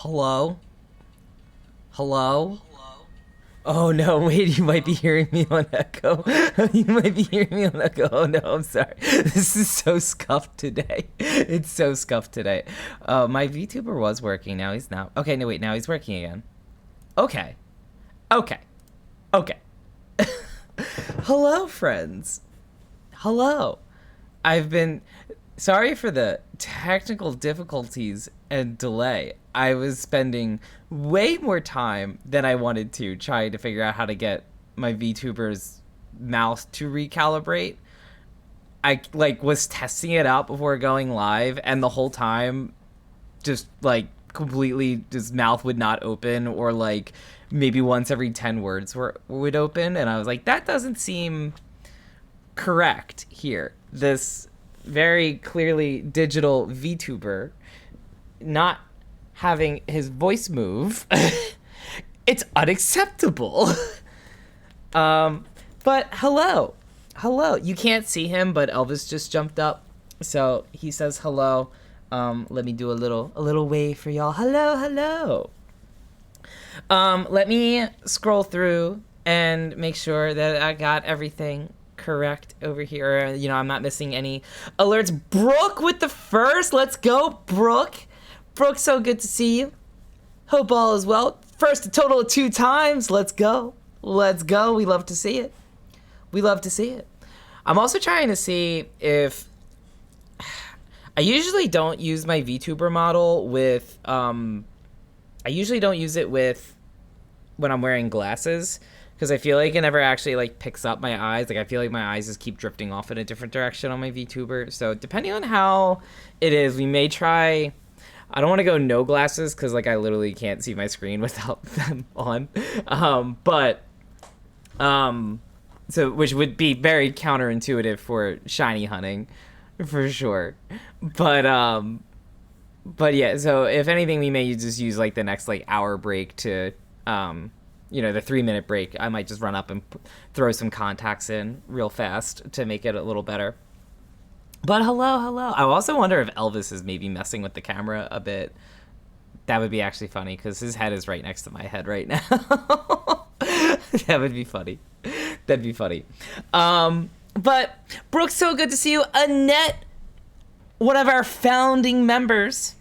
Hello? Hello? Oh no, wait, you might be hearing me on echo. You might be hearing me on echo. Oh no, I'm sorry. This is so scuffed today. It's so scuffed today. My VTuber was working, now he's not. Okay, no wait, now he's working again. Okay. Okay. Okay. Hello, friends. Hello. I've been sorry for the technical difficulties and delay. I was spending way more time than I wanted to trying to figure out how to get my VTuber's mouse to recalibrate. I was testing it out before going live, and the whole time just completely his mouth would not open, or maybe once every 10 words would open, and I was like, that doesn't seem correct here. This very clearly digital VTuber not having his voice move. It's unacceptable. But hello. You can't see him, but Elvis just jumped up, so he says hello. Let me do a little wave for y'all. Hello. Let me scroll through and make sure that I got everything correct over here. You know, I'm not missing any alerts. Brooke with the first. Let's go, Brooke. Brooke, so good to see you. Hope all is well. First a total of 2 times. Let's go. We love to see it. I'm also trying to see if I usually don't use my VTuber model with I usually don't use it with when I'm wearing glasses, because I feel like it never actually picks up my eyes. I feel like my eyes just keep drifting off in a different direction on my VTuber. So depending on how it is, we may try. I don't want to go no glasses, because I literally can't see my screen without them on. So which would be very counterintuitive for shiny hunting, for sure. But yeah, so if anything, we may just use the next hour break to the 3-minute break. I might just run up and throw some contacts in real fast to make it a little better. But hello. I also wonder if Elvis is maybe messing with the camera a bit. That would be actually funny, because his head is right next to my head right now. That would be funny. That'd be funny. But Brooke, so good to see you. Annette, one of our founding members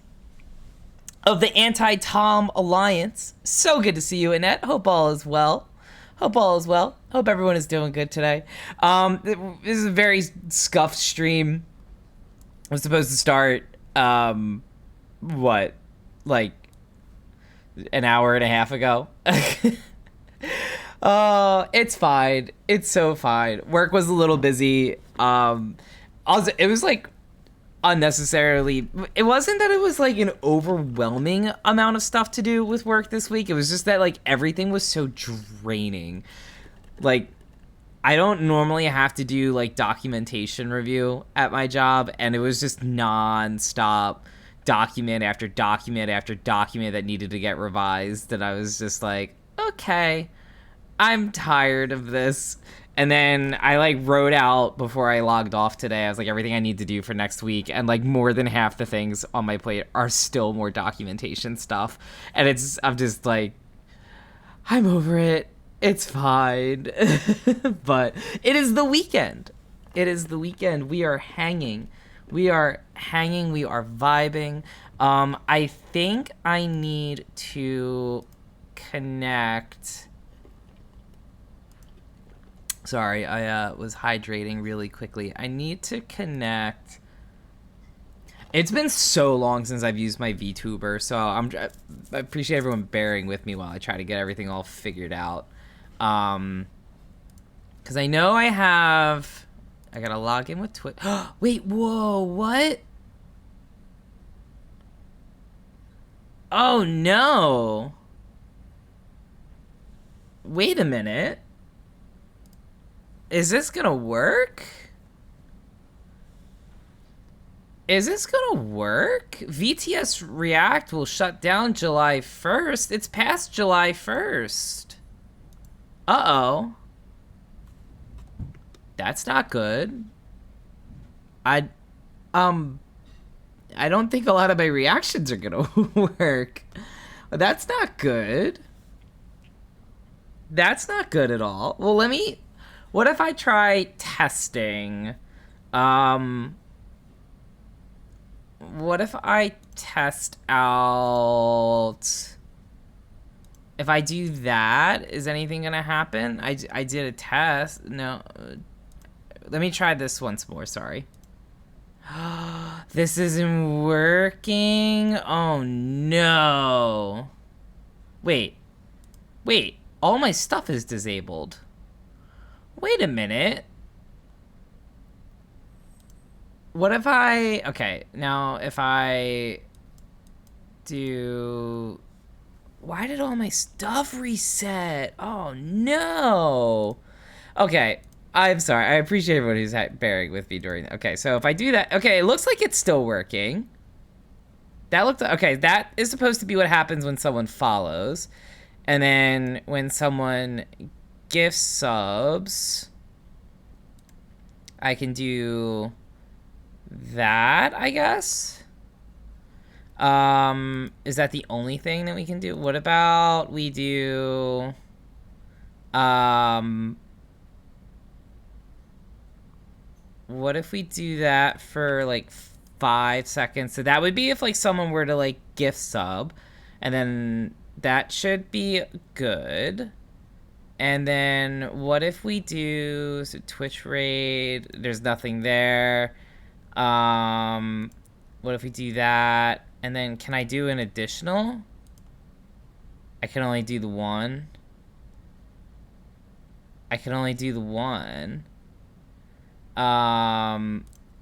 of the Anti-Tom Alliance. So good to see you, Annette. Hope all is well. Hope everyone is doing good today. This is a very scuffed stream. I was supposed to start, an hour and a half ago. It's fine. It's so fine. Work was a little busy. Also, it was unnecessarily, it wasn't that it was an overwhelming amount of stuff to do with work this week. It was just that everything was so draining. I don't normally have to do documentation review at my job, and it was just non-stop document after document after document that needed to get revised, and I was just okay, I'm tired of this. And then I wrote out before I logged off today, I was everything I need to do for next week, and more than half the things on my plate are still more documentation stuff, and I'm just I'm over it. It's fine. But it is the weekend. We are hanging. We are vibing. I think I need to connect. Sorry, I was hydrating really quickly. I need to connect. It's been so long since I've used my VTuber, so I appreciate everyone bearing with me while I try to get everything all figured out. Because I know I gotta log in with Twitch. Wait, whoa, what? Oh no. Wait a minute. Is this gonna work? VTS React will shut down July 1st. It's past July 1st. Uh-oh. That's not good. I don't think a lot of my reactions are gonna work. That's not good. That's not good at all. Well, what if I try testing? What if I test out... If I do that, is anything gonna happen? I did a test. No. Let me try this once more, sorry. This isn't working. Oh, no. Wait. All my stuff is disabled. Wait a minute. What if I... Okay, now if I do... Why did all my stuff reset? Oh, no. Okay, I'm sorry. I appreciate everyone who's bearing with me during that. Okay, so if I do that... Okay, it looks like it's still working. Okay, that is supposed to be what happens when someone follows. And then when someone gift subs, I can do that, I guess. Is that the only thing that we can do? What about we do, what if we do that for like 5 seconds? So that would be if like someone were to like gift sub, and then that should be good. And then what if we do, so Twitch raid, there's nothing there. What if we do that? And then can I do an additional? I can only do the one. I can only do the one.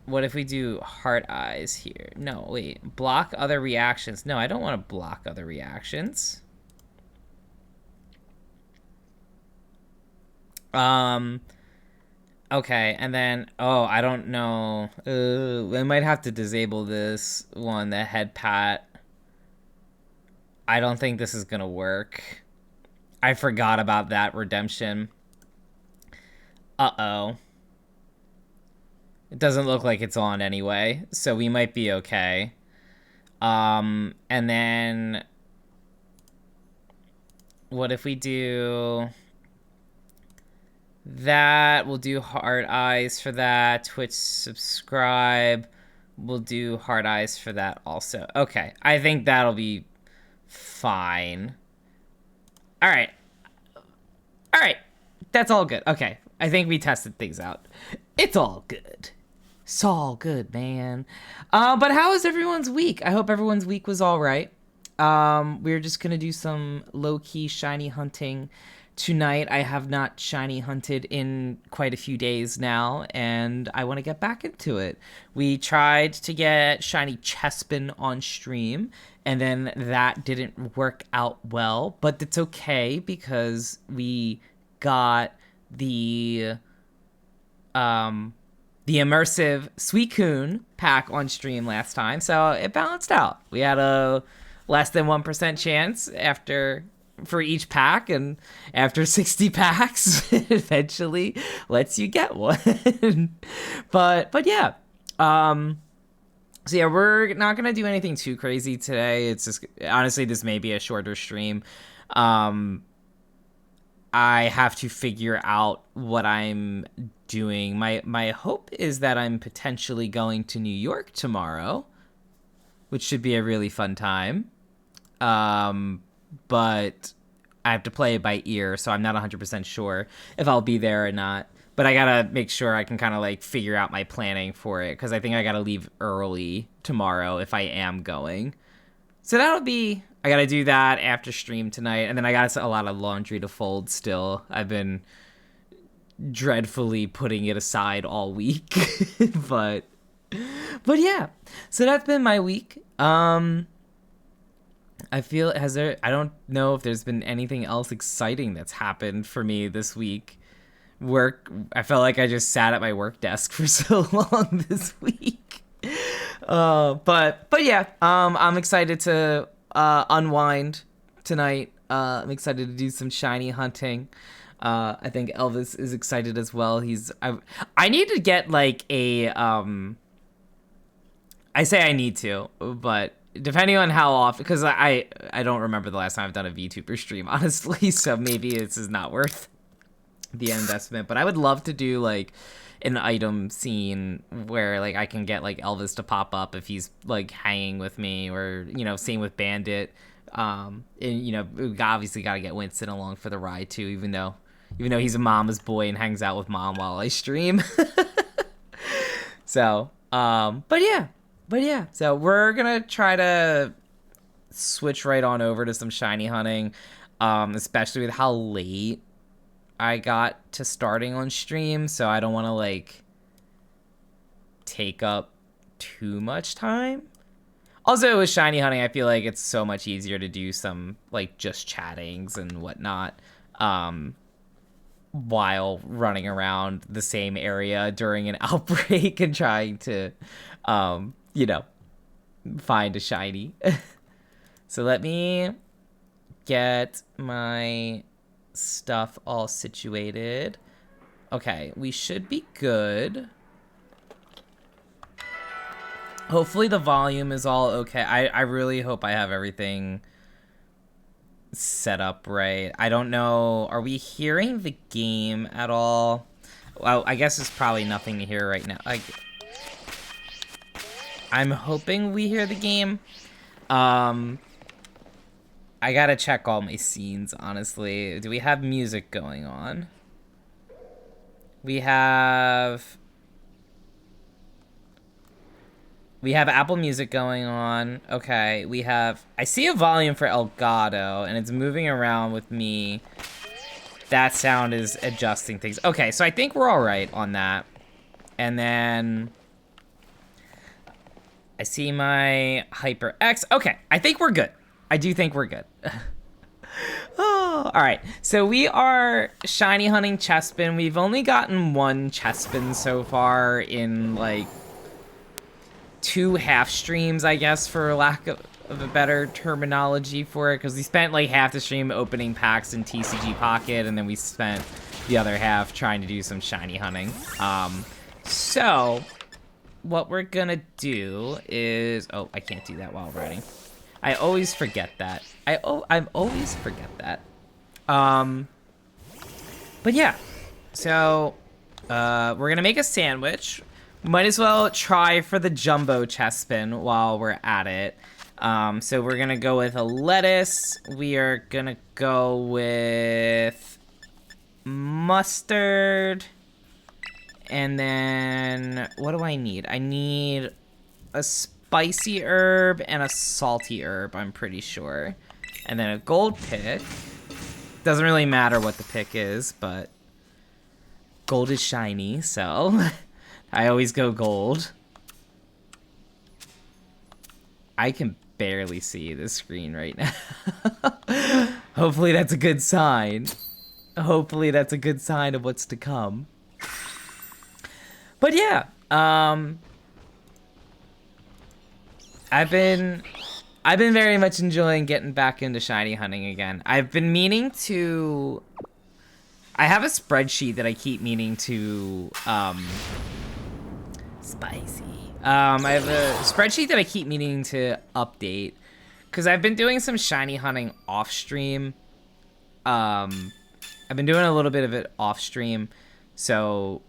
What if we do heart eyes here? No, wait, block other reactions. No, I don't want to block other reactions. Okay, and then, oh, I don't know. I might have to disable this one, the head pat. I don't think this is gonna work. I forgot about that redemption. Uh-oh. It doesn't look like it's on anyway, so we might be okay. And then... What if we do... That, we'll do hard eyes for that. Twitch subscribe. We'll do hard eyes for that also. Okay, I think that'll be fine. All right. That's all good. Okay, I think we tested things out. It's all good. It's all good, man. But how was everyone's week? I hope everyone's week was all right. We're just gonna do some low-key shiny hunting tonight. I have not shiny hunted in quite a few days now, and I want to get back into it. We tried to get shiny Chespin on stream, and then that didn't work out well, but it's okay because we got the immersive Suicune pack on stream last time, so it balanced out. We had a less than 1% chance for each pack, and after 60 packs it eventually lets you get one. but yeah, so yeah, we're not gonna do anything too crazy today. It's just, honestly, this may be a shorter stream. I have to figure out what I'm doing. My hope is that I'm potentially going to New York tomorrow, which should be a really fun time. But I have to play it by ear, so I'm not 100% sure if I'll be there or not. But I gotta make sure I can kind of like figure out my planning for it, because I think I gotta leave early tomorrow if I am going. So I gotta do that after stream tonight, and then I got a lot of laundry to fold still. I've been dreadfully putting it aside all week. but yeah, so that's been my week. I don't know if there's been anything else exciting that's happened for me this week. I felt like I just sat at my work desk for so long this week. But yeah, I'm excited to unwind tonight. I'm excited to do some shiny hunting. I think Elvis is excited as well. I need to get like a I say I need to, but depending on how often, because I don't remember the last time I've done a VTuber stream, honestly, so maybe this is not worth the investment, but I would love to do like an item scene where like I can get like Elvis to pop up if he's like hanging with me, or same with Bandit. And we obviously got to get Winston along for the ride too, even though he's a mama's boy and hangs out with mom while I stream. So but yeah, so we're gonna try to switch right on over to some shiny hunting, especially with how late I got to starting on stream, so I don't want to like take up too much time. Also, with shiny hunting, I feel like it's so much easier to do some like just chattings and whatnot while running around the same area during an outbreak and trying to find a shiny. So let me get my stuff all situated. Okay, we should be good. Hopefully the volume is all okay. I really hope I have everything set up right. I don't know. Are we hearing the game at all? Well, I guess there's probably nothing to hear right now. I'm hoping we hear the game. I gotta check all my scenes, honestly. Do we have music going on? We have Apple Music going on. Okay, I see a volume for Elgato, and it's moving around with me. That sound is adjusting things. Okay, so I think we're all right on that. And then I see my HyperX. Okay, I think we're good. I do think we're good. Oh, all right. So we are shiny hunting Chespin. We've only gotten one Chespin so far in like 2 half streams, I guess, for lack of a better terminology for it, because we spent like half the stream opening packs in TCG Pocket, and then we spent the other half trying to do some shiny hunting. So what we're gonna do is, oh, I can't do that while writing. I always forget that. I always forget that. But yeah, so we're gonna make a sandwich. Might as well try for the jumbo Chespin while we're at it. So we're gonna go with a lettuce. We are gonna go with mustard. And then what do I need? I need a spicy herb and a salty herb, I'm pretty sure. And then a gold pick. Doesn't really matter what the pick is, but gold is shiny, so I always go gold. I can barely see the screen right now. Hopefully that's a good sign. Hopefully that's a good sign of what's to come. But yeah, I've been very much enjoying getting back into shiny hunting again. I've been meaning to. I have a spreadsheet that I keep meaning to. Spicy. I have a spreadsheet that I keep meaning to update because I've been doing some shiny hunting off stream. I've been doing a little bit of it off stream, so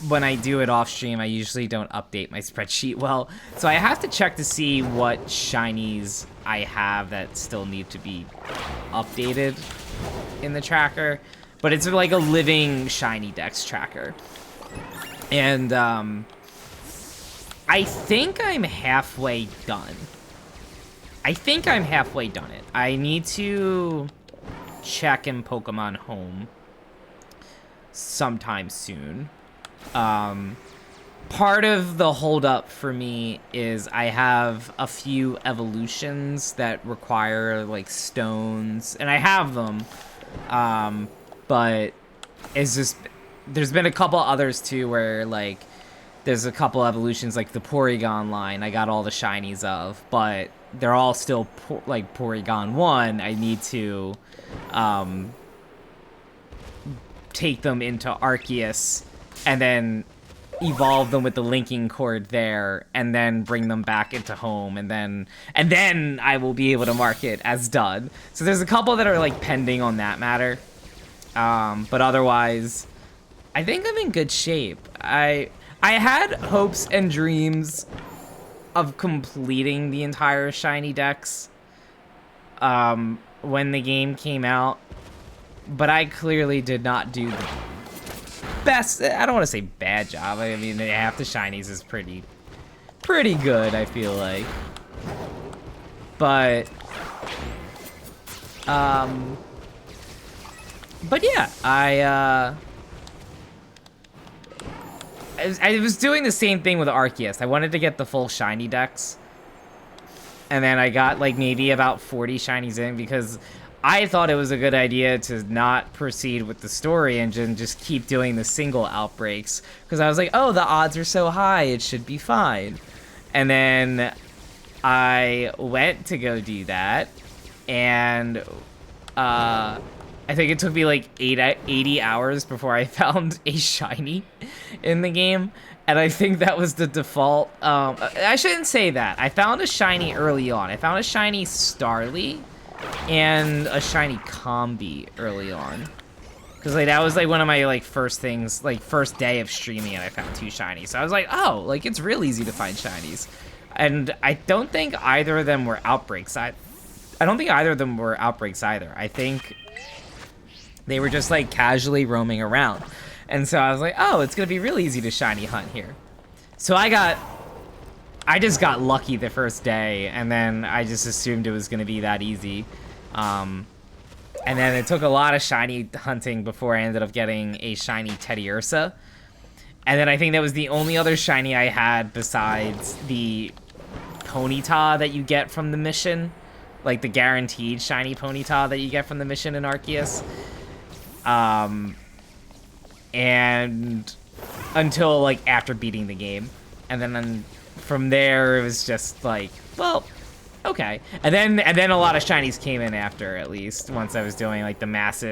when I do it off stream, I usually don't update my spreadsheet well. So I have to check to see what shinies I have that still need to be updated in the tracker. But it's like a living shiny dex tracker. And I think I'm halfway done. I need to check in Pokemon Home sometime soon. Part of the holdup for me is I have a few evolutions that require like stones, and I have them, but it's just there's been a couple others too where like there's a couple evolutions like the Porygon line I got all the shinies of, but they're all still like Porygon 1. I need to take them into Arceus and then evolve them with the linking cord there, and then bring them back into home, and then I will be able to mark it as done. So there's a couple that are like pending on that matter, but otherwise, I think I'm in good shape. I had hopes and dreams of completing the entire shiny decks when the game came out, but I clearly did not do the best. I don't want to say bad job. I mean, half the shinies is pretty good, I feel like. But yeah, I was doing the same thing with Arceus. I wanted to get the full shiny decks, and then I got like maybe about 40 shinies in because I thought it was a good idea to not proceed with the story engine, just keep doing the single outbreaks. Because I was like, oh, the odds are so high, it should be fine. And then I went to go do that, and I think it took me like 80 hours before I found a shiny in the game. And I think that was the default. I shouldn't say that. I found a shiny early on. I found a shiny Starly and a shiny Combi early on, because like that was like one of my like first things, like first day of streaming, and I found 2 shinies. So I was like, oh, like it's real easy to find shinies. And I don't think either of them were outbreaks. I don't think either of them were outbreaks either. I think they were just like casually roaming around. And so I was like, oh, it's gonna be real easy to shiny hunt here. So I just got lucky the first day, and then I just assumed it was going to be that easy. And then it took a lot of shiny hunting before I ended up getting a shiny Teddiursa. And then I think that was the only other shiny I had besides the Ponyta that you get from the mission. Like the guaranteed shiny Ponyta that you get from the mission in Arceus. And until like after beating the game. And then from there, it was just like, well, okay. And then a lot of shinies came in after, at least, once I was doing like the mass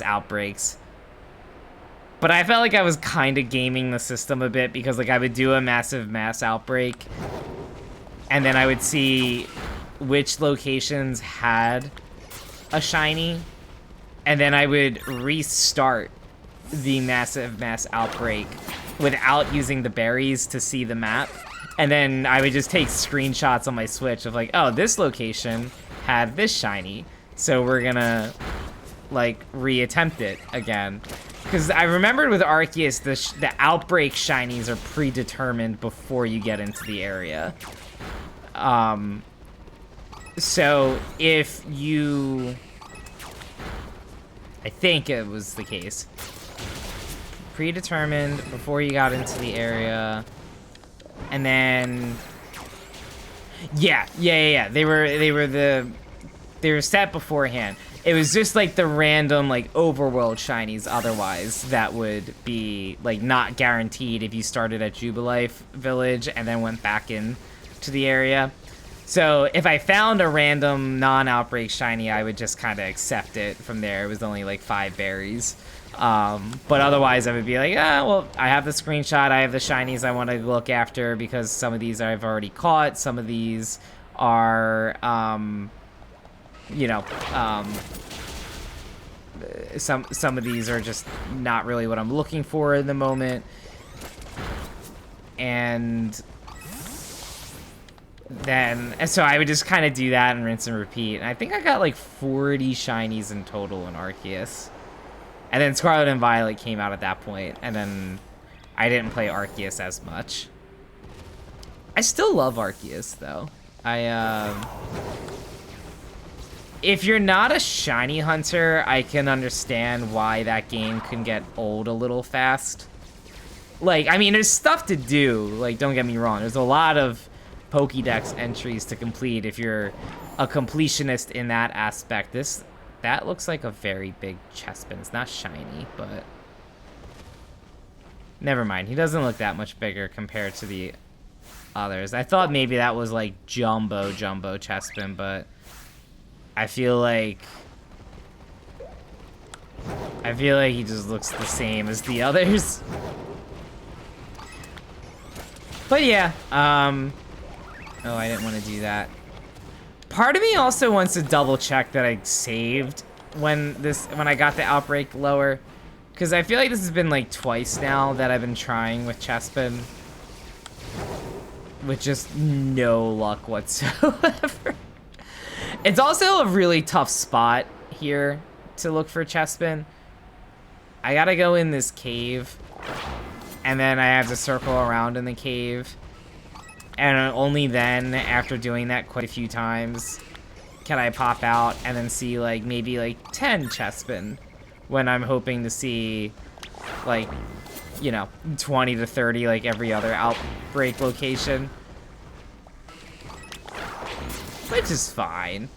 outbreaks. But I felt like I was kind of gaming the system a bit, because like I would do a mass outbreak, and then I would see which locations had a shiny, and then I would restart the mass outbreak without using the berries to see the map. And then I would just take screenshots on my Switch of like, oh, this location had this shiny, so we're gonna like reattempt it again. Because I remembered with Arceus, the outbreak shinies are predetermined before you get into the area. So if you, I think it was the case, predetermined before you got into the area, and then yeah. They were set beforehand. It was just like the random like overworld shinies otherwise that would be like not guaranteed if you started at Jubilife Village and then went back in to the area. So if I found a random non-outbreak shiny, I would just kind of accept it from there. It was only like 5 berries. But otherwise I would be like, well, I have the screenshot, I have the shinies I want to look after, because some of these I've already caught, some of these are, you know, some of these are just not really what I'm looking for in the moment. And so I would just kind of do that and rinse and repeat. And I think I got like 40 shinies in total in Arceus. And then Scarlet and Violet came out at that point, and then I didn't play Arceus as much. I still love Arceus, though. If you're not a shiny hunter, I can understand why that game can get old a little fast. Like, I mean, there's stuff to do, like, don't get me wrong. There's a lot of Pokédex entries to complete if you're a completionist in that aspect. That looks like a very big Chespin. It's not shiny, but never mind. He doesn't look that much bigger compared to the others. I thought maybe that was like jumbo Chespin, but I feel like he just looks the same as the others. But yeah, oh, I didn't want to do that. Part of me also wants to double check that I saved when I got the outbreak lower, because I feel like this has been like twice now that I've been trying with Chespin, with just no luck whatsoever. It's also a really tough spot here to look for Chespin. I gotta go in this cave, and then I have to circle around in the cave. And only then, after doing that quite a few times, can I pop out and then see, like, maybe, like, 10 Chespin, when I'm hoping to see, like, you know, 20 to 30, like, every other outbreak location. Which is fine.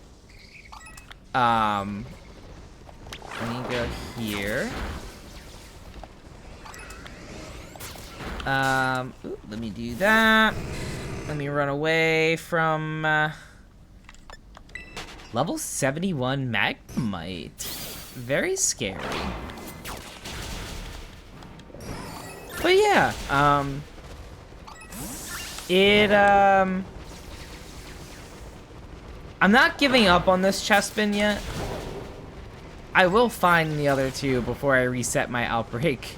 Let me go here. Ooh, let me do that. Let me run away from, level 71 Magnemite. Very scary. But yeah, I'm not giving up on this Chespin yet. I will find the other two before I reset my outbreak.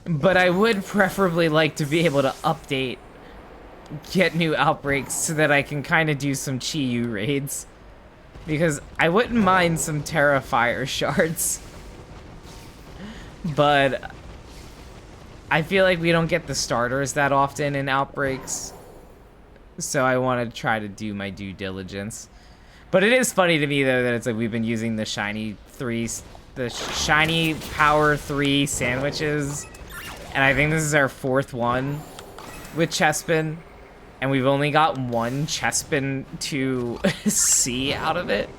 But I would preferably like to be able to update, get new outbreaks so that I can kind of do some Chi-Yu raids. Because I wouldn't mind some Terrafire shards. But I feel like we don't get the starters that often in outbreaks. So I want to try to do my due diligence. But it is funny to me though that it's like we've been using the shiny power 3 sandwiches. And I think this is our 4th one with Chespin. And we've only got one Chespin to see out of it.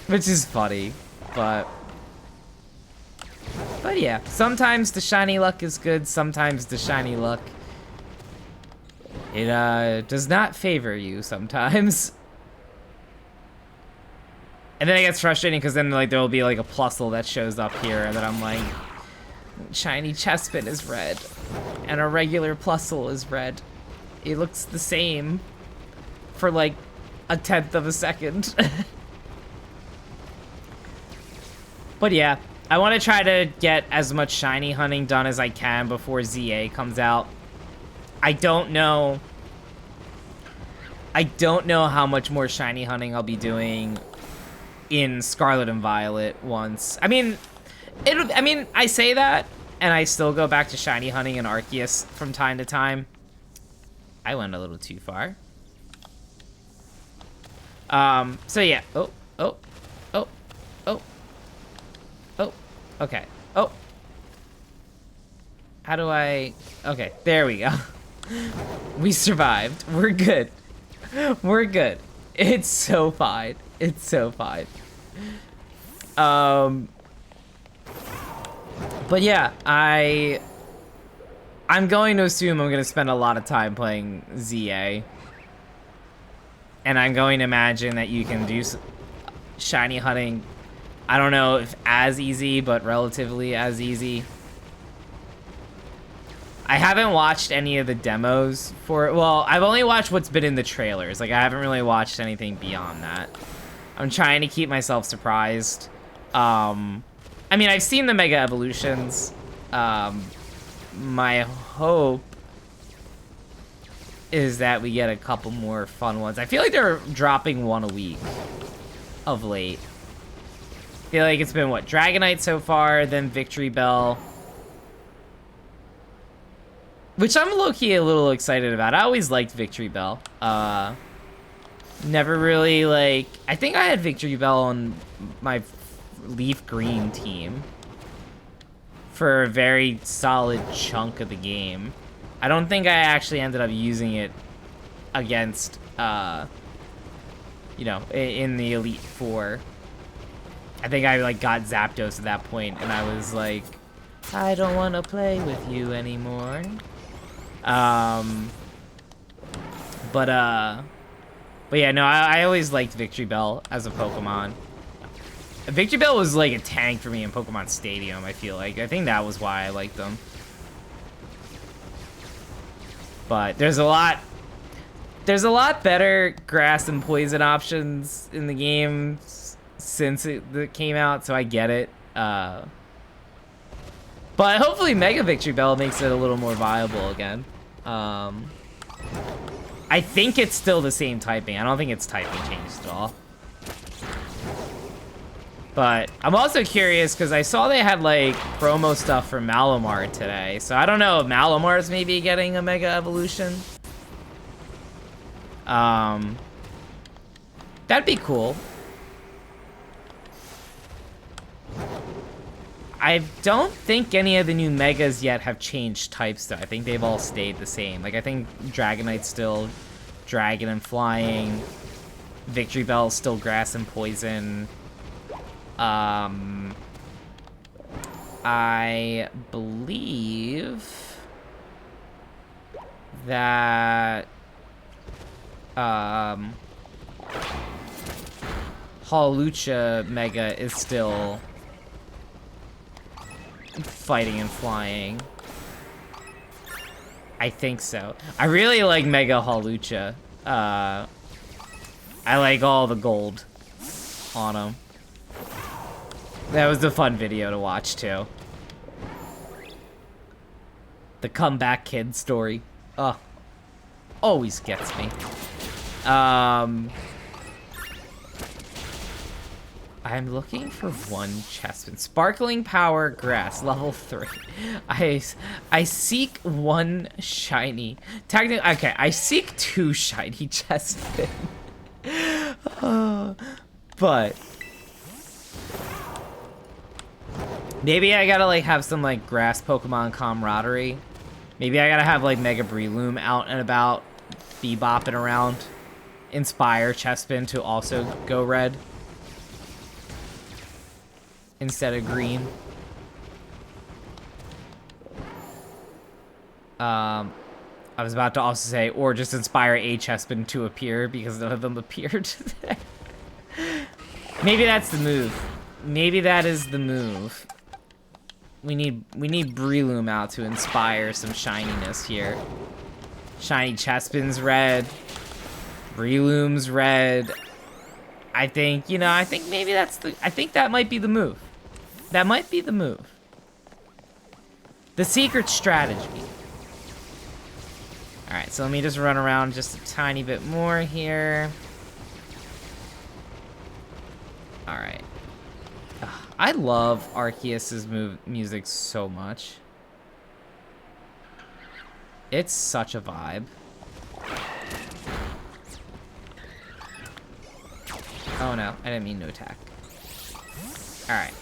Which is funny, but yeah, sometimes the shiny luck is good, sometimes the shiny luck, it does not favor you sometimes. And then it gets frustrating because then like there will be like a plusle that shows up here and then I'm like, shiny Chespin is red and a regular plusle is red. It looks the same for like 1/10 of a second. But yeah, I want to try to get as much shiny hunting done as I can before ZA comes out. I don't know how much more shiny hunting I'll be doing in Scarlet and Violet once. I mean, I say that, and I still go back to shiny hunting in Arceus from time to time. I went a little too far. So yeah. Oh. Okay. Oh. How do I... Okay, there we go. We survived. We're good. We're good. It's so fine. It's so fine. But yeah, I'm going to assume I'm going to spend a lot of time playing ZA. And I'm going to imagine that you can do shiny hunting. I don't know if as easy, but relatively as easy. I haven't watched any of the demos for it. Well, I've only watched what's been in the trailers. Like, I haven't really watched anything beyond that. I'm trying to keep myself surprised. I mean, I've seen the Mega Evolutions. My hope is that we get a couple more fun ones. I feel like they're dropping one a week of late. I feel like it's been, what, Dragonite so far, then Victory Bell. Which I'm low-key a little excited about. I always liked Victory Bell. Never really, like... I think I had Victory Bell on my Leaf Green team for a very solid chunk of the game. I don't think I actually ended up using it against, you know, in the Elite Four. I think I, like, got Zapdos at that point, and I was like, I don't want to play with you anymore. But yeah, no, I always liked Victory Bell as a Pokemon. Victory Bell was like a tank for me in Pokemon Stadium, I feel like. I think that was why I liked them. But there's a lot better grass and poison options in the game since it came out, so I get it. But hopefully Mega Victory Bell makes it a little more viable again. I think it's still the same typing. I don't think its typing changed at all. But I'm also curious because I saw they had like promo stuff for Malamar today. So I don't know if Malamar's maybe getting a Mega Evolution. That'd be cool. I don't think any of the new Megas yet have changed types though. I think they've all stayed the same. Like I think Dragonite's still Dragon and Flying. Victory Bell's still Grass and Poison. I believe that Hawlucha Mega is still Fighting and Flying. I think so. I really like Mega Hawlucha. I like all the gold on him. That was a fun video to watch too. The comeback kid story. Oh, always gets me. I'm looking for one Chespin. Sparkling Power Grass, level 3. I seek one shiny. Technically, okay, I seek 2 shiny Chespin. But maybe I gotta like have some like grass Pokemon camaraderie. Maybe I gotta have like Mega Breloom out and about, bebopping around. Inspire Chespin to also go red instead of green. I was about to also say, or just inspire a Chespin to appear because none of them appeared today. Maybe that's the move. Maybe that is the move. We need Breloom out to inspire some shininess here. Shiny Chespin's red. Breloom's red. I think, you know, I think maybe that's the, I think that might be the move. That might be the move. The secret strategy. All right, so let me just run around just a tiny bit more here. All right. Ugh, I love Arceus's music so much. It's such a vibe. Oh no, I didn't mean to attack. All right.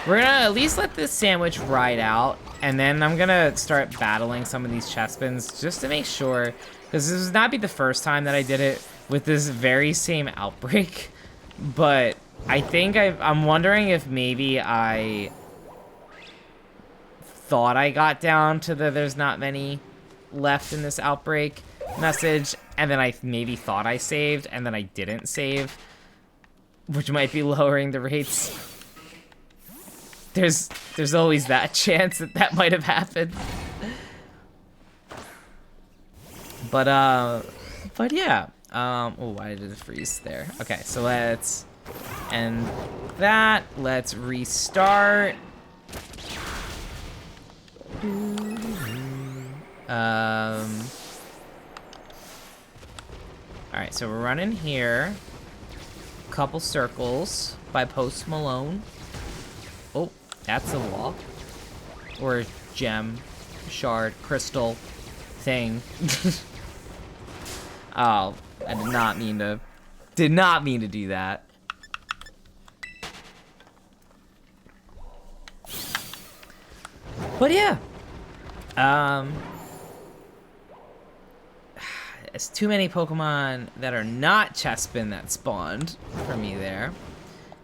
We're gonna at least let this sandwich ride out, and then I'm gonna start battling some of these Chespins just to make sure, because this would not be the first time that I did it with this very same outbreak, but I think I'm wondering if maybe I thought I got down to the there's not many left in this outbreak message, and then I maybe thought I saved, and then I didn't save, which might be lowering the rates. There's always that chance that that might have happened. But yeah. Oh, why did it freeze there? Okay, so let's end that. Let's restart. Alright, so we're running here. Couple circles by Post Malone. Oh, that's a wall. Or a gem, shard, crystal thing. Oh, I did not mean to do that. But yeah. It's too many Pokemon that are not Chespin that spawned for me there.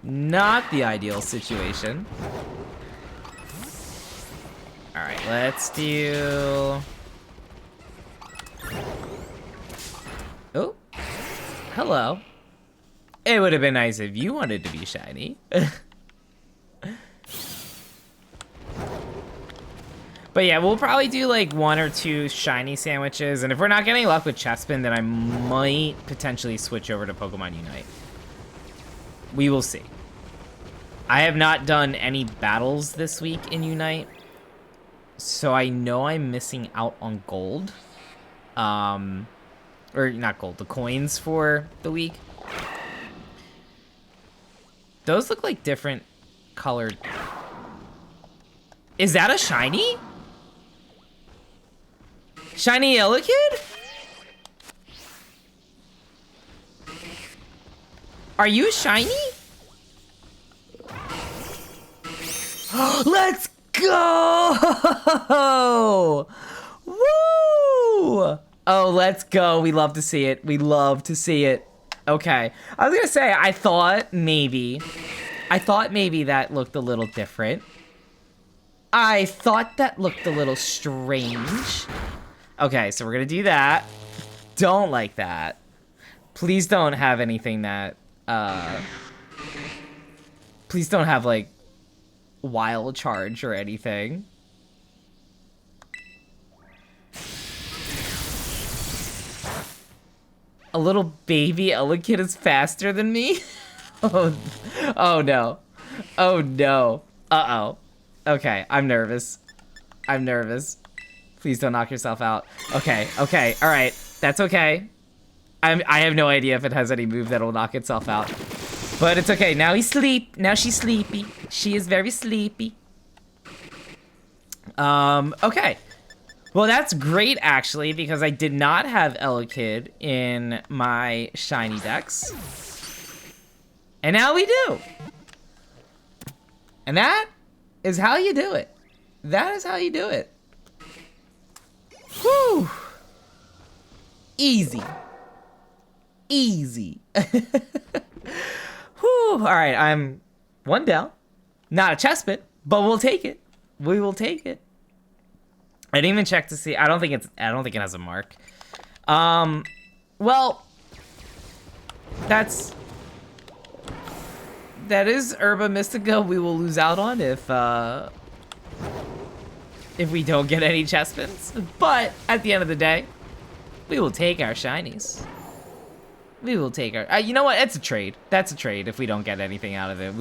Not the ideal situation. Alright, let's do... Oh, hello. It would have been nice if you wanted to be shiny. But yeah, we'll probably do like 1 or 2 shiny sandwiches, and if we're not getting luck with Chespin, then I might potentially switch over to Pokemon Unite. We will see. I have not done any battles this week in Unite, so I know I'm missing out on gold. Or not gold, the coins for the week. Those look like different colored. Is that a shiny? Shiny Elekid? Are you shiny? Let's go! Woo! Oh, let's go. We love to see it. We love to see it. Okay. I was gonna say, I thought maybe that looked a little different. I thought that looked a little strange. Okay, so we're gonna do that. Don't like that. Please don't have anything that, please don't have, like, wild charge or anything. A little baby Elekid is faster than me? Oh no. Oh no. Uh-oh. Okay, I'm nervous. I'm nervous. Please don't knock yourself out. Okay, okay, all right. That's okay. I have no idea if it has any move that'll knock itself out. But it's okay. Now he's sleep. Now she's sleepy. She is very sleepy. Okay. Well, that's great, actually, because I did not have Elekid in my shiny decks. And now we do. And that is how you do it. That is how you do it. Whew. Easy. Easy. Whew. All right, I'm 1 down. Not a Chespin, but we'll take it. We will take it. I didn't even check to see. I don't think it has a mark. Well, that is Herba Mystica we will lose out on if we don't get any Chespins. But at the end of the day, we will take our shinies. We will take our. You know what? It's a trade. That's a trade. If we don't get anything out of it,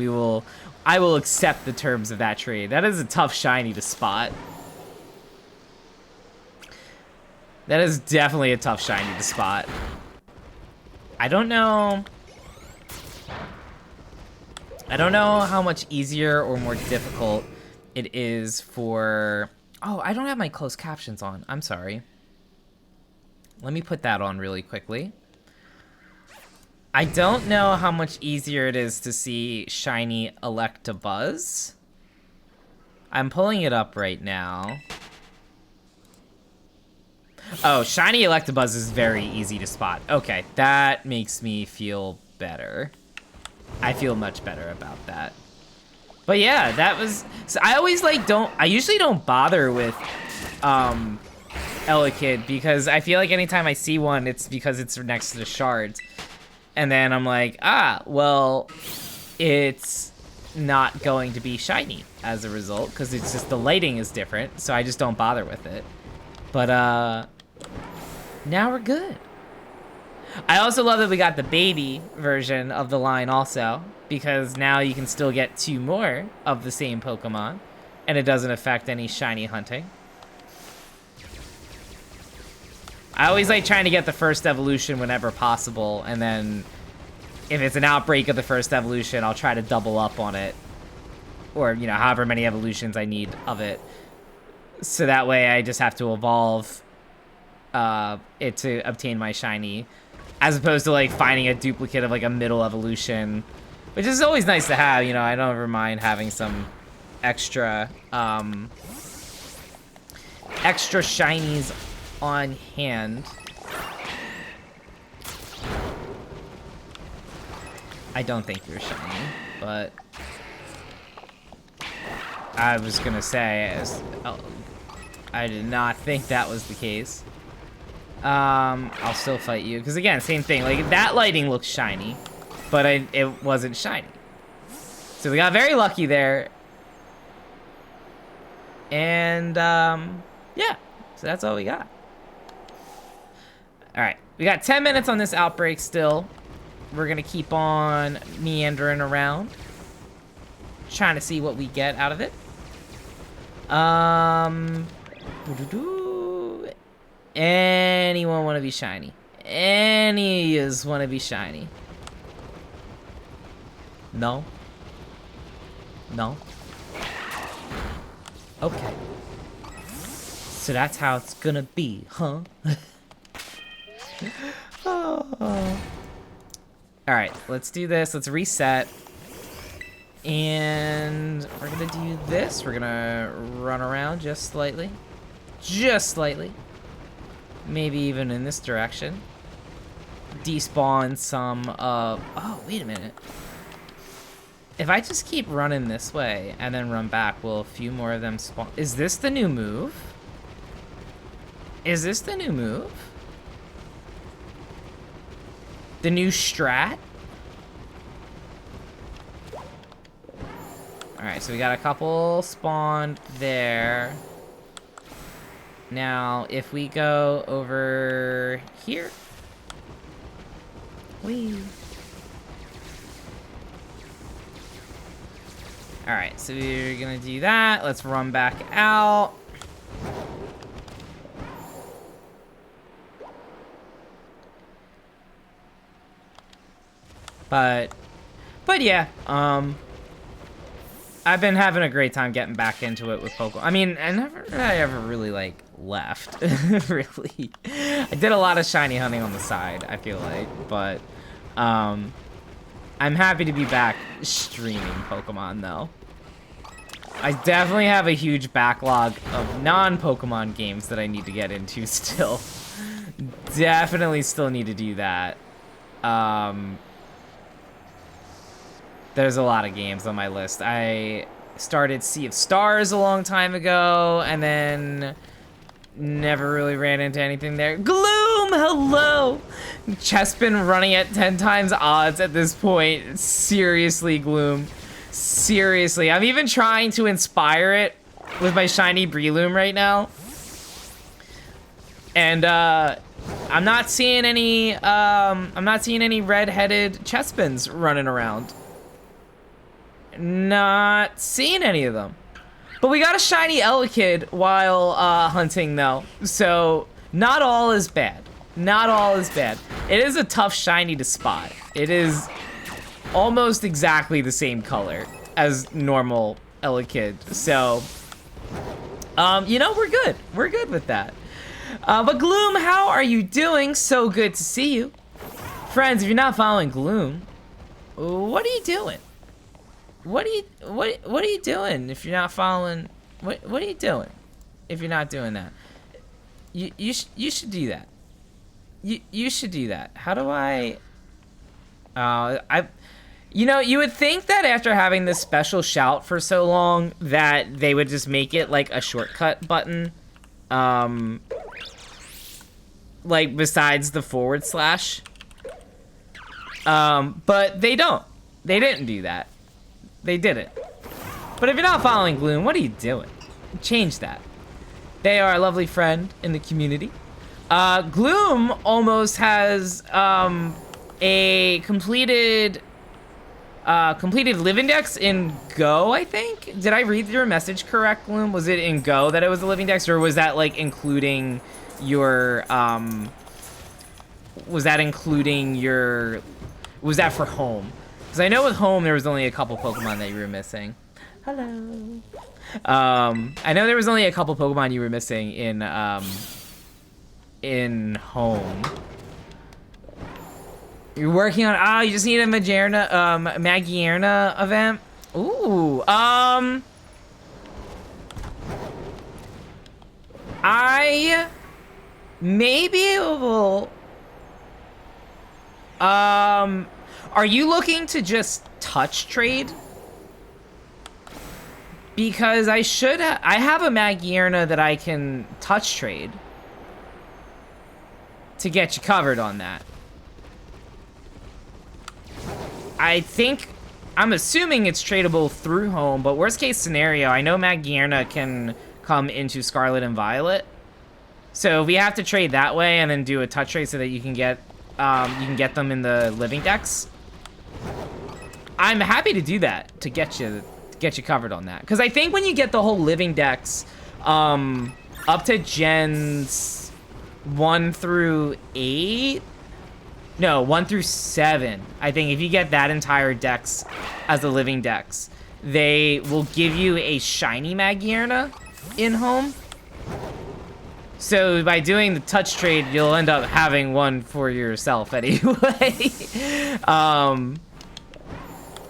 I will accept the terms of that trade. That is a tough shiny to spot. That is definitely a tough shiny to spot. I don't know how much easier or more difficult it is for... Oh, I don't have my closed captions on. I'm sorry. Let me put that on really quickly. I don't know how much easier it is to see shiny Electabuzz. I'm pulling it up right now. Oh, shiny Electabuzz is very easy to spot. Okay, that makes me feel better. I feel much better about that. But yeah, that was... So I always like I usually don't bother with Elekid because I feel like anytime I see one, it's because it's next to the shards. And then I'm like, well, it's not going to be shiny as a result because it's just the lighting is different, so I just don't bother with it. But now we're good. I also love that we got the baby version of the line also, because now you can still get 2 more of the same Pokemon, and it doesn't affect any shiny hunting. I always like trying to get the first evolution whenever possible, and then if it's an outbreak of the first evolution, I'll try to double up on it, or, you know, however many evolutions I need of it. So that way I just have to evolve it to obtain my shiny, as opposed to like finding a duplicate of like a middle evolution, which is always nice to have. You know, I don't ever mind having some extra extra shinies on hand. I don't think you're shiny, but I was gonna say, I did not think that was the case. I'll still fight you, because again, same thing, like that lighting looks shiny. but it wasn't shiny. So we got very lucky there. And, yeah. So that's all we got. Alright. We got 10 minutes on this outbreak still. We're gonna keep on meandering around. Trying to see what we get out of it. Anyone want to be shiny? Any is want to be shiny? No? No? Okay. So that's how it's gonna be, huh? Oh. Alright, let's do this. Let's reset. And we're gonna do this. We're gonna run around just slightly. Just slightly. Maybe even in this direction. Despawn some of... Oh, wait a minute. If I just keep running this way and then run back, will a few more of them spawn? Is this the new move? Is this the new move? The new strat? Alright, so we got a couple spawned there. Now, if we go over here. Whee. Alright, so we're gonna do that. Let's run back out. But yeah, I've been having a great time getting back into it with Pokemon. I mean, I ever really, like, left, really. I did a lot of shiny hunting on the side, I feel like, but, I'm happy to be back streaming Pokemon, though. I definitely have a huge backlog of non-Pokemon games that I need to get into still. Definitely still need to do that. There's a lot of games on my list. I started Sea of Stars a long time ago, and then never really ran into anything there. Gloom, hello! Chespin running at 10 times odds at this point. Seriously, Gloom. Seriously. I'm even trying to inspire it with my shiny Breloom right now. And, I'm not seeing any red-headed Chespins running around. Not seeing any of them. But we got a shiny Elekid while hunting, though. So, not all is bad. Not all is bad. It is a tough shiny to spot. It is almost exactly the same color as normal Elekid. So, you know, we're good. We're good with that. But Gloom, how are you doing? So good to see you. Friends, if you're not following Gloom, what are you doing? What are you doing if you're not following? What are you doing if you're not doing that? You should do that. You should do that. How do I? You know, you would think that after having this special shout for so long that they would just make it like a shortcut button, like besides the /. But they don't. They didn't do that. They did it. But if you're not following Gloom, what are you doing? Change that. They are a lovely friend in the community. Gloom almost has a completed live index in Go, I think. Did I read your message correct, Gloom? Was it in Go that it was a live index, or was that like including your was that for home? Because I know with home there was only a couple Pokemon that you were missing. Hello. I know there was only a couple Pokemon you were missing in home. You're working on, you just need a Magierna event. Ooh, I may be able, are you looking to just touch trade? Because I have a Magierna that I can touch trade to get you covered on that. I'm assuming it's tradable through home, but worst case scenario, I know Magierna can come into Scarlet and Violet. So we have to trade that way and then do a touch trade so that you can get them in the living decks. I'm happy to do that to get you covered on that. Because I think when you get the whole living decks up to gens 1 through 8, no, 1 through 7, I think if you get that entire decks as the living decks, they will give you a shiny Magierna in home. So by doing the touch trade, you'll end up having one for yourself anyway.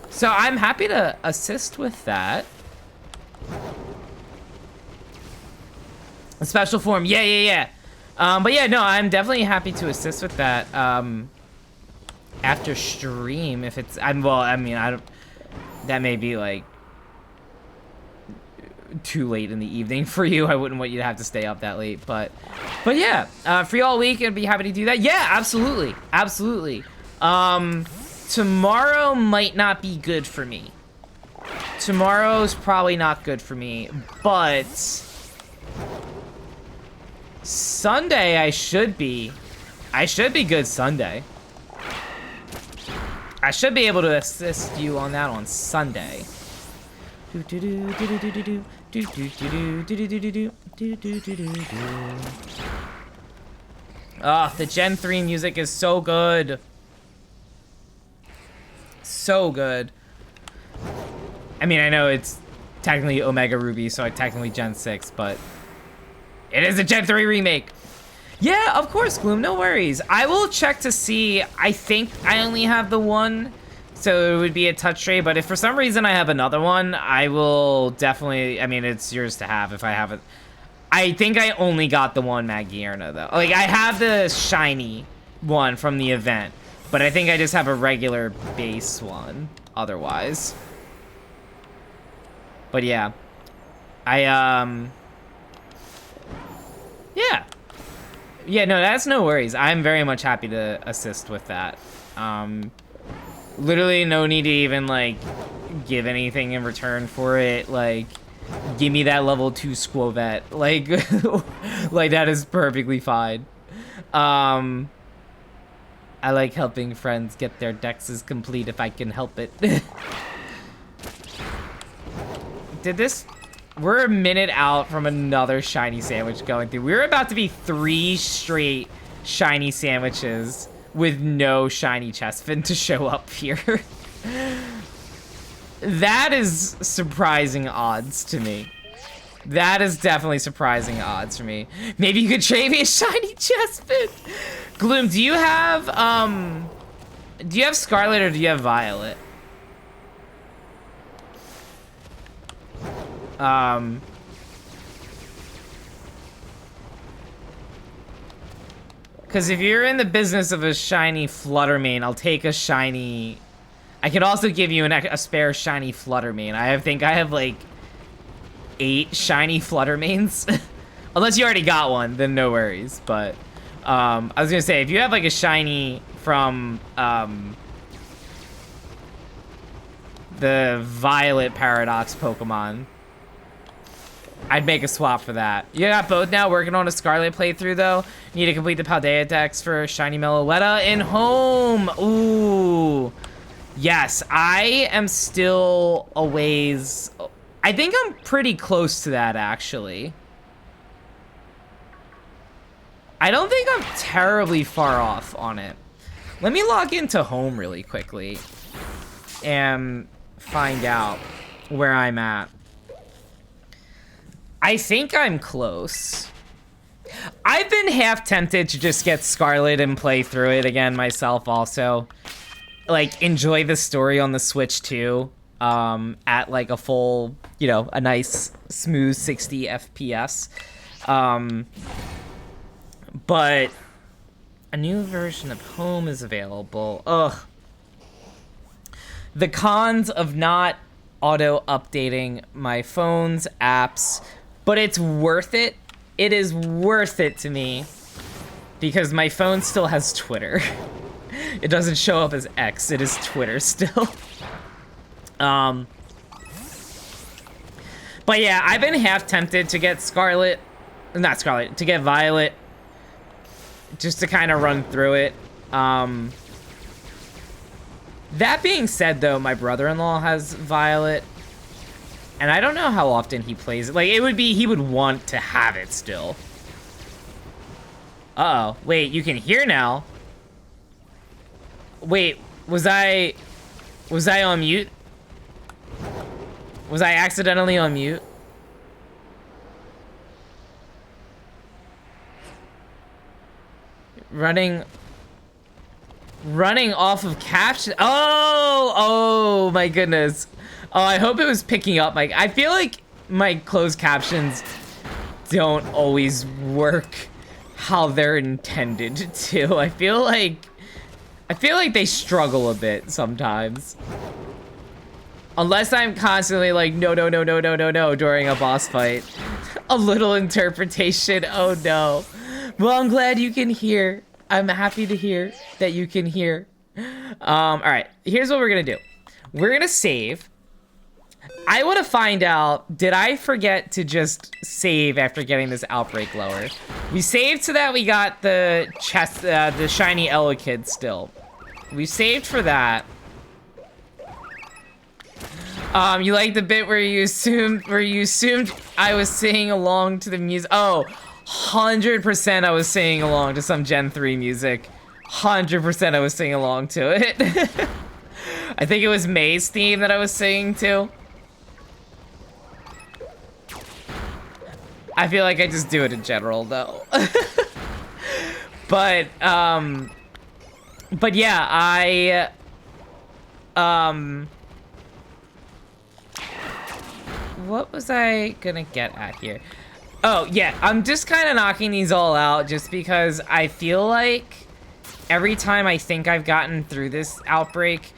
So I'm happy to assist with that. A special form, yeah. But yeah, no, I'm definitely happy to assist with that. After stream, if it's, I don't. That may be like too late in the evening for you. I wouldn't want you to have to stay up that late, but yeah, free all week, I'd be happy to do that. Yeah, absolutely. Tomorrow might not be good for me. Tomorrow's probably not good for me, but Sunday I should be good Sunday. I should be able to assist you on that on Sunday. Ah, the Gen 3 music is so good. So good. I mean, I know it's technically Omega Ruby, so technically Gen 6, but it is a Gen 3 remake. Yeah, of course, Gloom, no worries. I will check to see. I think I only have the one, so it would be a touch trade, but if for some reason I have another one, I will definitely, I mean, it's yours to have if I have it. I think I only got the one Magierna, though. Like, I have the shiny one from the event, but I think I just have a regular base one otherwise. But yeah. Yeah, no, that's no worries. I'm very much happy to assist with that. Literally no need to even, like, give anything in return for it. Like, give me that level 2 Squovet. Like, like, that is perfectly fine. I like helping friends get their decks complete if I can help it. We're a minute out from another shiny sandwich going through. We're about to be 3 straight shiny sandwiches with no shiny Chespin to show up here. That is surprising odds to me. That is definitely surprising odds for me. Maybe you could trade me a shiny Chespin. Gloom, do you have Scarlet or do you have Violet? Because if you're in the business of a shiny Fluttermane, I'll take a shiny. I could also give you a spare shiny Fluttermane. I think I have like 8 shiny Fluttermanes. Unless you already got one, then no worries. But I was gonna say, if you have like a shiny from the Violet Paradox Pokemon, I'd make a swap for that. You got both now, working on a Scarlet playthrough though. Need to complete the Paldea decks for shiny Meloetta in home. Ooh. Yes, I am still a ways. I think I'm pretty close to that, actually. I don't think I'm terribly far off on it. Let me log into home really quickly and find out where I'm at. I think I'm close. I've been half tempted to just get Scarlet and play through it again myself also. Like, enjoy the story on the Switch too. At like a full, you know, a nice smooth 60 FPS. But a new version of Home is available. Ugh. The cons of not auto-updating my phone's apps, but it's worth it. It is worth it to me because my phone still has Twitter. It doesn't show up as X, it is Twitter still. But yeah, I've been half tempted to get to get Violet, just to kind of run through it. That being said, though, my brother-in-law has Violet, and I don't know how often he plays it. Like, he would want to have it still. Uh-oh, wait, you can hear now. Wait, was I on mute? Was I accidentally on mute? Running off of caption. Oh my goodness. Oh, I hope it was picking up my, I feel like my closed captions don't always work how they're intended to. I feel like they struggle a bit sometimes. Unless I'm constantly like, no, during a boss fight. A little interpretation, oh no. Well, I'm glad you can hear. I'm happy to hear that you can hear. All right, here's what we're gonna do. We're gonna save. I want to find out, did I forget to just save after getting this outbreak lower? We saved so that we got the chest, the shiny Elekid still. We saved for that. You like the bit where you assumed I was singing along to the music? Oh, 100% I was singing along to some Gen 3 music. 100% I was singing along to it. I think it was May's theme that I was singing to. I feel like I just do it in general though. But yeah, what was I gonna get at here? Oh yeah, I'm just kind of knocking these all out just because I feel like every time I think I've gotten through this outbreak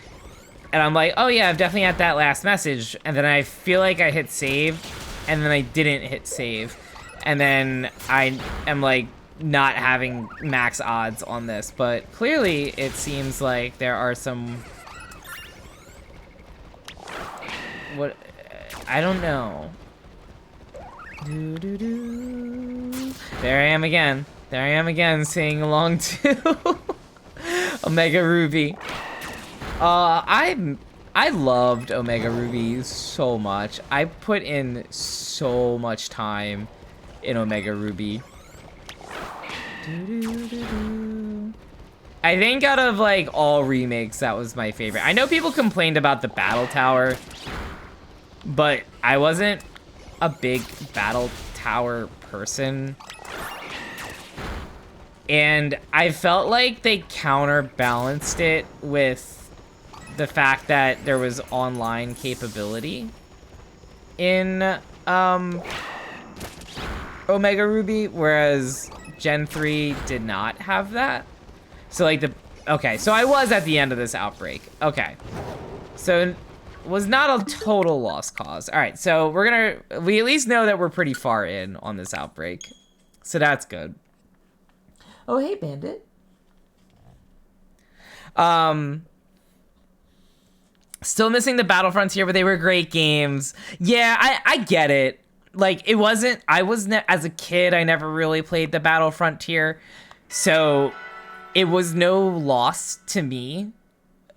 and I'm like, oh yeah, I've definitely had that last message, and then I feel like I hit save and then I didn't hit save, and then I am like not having max odds on this, but clearly it seems like there are some, what, I don't know. There I am again. There I am again, singing along to Omega Ruby. I loved Omega Ruby so much. I put in so much time in Omega Ruby. I think out of like all remakes, that was my favorite. I know people complained about the battle tower, but I wasn't a big battle tower person. And I felt like they counterbalanced it with the fact that there was online capability in Omega Ruby, whereas Gen 3 did not have that. So like okay, so I was at the end of this outbreak. Okay. So was not a total lost cause. All right, so we at least know that we're pretty far in on this outbreak. So that's good. Oh, hey, Bandit. Still missing the Battlefronts here, but they were great games. Yeah, I get it. Like, it wasn't, as a kid, I never really played the Battlefront tier, so it was no loss to me.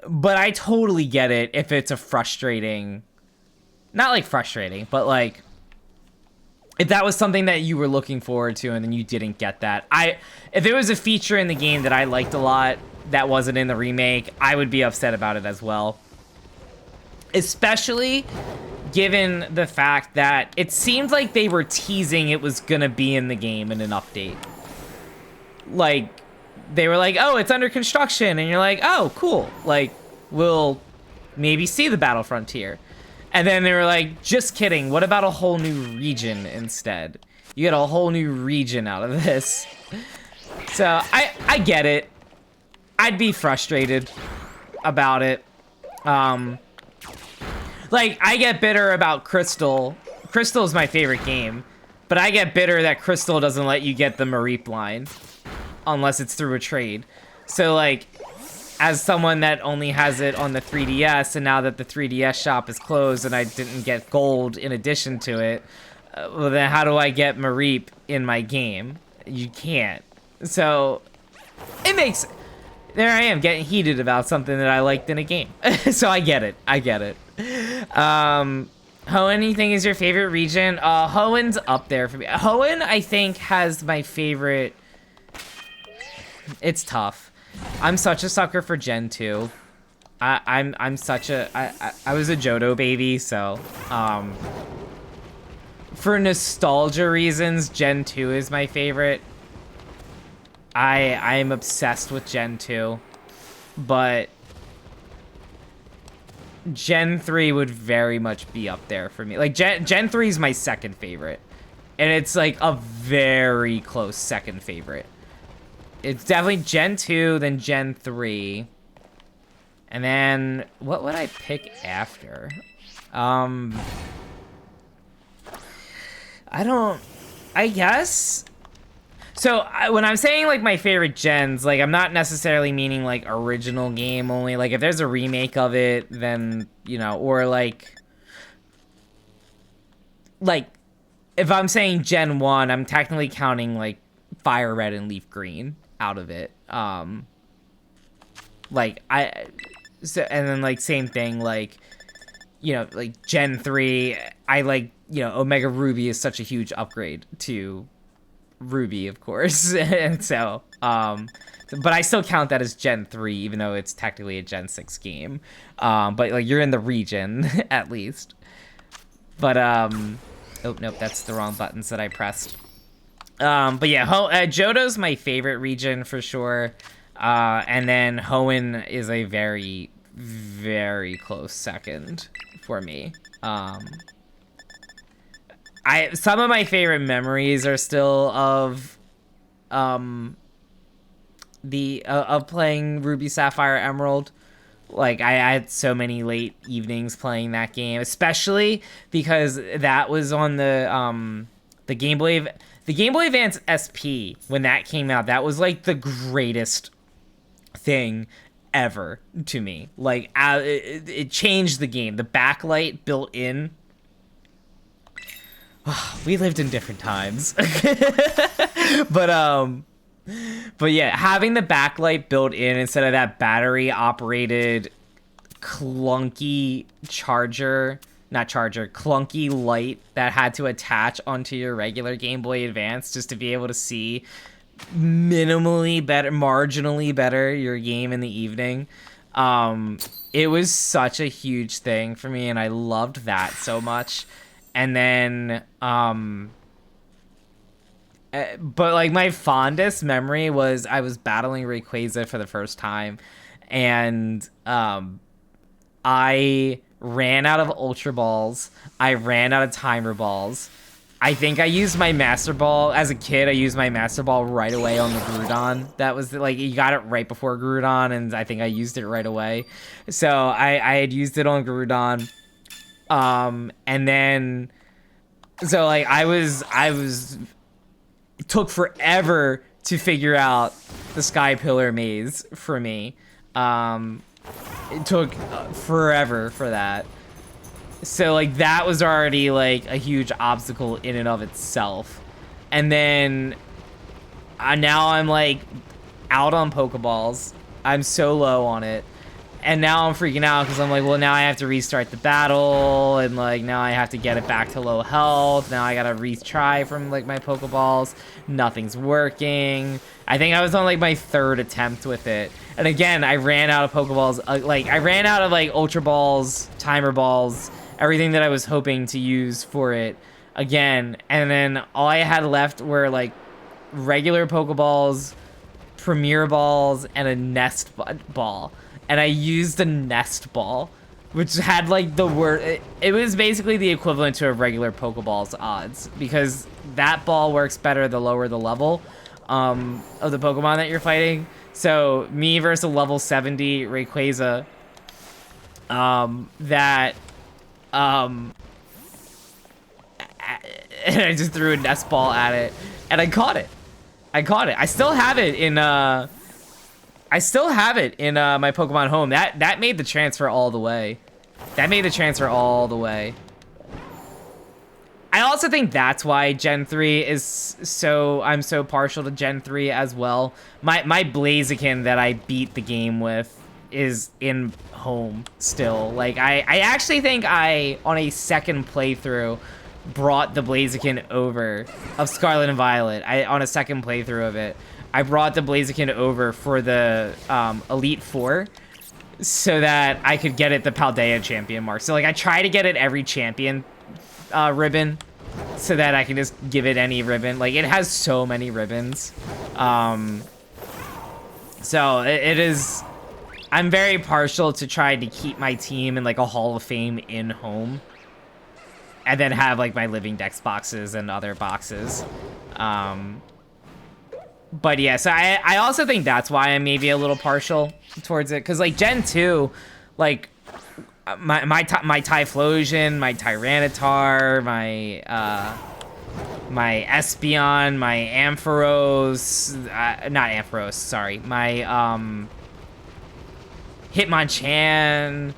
But I totally get it if it's a frustrating, not like frustrating, but like if that was something that you were looking forward to and then you didn't get that. If it was a feature in the game that I liked a lot that wasn't in the remake, I would be upset about it as well. Especially given the fact that it seemed like they were teasing it was gonna be in the game in an update. Like, they were like, oh, it's under construction, and you're like, oh, cool. Like, we'll maybe see the Battlefront here. And then they were like, just kidding, what about a whole new region instead? You get a whole new region out of this. So, I get it. I'd be frustrated about it. Like, I get bitter about Crystal. Crystal is my favorite game. But I get bitter that Crystal doesn't let you get the Mareep line. Unless it's through a trade. So, like, as someone that only has it on the 3DS, and now that the 3DS shop is closed and I didn't get gold in addition to it, well then how do I get Mareep in my game? You can't. So it makes, there I am getting heated about something that I liked in a game. So I get it. Hoenn, you think is your favorite region? Hoenn's up there for me. Hoenn, I think, has my favorite. It's tough. I'm such a sucker for Gen 2. I'm such a I was a Johto baby, so for nostalgia reasons, Gen 2 is my favorite. I'm obsessed with Gen 2, but Gen 3 would very much be up there for me. Like, Gen 3 is my second favorite. And it's, like, a very close second favorite. It's definitely Gen 2, then Gen 3. And then, what would I pick after? I guess... So, when I'm saying, like, my favorite gens, like, I'm not necessarily meaning, like, original game only. Like, if there's a remake of it, then, you know, or, like, if I'm saying Gen 1, I'm technically counting, like, Fire Red and Leaf Green out of it. And then, like, same thing, like, you know, like, Gen 3, I like, you know, Omega Ruby is such a huge upgrade to Ruby, of course. And so, but I still count that as Gen 3, even though it's technically a Gen 6 game. But, like, you're in the region, at least. But, oh, nope, that's the wrong buttons that I pressed. But yeah, Johto's my favorite region for sure. And then Hoenn is a very, very close second for me. Some of my favorite memories are still of playing Ruby, Sapphire, Emerald. Like, I had so many late evenings playing that game, especially because that was on the Game Boy Advance SP when that came out. That was like the greatest thing ever to me. Like, it changed the game. The backlight built in. We lived in different times. But yeah, having the backlight built in instead of that battery operated clunky clunky light that had to attach onto your regular Game Boy Advance just to be able to see marginally better your game in the evening. It was such a huge thing for me, and I loved that so much. And then, but like my fondest memory was I was battling Rayquaza for the first time, and I ran out of Ultra Balls. I ran out of Timer Balls. I think I used my Master Ball. As a kid, I used my Master Ball right away on the Groudon. That was, like, you got it right before Groudon, and I think I used it right away. So I had used it on Groudon. And then, so, like, it took forever to figure out the Sky Pillar maze for me. It took forever for that. So, like, that was already, like, a huge obstacle in and of itself. And then, now I'm, like, out on Pokeballs. I'm so low on it. And now I'm freaking out because I'm like, well, now I have to restart the battle. And, like, now I have to get it back to low health. Now I gotta retry from, like, my Pokeballs. Nothing's working. I think I was on, like, my third attempt with it. And again, I ran out of Pokeballs. I ran out of, like, Ultra Balls, Timer Balls, everything that I was hoping to use for it again. And then all I had left were, like, regular Pokeballs, Premier Balls, and a Nest Ball. And I used a Nest Ball, which had, like, the word... It was basically the equivalent to a regular Pokeball's odds, because that ball works better the lower the level of the Pokemon that you're fighting. So, me versus a level 70 Rayquaza, and I just threw a Nest Ball at it, and I caught it. I still have it in, I still have it in my Pokemon Home. That made the transfer all the way. That made the transfer all the way. I also think that's why Gen 3 is so... I'm so partial to Gen 3 as well. My Blaziken that I beat the game with is in Home still. Like, I actually think I, on a second playthrough, brought the Blaziken over of Scarlet and Violet. On a second playthrough of it, I brought the Blaziken over for the Elite Four so that I could get it the Paldea champion mark. So, like, I try to get it every champion ribbon so that I can just give it any ribbon. Like, it has so many ribbons. So it is... I'm very partial to trying to keep my team in, like, a Hall of Fame in Home. And then have, like, my Living Dex boxes and other boxes. But yeah, so I also think that's why I'm maybe a little partial towards it. Because, like, Gen 2, like... My Typhlosion, my Tyranitar, my Espeon, my Ampharos, not Ampharos, sorry, my Hitmonchan.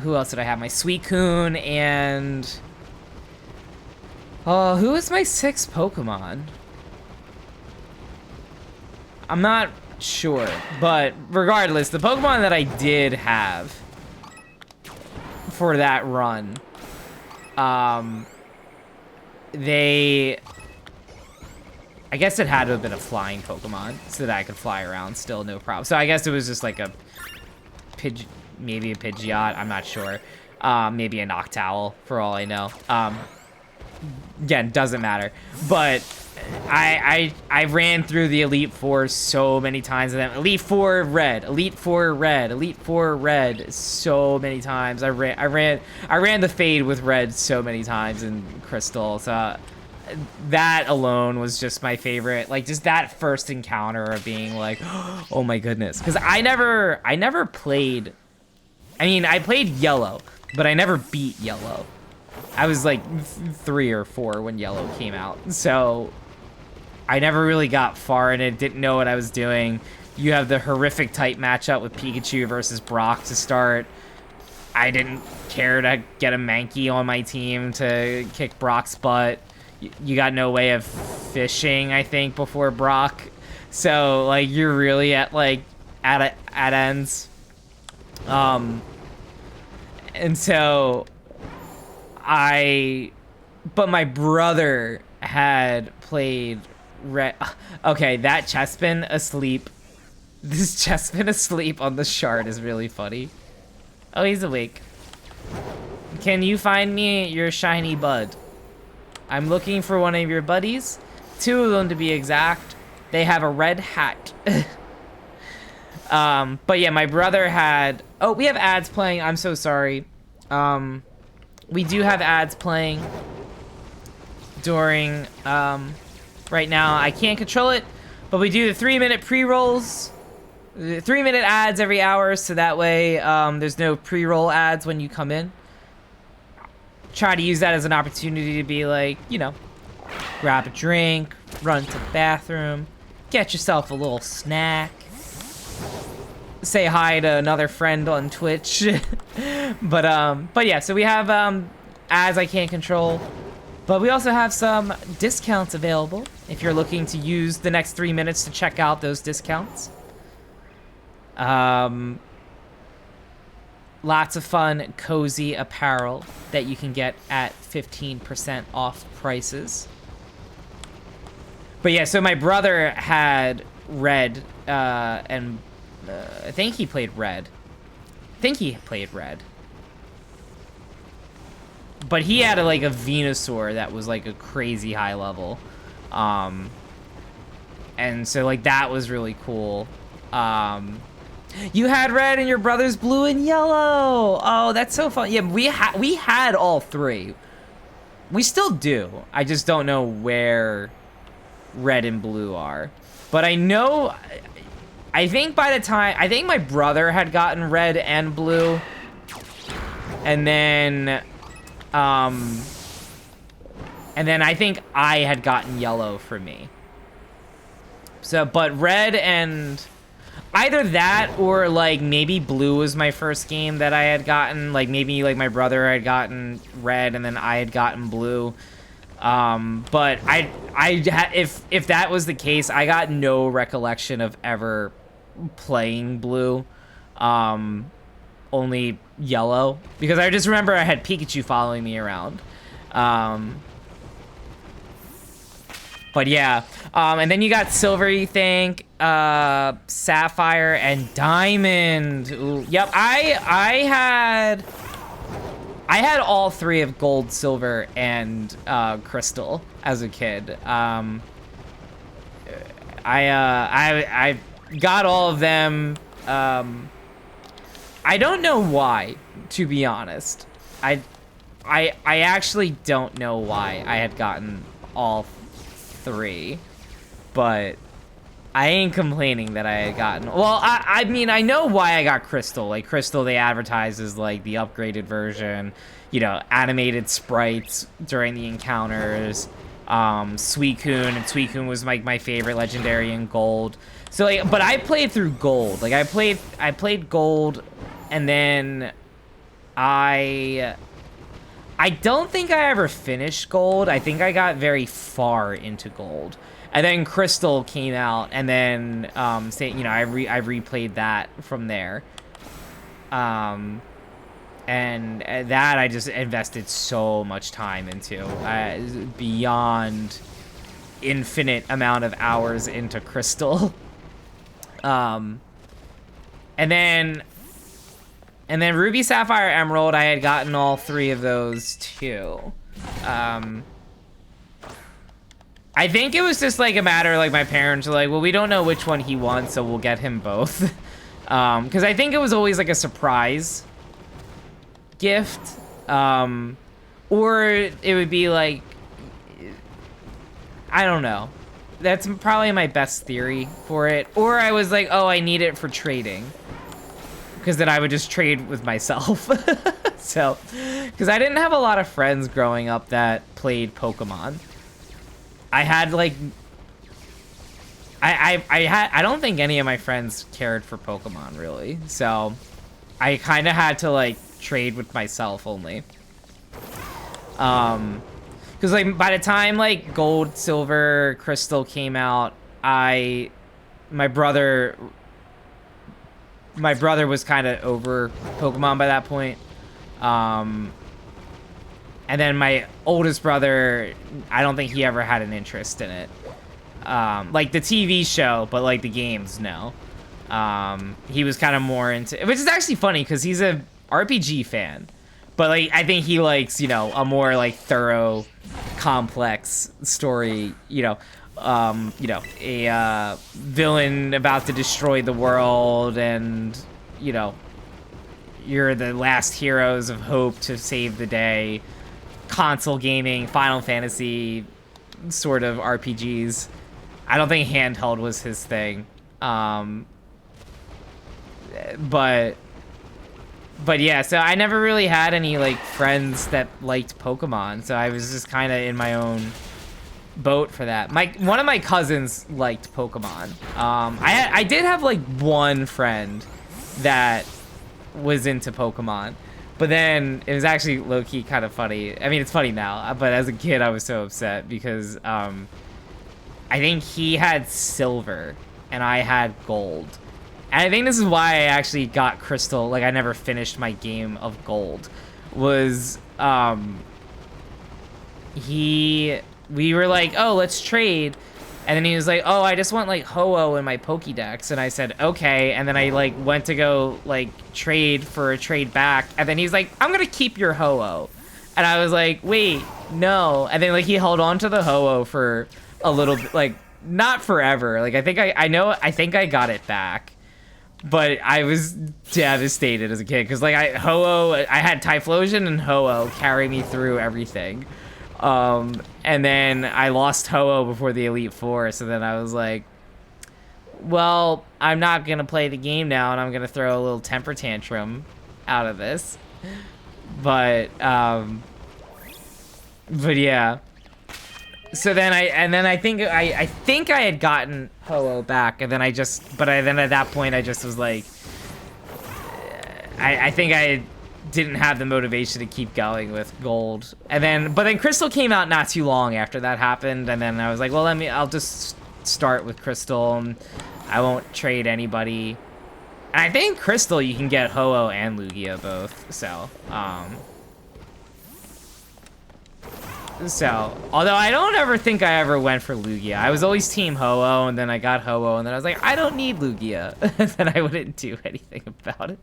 Who else did I have? My Suicune and who is my 6th Pokemon? I'm not sure, but regardless, the Pokemon that I did have for that run, I guess it had to have been a flying Pokemon so that I could fly around still, no problem. So I guess it was just like a maybe a Pidgeot, I'm not sure. Maybe a Noctowl for all I know. Again, doesn't matter. But I ran through the Elite Four so many times. Elite Four Red, Elite Four Red, Elite Four Red, so many times. I ran the Fade with Red so many times in Crystal. So that alone was just my favorite. Like, just that first encounter of being like, oh my goodness, because I never played. I mean, I played Yellow, but I never beat Yellow. I was like 3 or 4 when Yellow came out, so I never really got far in it, didn't know what I was doing. You have the horrific type matchup with Pikachu versus Brock to start. I didn't care to get a Mankey on my team to kick Brock's butt. You got no way of fishing, I think, before Brock. So, like, you're really at, like, at ends. And so... but my brother had played Red. Okay, that Chespin asleep. This Chespin asleep on the shard is really funny. Oh, he's awake. Can you find me your shiny bud? I'm looking for one of your buddies. 2 of them to be exact. They have a red hat. But yeah, my brother had... Oh, we have ads playing. I'm so sorry. We do have ads playing during, right now. I can't control it, but we do the 3-minute pre-rolls, 3-minute ads every hour, so that way there's no pre-roll ads when you come in. Try to use that as an opportunity to be like, you know, grab a drink, run to the bathroom, get yourself a little snack, say hi to another friend on Twitch. but yeah, so we have ads I can't control, but we also have some discounts available if you're looking to use the next 3 minutes to check out those discounts. Lots of fun, cozy apparel that you can get at 15% off prices. But yeah, so my brother had Red, and I think he played Red. But he had like a Venusaur that was like a crazy high level. And so like that was really cool. You had Red and your brother's Blue and Yellow. Oh, that's so fun. Yeah, we had all 3. We still do. I just don't know where Red and Blue are. But I know, I think by the time, I think my brother had gotten Red and Blue. And then I think I had gotten Yellow for me. So, but Red and... either that or like maybe blue was my first game that I had gotten. Like maybe like my brother had gotten red and then I had gotten blue. But if that was the case, I got no recollection of ever playing blue. Only yellow, because I just remember I had Pikachu following me around. But yeah, and then you got silver, you think, sapphire and diamond. Ooh, yep, I had all three of gold, silver, and crystal as a kid. I got all of them. I don't know why, to be honest. I actually don't know why I had gotten all three, but I ain't complaining that I had gotten. Well, I mean, I know why I got crystal. Like crystal, they advertise as like the upgraded version, you know, animated sprites during the encounters. Suicune, and Suicune was like my favorite legendary in gold. So like, but I played through gold. Like I played gold, and then I don't think I ever finished gold. I think I got very far into gold, and then crystal came out, and then you know, I replayed that from there. And that I just invested so much time into, beyond infinite amount of hours into crystal. And then Ruby, Sapphire, Emerald, I had gotten all three of those too. I think it was just like a matter, like my parents were like, well, we don't know which one he wants, so we'll get him both. Because I think it was always like a surprise gift. Or it would be like, I don't know. That's probably my best theory for it. Or I was like, oh, I need it for trading, because then I would just trade with myself. So, because I didn't have a lot of friends growing up that played Pokemon. I had like, I don't think any of my friends cared for Pokemon really. So I kind of had to like trade with myself only. Because like by the time like gold, silver, crystal came out, my brother was kind of over Pokemon by that point. And then my oldest brother, I don't think he ever had an interest in it. Like the TV show, but like the games, no. He was kind of more into, which is actually funny because he's a RPG fan, but like I think he likes, you know, a more like thorough, complex story, you know, a villain about to destroy the world, and you know, you're the last heroes of hope to save the day. Console gaming, Final Fantasy sort of RPGs. I don't think handheld was his thing. But yeah, so I never really had any like friends that liked Pokemon, so I was just kind of in my own boat for that. One of my cousins liked Pokemon. I did have like one friend that was into Pokemon, but then it was actually low-key kind of funny. I mean, it's funny now, but as a kid I was so upset because I think he had silver and I had gold. And I think this is why I actually got crystal. Like I never finished my game of gold. Was we were like, oh, let's trade. And then he was like, oh, I just want like Ho-Oh in my Pokédex. And I said, okay. And then I like went to go like trade for a trade back. And then he's like, I'm gonna keep your Ho-Oh. And I was like, wait, no. And then like he held on to the Ho-Oh for a little bit, like not forever. Like I think I think I got it back. But I was devastated as a kid because like I had Typhlosion and Ho-Oh carry me through everything. And then I lost Ho-Oh before the Elite Four, so then I was like, well, I'm not gonna play the game now, and I'm gonna throw a little temper tantrum out of this. But yeah. So then I think I had gotten Ho-Oh back, and then then at that point I just was like, I think I didn't have the motivation to keep going with gold. But then Crystal came out not too long after that happened, and then I was like, well, I'll just start with Crystal. I won't trade anybody. And I think Crystal you can get Ho-Oh and Lugia both, so although I don't ever think I ever went for Lugia. I was always team Ho-Oh, and then I got Ho-Oh, and then I was like, I don't need Lugia. And then I wouldn't do anything about it.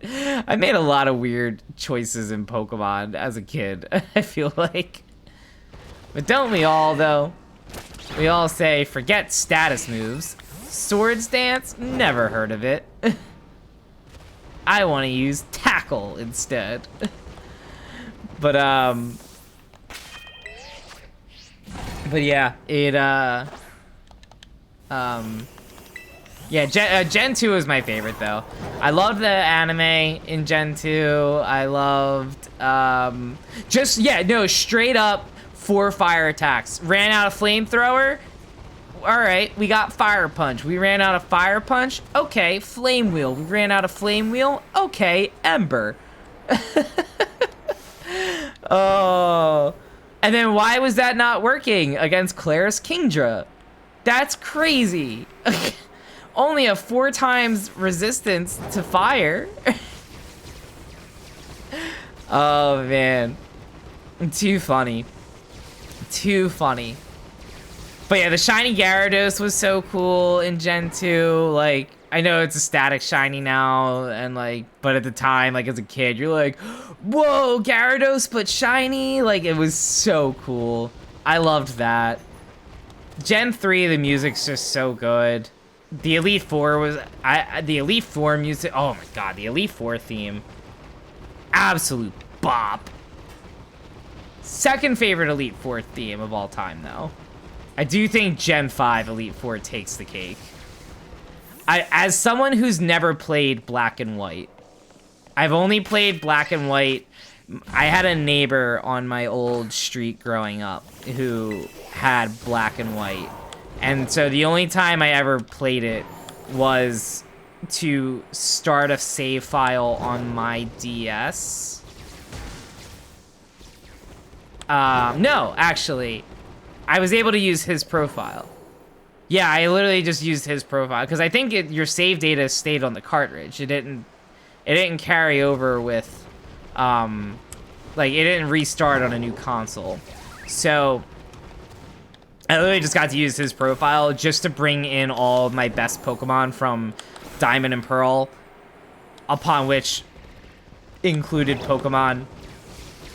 I made a lot of weird choices in Pokemon as a kid, I feel like. But don't we all, though? We all say, forget status moves. Swords Dance? Never heard of it. I want to use Tackle instead. But yeah, yeah, Gen 2 is my favorite, though. I loved the anime in Gen 2. I loved, straight up 4 fire attacks. Ran out of Flamethrower. All right, we got Fire Punch. We ran out of Fire Punch. Okay, Flame Wheel. We ran out of Flame Wheel. Okay, Ember. Oh. And then why was that not working against Claris Kingdra? That's crazy. Only a 4 times resistance to fire. Oh, man. Too funny. Too funny. But yeah, the shiny Gyarados was so cool in Gen 2. Like, I know it's a static shiny now, and like, but at the time, like as a kid, you're like, whoa, Gyarados but shiny. Like, it was so cool. I loved that. Gen 3, the music's just so good. The Elite Four was, the Elite Four music, oh my god, the Elite Four theme. Absolute bop. Second favorite Elite Four theme of all time, though. I do think Gen 5 Elite Four takes the cake. As someone who's never played Black and White, I've only played Black and White. I had a neighbor on my old street growing up who had Black and White. And so the only time I ever played it was to start a save file on my DS. No, actually, I was able to use his profile. Yeah, I literally just used his profile because I think your save data stayed on the cartridge. It didn't carry over with, like it didn't restart on a new console. So I literally just got to use his profile just to bring in all of my best Pokemon from Diamond and Pearl, upon which included Pokemon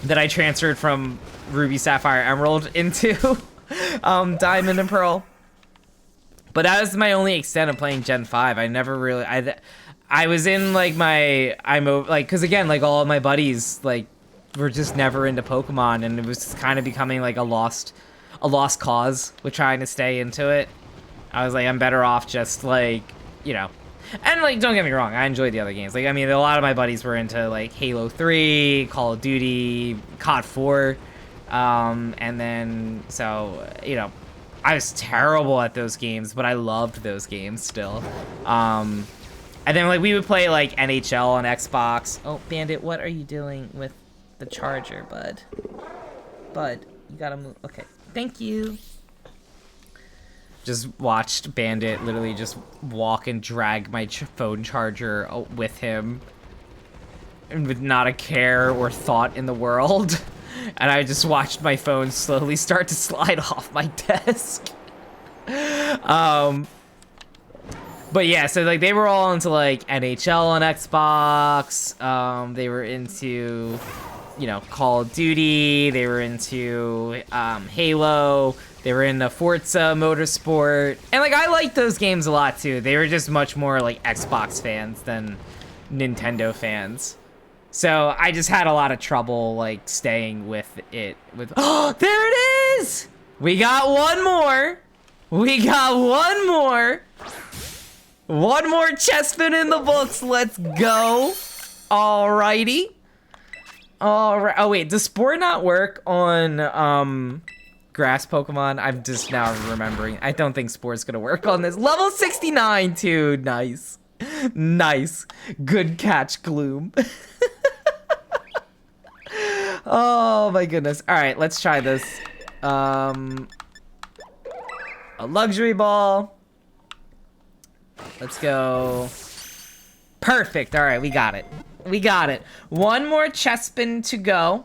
that I transferred from Ruby, Sapphire, Emerald into Diamond and Pearl. But that was my only extent of playing Gen 5. I never really, I was in like cause again, like all of my buddies, like were just never into Pokemon, and it was kind of becoming like a lost cause with trying to stay into it. I was like, I'm better off just like, you know, and like, don't get me wrong, I enjoyed the other games. Like, I mean, a lot of my buddies were into like Halo 3, Call of Duty, COD 4, and then, so, you know, I was terrible at those games, but I loved those games still. And then like we would play like NHL on Xbox. Oh, Bandit, what are you doing with the charger, bud? Bud, you gotta move. Okay, thank you. Just watched Bandit literally just walk and drag my phone charger with him, and with not a care or thought in the world. And I just watched my phone slowly start to slide off my desk. But yeah, so like they were all into like NHL on Xbox. They were into, you know, Call of Duty. They were into Halo. They were into Forza Motorsport. And like I liked those games a lot too. They were just much more like Xbox fans than Nintendo fans. So I just had a lot of trouble like staying with it. Oh, there it is! We got one more. We got one more. One more Chespin in the books. Let's go. Alrighty. Alright. Oh wait, does Spore not work on grass Pokemon. I'm just now remembering. I don't think Spore's gonna work on this. Level 69, too. Nice. Nice. Good catch, Gloom. Oh my goodness. All right, let's try this. A luxury ball. Let's go. Perfect. All right, we got it. We got it. One more Chespin to go.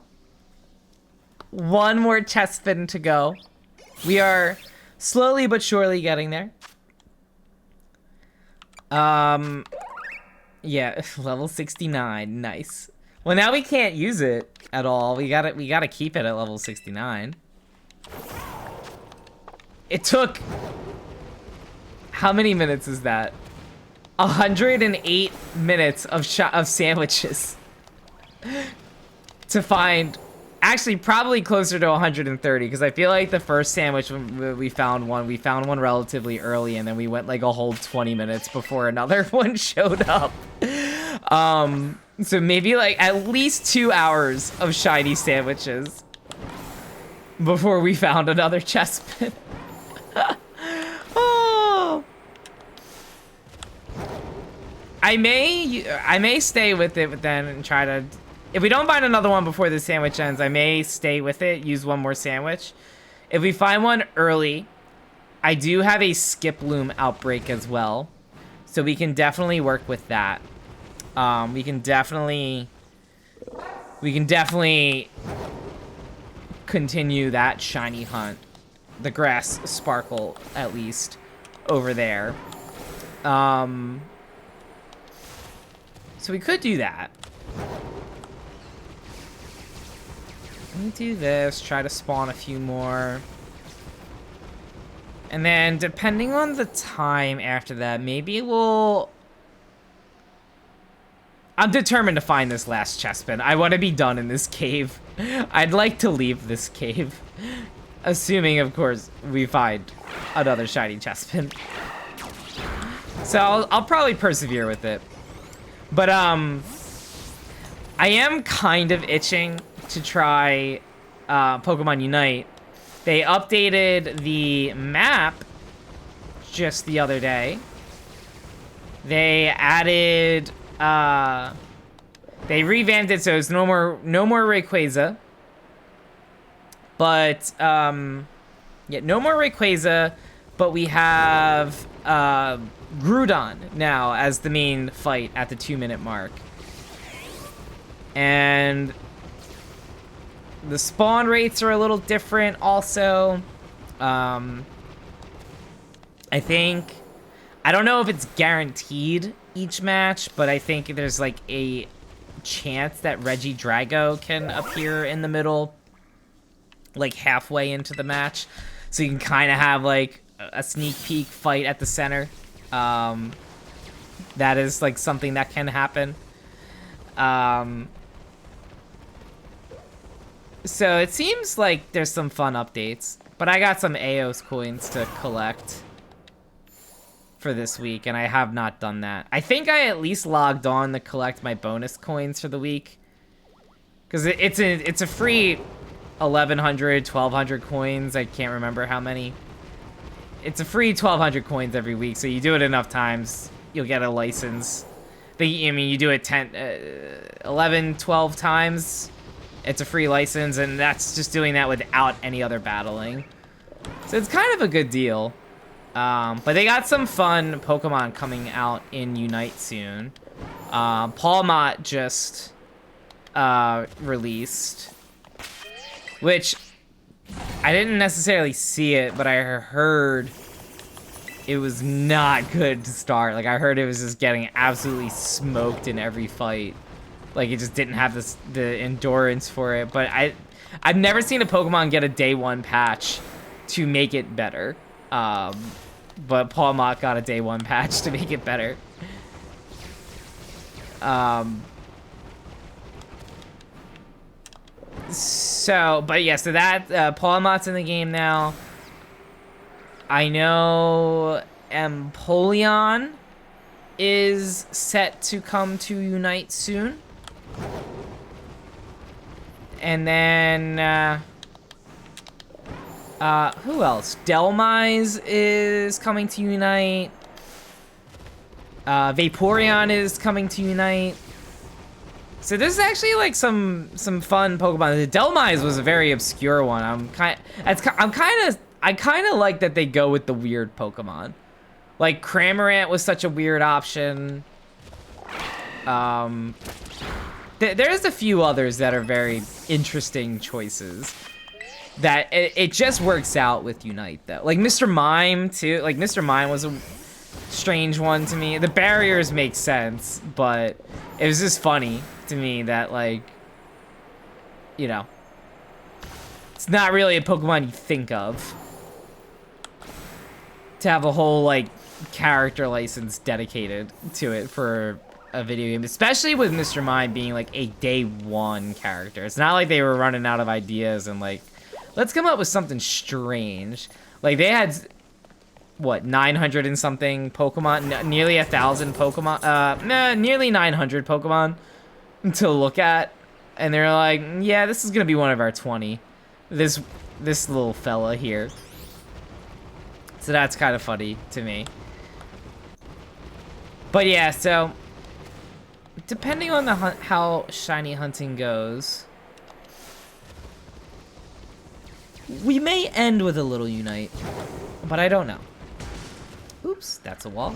One more Chespin to go. We are slowly but surely getting there. Yeah, level 69. Nice. Well, now we can't use it at all. We gotta keep it at level 69. It took... How many minutes is that? 108 minutes of sandwiches to find. Actually, probably closer to 130, because I feel like the first sandwich when we found one relatively early, and then we went like a whole 20 minutes before another one showed up. So maybe like at least 2 hours of shiny sandwiches before we found another Chespin. Oh. I may stay with it then and try to... If we don't find another one before the sandwich ends, I may stay with it, use one more sandwich. If we find one early, I do have a Skiploom outbreak as well. So we can definitely work with that. We can definitely continue that shiny hunt. The grass sparkle, at least, over there. So we could do that. Let me do this, try to spawn a few more. And then, depending on the time after that, maybe we'll... I'm determined to find this last Chespin. I want to be done in this cave. I'd like to leave this cave. Assuming, of course, we find another shiny Chespin. So I'll probably persevere with it. But, I am kind of itching to try Pokemon Unite. They updated the map just the other day. They added, they revamped it so it's no more Rayquaza. But, yeah, no more Rayquaza, but we have Groudon now as the main fight at the 2-minute mark. And the spawn rates are a little different also. I don't know if it's guaranteed each match, but I think there's like a chance that Regidrago can appear in the middle, like halfway into the match. So you can kind of have like a sneak peek fight at the center. That is like something that can happen. So it seems like there's some fun updates, but I got some Aos coins to collect for this week, and I have not done that. I think I at least logged on to collect my bonus coins for the week, because it's a free 1,100, 1,200 coins. I can't remember how many. It's a free 1,200 coins every week, so you do it enough times, you'll get a license. I mean, you do it 11, 12 times. It's a free license, and that's just doing that without any other battling. So it's kind of a good deal. But they got some fun Pokemon coming out in Unite soon. Palmot just released, which I didn't necessarily see it, but I heard it was not good to start. Like, I heard it was just getting absolutely smoked in every fight. Like, it just didn't have the endurance for it. But I've never seen a Pokemon get a day 1 patch to make it better. But Palmot got a day 1 patch to make it better. So that Palmot's in the game now. I know Empoleon is set to come to Unite soon. And then Who else? Delmise is coming to Unite. Vaporeon is coming to Unite. So this is actually like some fun Pokemon. The Delmise was a very obscure one. I kind of like that they go with the weird Pokemon. Like Cramorant was such a weird option. There's a few others that are very interesting choices. That it just works out with Unite though. Like Mr. Mime too. Like Mr. Mime was a strange one to me. The barriers make sense, but it was just funny to me that, like, you know, it's not really a Pokemon you think of. To have a whole, like, character license dedicated to it for a video game, especially with Mr. Mime being, like, a day one character. It's not like they were running out of ideas and, like, let's come up with something strange. Like, they had, what, 900 and something Pokemon? Nearly 1,000 Pokemon? Nearly 900 Pokemon to look at. And they're like, yeah, this is gonna be one of our 20. This little fella here. So that's kind of funny to me. But yeah, so depending on how shiny hunting goes, we may end with a little Unite, but I don't know. Oops, that's a wall.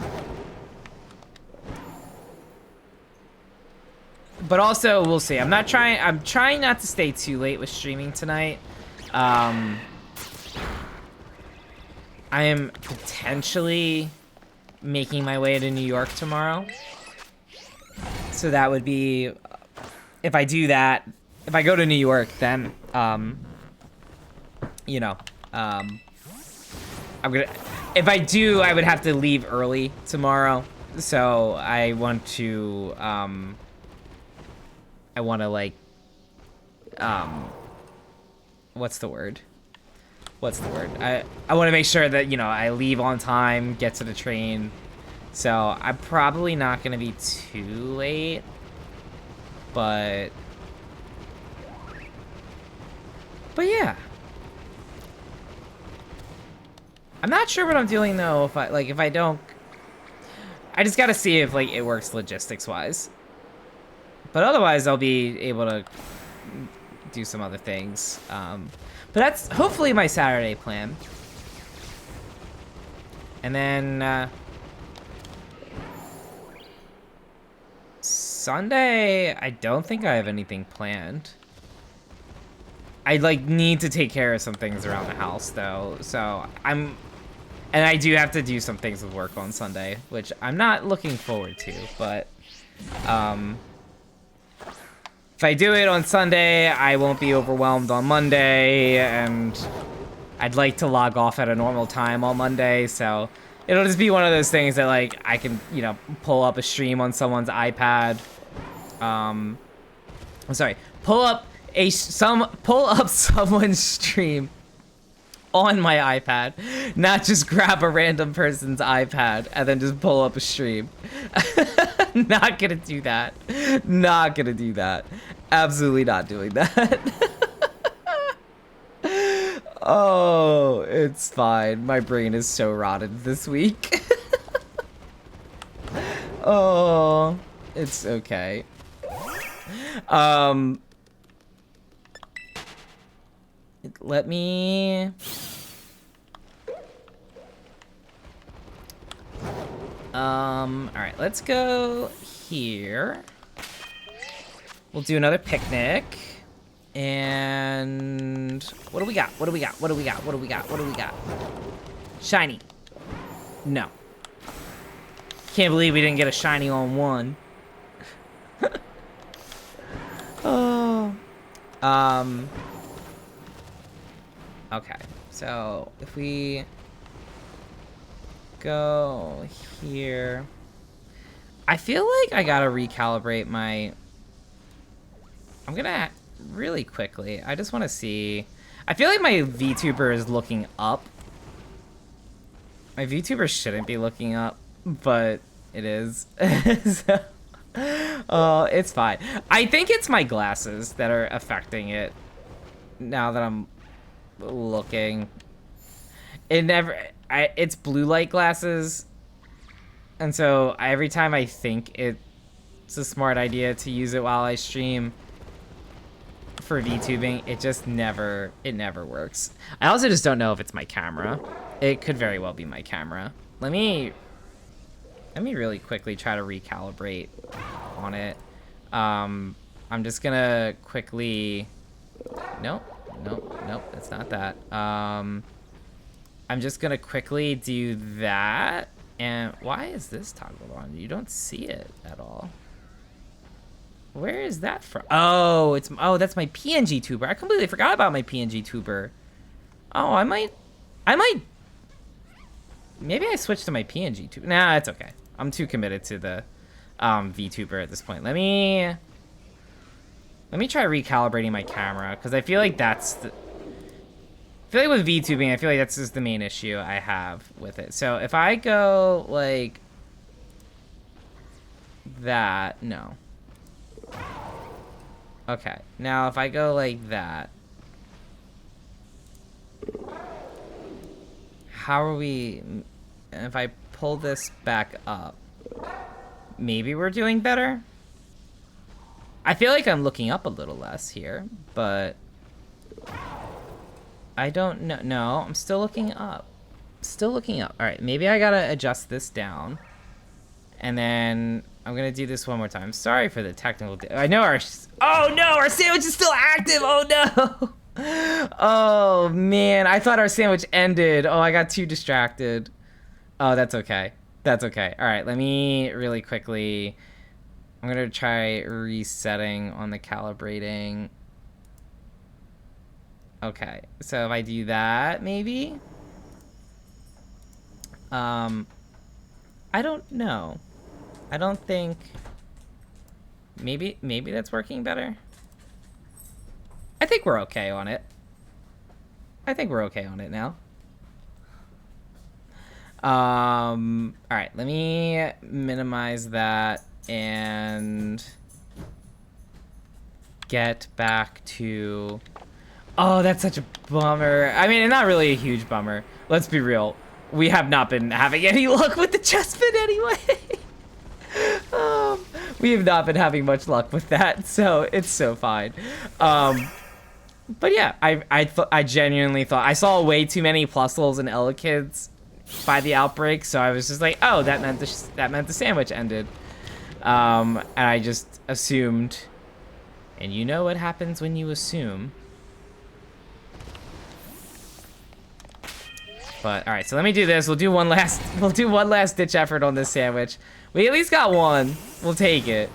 But also, we'll see. I'm trying not to stay too late with streaming tonight. I am potentially making my way to New York tomorrow. So that would be, if I do that, if I go to New York, then, you know, if I do, I would have to leave early tomorrow. So I want to, like, what's the word? I want to make sure that, you know, I leave on time, get to the train. So I'm probably not going to be too late, but yeah. I'm not sure what I'm doing though. If I don't, I just got to see if, like, it works logistics wise. But otherwise I'll be able to do some other things. But that's hopefully my Saturday plan. And then Sunday, I don't think I have anything planned. I, like, need to take care of some things around the house though. So and I do have to do some things with work on Sunday, which I'm not looking forward to, but if I do it on Sunday, I won't be overwhelmed on Monday, and I'd like to log off at a normal time on Monday, so it'll just be one of those things that, like, I can, you know, pull up a stream on someone's iPad. I'm sorry, pull up someone's stream on my iPad, not just grab a random person's iPad and then just pull up a stream. Not gonna do that. Not gonna do that. Absolutely not doing that. Oh, it's fine. My brain is so rotted this week. Oh, it's okay. Let me... Alright, let's go here. We'll do another picnic. And... what do we got? What do we got? What do we got? What do we got? What do we got? Shiny. No. Can't believe we didn't get a shiny on one. Oh. Okay, so if we go here, I feel like I gotta recalibrate my, I'm gonna really quickly, I just want to see, I feel like my VTuber is looking up. My VTuber shouldn't be looking up, but it is. So, oh, it's fine. I think it's my glasses that are affecting it now that I'm looking. It's blue light glasses, and so every time I think it's a smart idea to use it while I stream for VTubing, it never works. I also just don't know if it's my camera. It could very well be my camera. Let me really quickly try to recalibrate on it. I'm just gonna quickly, nope, it's not that. I'm just gonna quickly do that. And why is this toggled on? You don't see it at all. Where is that from? Oh, that's my PNG tuber. I completely forgot about my PNG tuber. Oh, I might, maybe I switched to my PNG tuber. Nah, it's okay. I'm too committed to the VTuber at this point. Let me try recalibrating my camera, because I feel like with VTubing, I feel like that's just the main issue I have with it. So if I go like that, no. Okay, now if I go like that, how are we, if I pull this back up, maybe we're doing better? I feel like I'm looking up a little less here, but I don't know. No, I'm still looking up. Still looking up. All right, maybe I gotta adjust this down, and then I'm gonna do this one more time. Sorry for the technical. I know our sandwich is still active. Oh no. Oh man, I thought our sandwich ended. Oh, I got too distracted. Oh, that's okay. That's okay. All right, let me really quickly. I'm gonna try resetting on the calibrating. Okay, so if I do that, maybe. I don't know. I don't think. Maybe that's working better. I think we're okay on it. I think we're okay on it now. All right, let me minimize that and get back to. Oh, that's such a bummer. I mean, not really a huge bummer. Let's be real. We have not been having any luck with the Chespin anyway. We have not been having much luck with that, so it's so fine. But yeah, I genuinely thought I saw way too many plussels and Ella kids by the outbreak, so I was just like, oh, that meant the sandwich ended. And I just assumed, and you know what happens when you assume. But all right, so let me do this. We'll do one last ditch effort on this sandwich. We at least got one. We'll take it.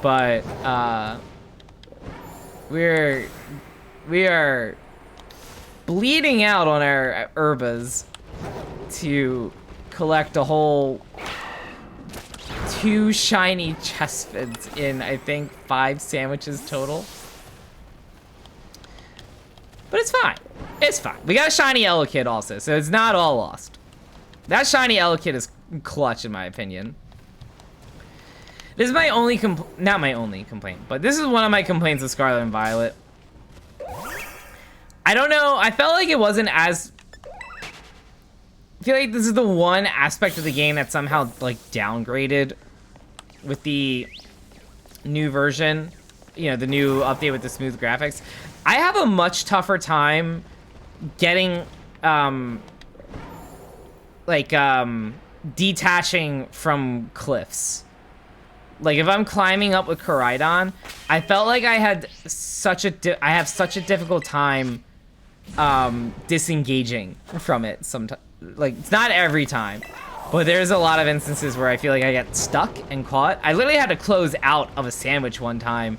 But we are bleeding out on our herbas to collect a whole 2 shiny Chespins in, I think, 5 sandwiches total. But it's fine. It's fine. We got a shiny Ella Kid also, so it's not all lost. That shiny Ella Kid is clutch, in my opinion. This is my only not my only complaint, but this is one of my complaints with Scarlet and Violet. I don't know. I felt like it wasn't as. I feel like this is the one aspect of the game that somehow like downgraded with the new version. You know, the new update with the smooth graphics. I have a much tougher time getting detaching from cliffs. Like if I'm climbing up with Koraidon, I felt like I have such a difficult time disengaging from it sometimes. Like it's not every time, but there's a lot of instances where I feel like I get stuck and caught. I literally had to close out of a sandwich one time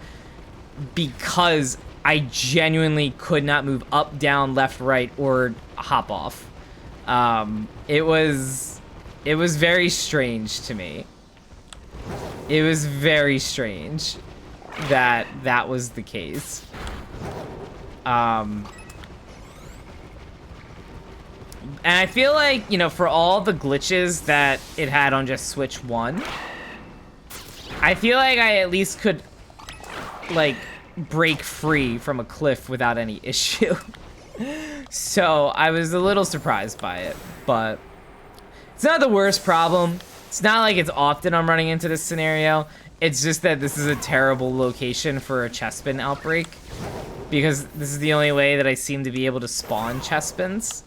because I genuinely could not move up, down, left, right, or hop off. It was very strange to me. It was very strange that that was the case. And I feel like, you know, for all the glitches that it had on just Switch 1, I feel like I at least could, like, break free from a cliff without any issue. So I was a little surprised by it, but it's not the worst problem. It's not like it's often I'm running into this scenario. It's just that this is a terrible location for a Chespin outbreak, because this is the only way that I seem to be able to spawn Chespins.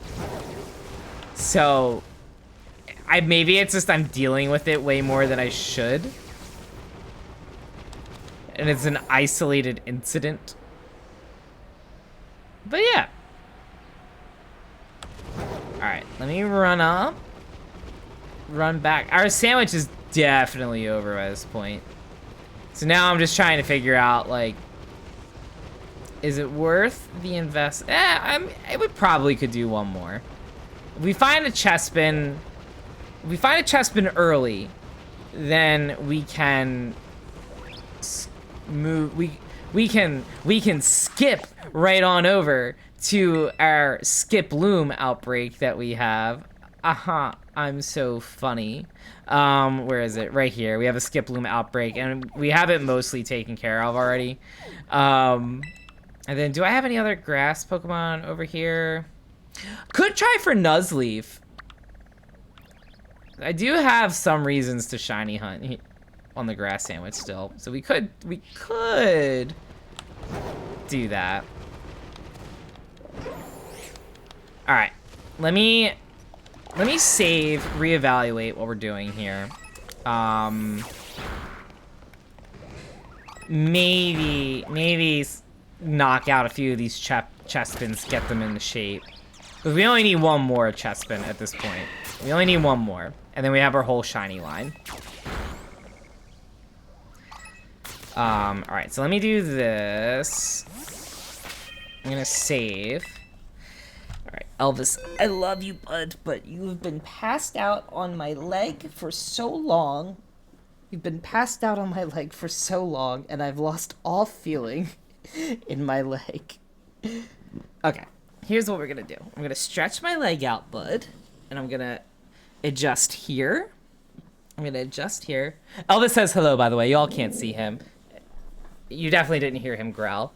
So maybe it's just I'm dealing with it way more than I should. And it's an isolated incident. But yeah. Alright, let me run up. Run back. Our sandwich is definitely over by this point. So now I'm just trying to figure out, like, is it worth the invest? I would probably could do one more. If we find a Chespin, early, then we can move. We can skip right on over to our skip loom outbreak that we have. I'm so funny. Where is it? Right here. We have a skip loom outbreak, and we have it mostly taken care of already. And then, do I have any other grass Pokemon over here? Could try for Nuzleaf. I do have some reasons to shiny hunt on the grass sandwich still, so we could do that. All right, let me save, reevaluate what we're doing here. Maybe knock out a few of these Chespins, get them into shape. Because we only need one more Chespin at this point. We only need one more, and then we have our whole shiny line. All right, so let me do this. I'm gonna save. All right, Elvis, I love you, bud, but you have been passed out on my leg for so long. You've been passed out on my leg for so long, and I've lost all feeling in my leg. Okay, here's what we're gonna do. I'm gonna stretch my leg out, bud, and I'm gonna adjust here. Elvis says hello, by the way. Y'all can't see him. You definitely didn't hear him growl.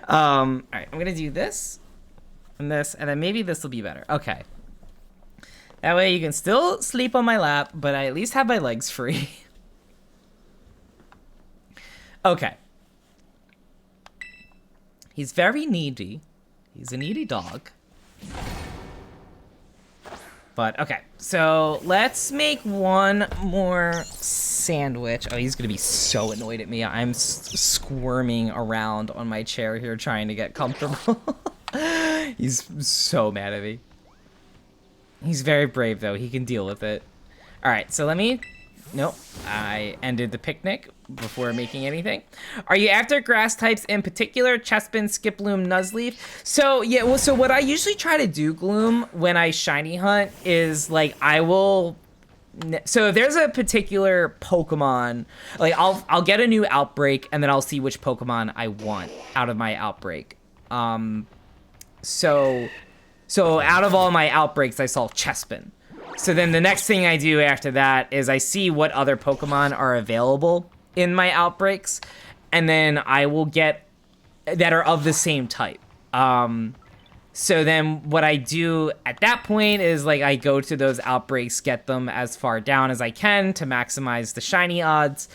All right, I'm gonna do this and this, and then maybe this will be better. Okay. That way you can still sleep on my lap, but I at least have my legs free. Okay. He's very needy. He's a needy dog. But, okay. So, let's make one more sandwich. Oh, he's gonna be so annoyed at me. I'm squirming around on my chair here trying to get comfortable. He's so mad at me. He's very brave, though. He can deal with it. All right, so let me... Nope. I ended the picnic before making anything. Are you after grass types in particular? Chespin, Skiploom, Nuzleaf? So, yeah, well, so what I usually try to do, Gloom, when I shiny hunt is, like, I will... So if there's a particular Pokemon, like, I'll get a new outbreak, and then I'll see which Pokemon I want out of my outbreak. So out of all my outbreaks, I saw Chespin. So then the next thing I do after that is I see what other Pokemon are available in my outbreaks, and then I will get that are of the same type. So then what I do at that point is, like, I go to those outbreaks, get them as far down as I can to maximize the shiny odds,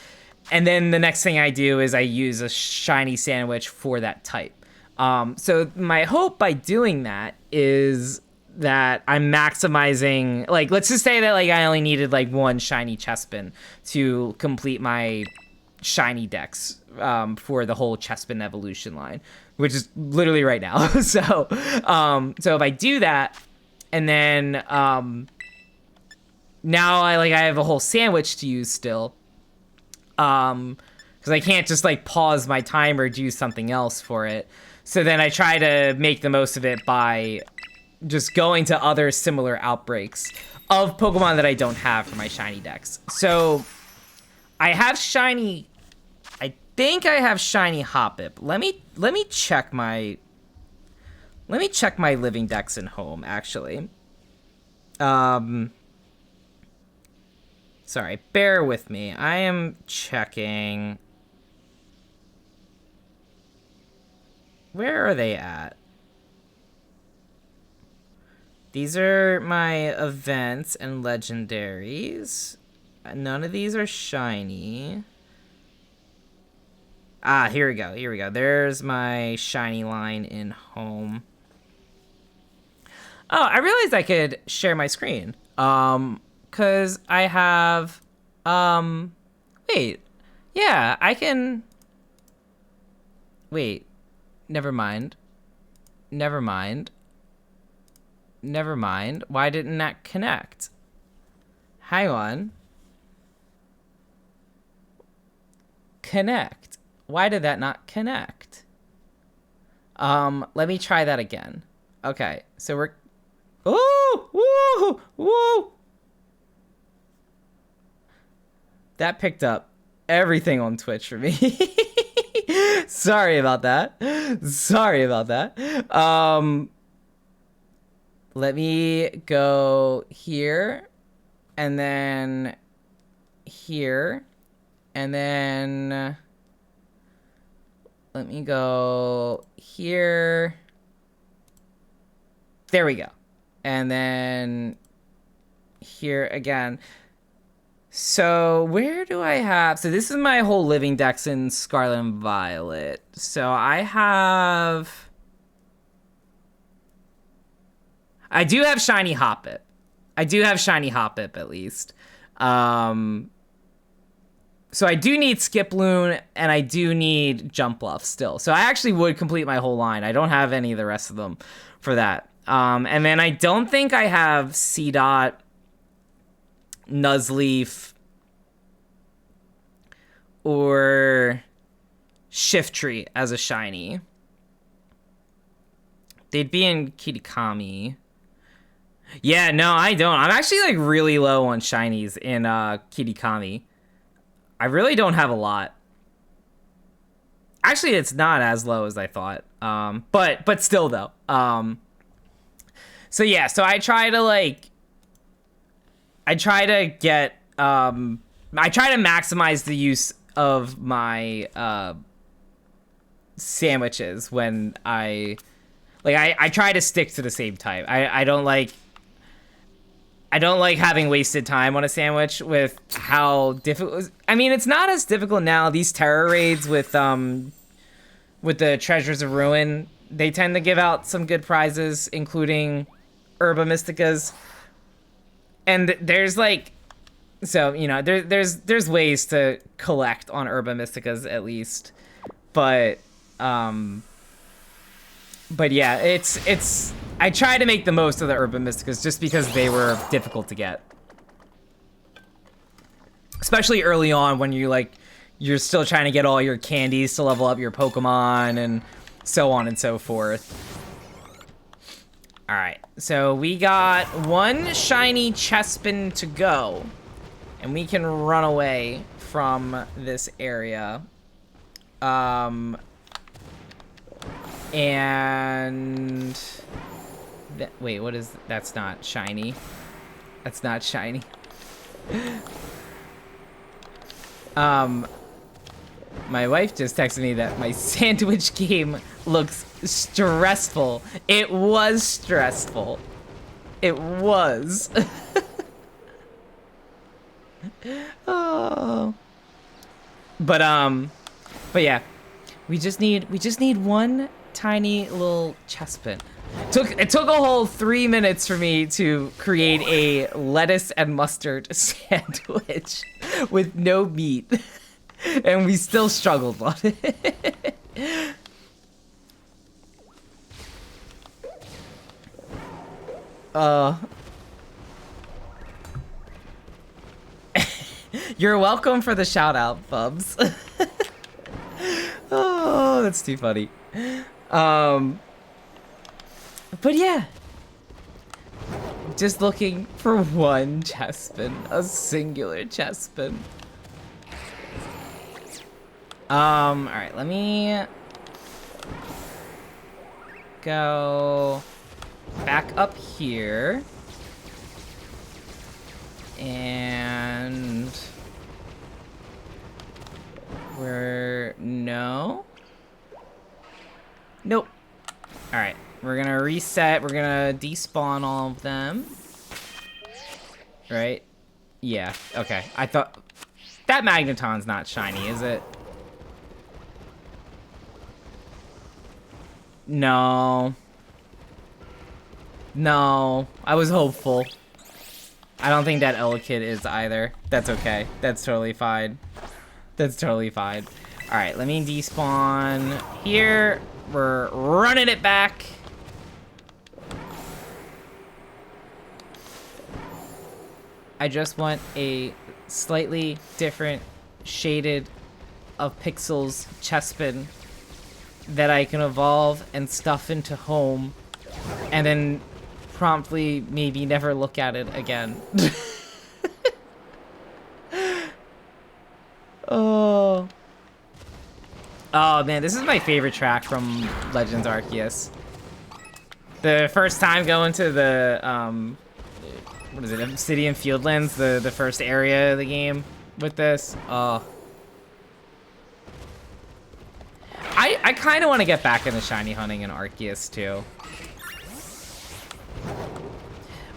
and then the next thing I do is I use a shiny sandwich for that type. So my hope by doing that is that I'm maximizing, like, let's just say that, like, I only needed, like, one shiny Chespin to complete my shiny dex, for the whole Chespin evolution line, which is literally right now. So if I do that, and then, now I have a whole sandwich to use still, because I can't just, like, pause my timer, do something else for it. So then I try to make the most of it by just going to other similar outbreaks of Pokemon that I don't have for my shiny dex. So I have shiny, I think I have shiny Hoppip. Let me check my living dex in home, actually. Sorry, bear with me. I am checking. Where are they at? These are my events and legendaries. None of these are shiny. Ah, here we go. Here we go. There's my shiny line in home. Oh, I realized I could share my screen. Cause I have, wait, yeah, I can, wait, never mind. Never mind. Never mind. Why didn't that connect? Hang on. Connect. Why did that not connect? Let me try that again. Okay, so we're... Oh! Woo! Woo! That picked up everything on Twitch for me. Sorry about that. Sorry about that. Let me go here, and then here, and then let me go here. There we go. And then here again. So where do I have... So this is my whole living decks in Scarlet and Violet. So I do have shiny Hoppip. I do have shiny Hoppip at least. So I do need Skiploon and I do need Jump Bluff still. So I actually would complete my whole line. I don't have any of the rest of them for that. And then I don't think I have Seedot, Nuzleaf, or Shiftry as a shiny. They'd be in Kitakami. Yeah, no, I don't. I'm actually like really low on shinies in Kitakami. I really don't have a lot. Actually, it's not as low as I thought. But still though. So yeah, so I try to maximize the use of my sandwiches when I try to stick to the same type. I don't like having wasted time on a sandwich with how difficult. I mean, it's not as difficult now. These terror raids with the Treasures of Ruin, they tend to give out some good prizes, including Herba Mysticas. And there's like, so you know, there's ways to collect on Herba Mysticas at least, but yeah, it's I try to make the most of the Herba Mysticas just because they were difficult to get, especially early on when you're still trying to get all your candies to level up your Pokemon and so on and so forth. All right, so we got one shiny Chespin to go, and we can run away from this area. And wait, what is that's not shiny. That's not shiny. My wife just texted me that my sandwich game looks stressful. It was stressful. It was. Oh. But yeah, we just need one tiny little Chespin. It took a whole 3 minutes for me to create a lettuce and mustard sandwich with no meat, and we still struggled on it. You're welcome for the shout out, Bubs. Oh, that's too funny. But yeah, just looking for one Chespin, a singular Chespin. All right, let me go back up here, and nope. All right. We're gonna reset. We're gonna despawn all of them. Right? Yeah. Okay. I thought that Magneton's not shiny, is it? No. No. I was hopeful. I don't think that Elekid is either. That's okay. That's totally fine. That's totally fine. Alright, let me despawn here. We're running it back. I just want a slightly different shaded of pixels Chespin that I can evolve and stuff into home and then promptly maybe never look at it again. Oh. Oh man, this is my favorite track from Legends Arceus. The first time going to the what is it, Obsidian Fieldlands, the first area of the game with this. Oh. I kind of want to get back into shiny hunting in Arceus too.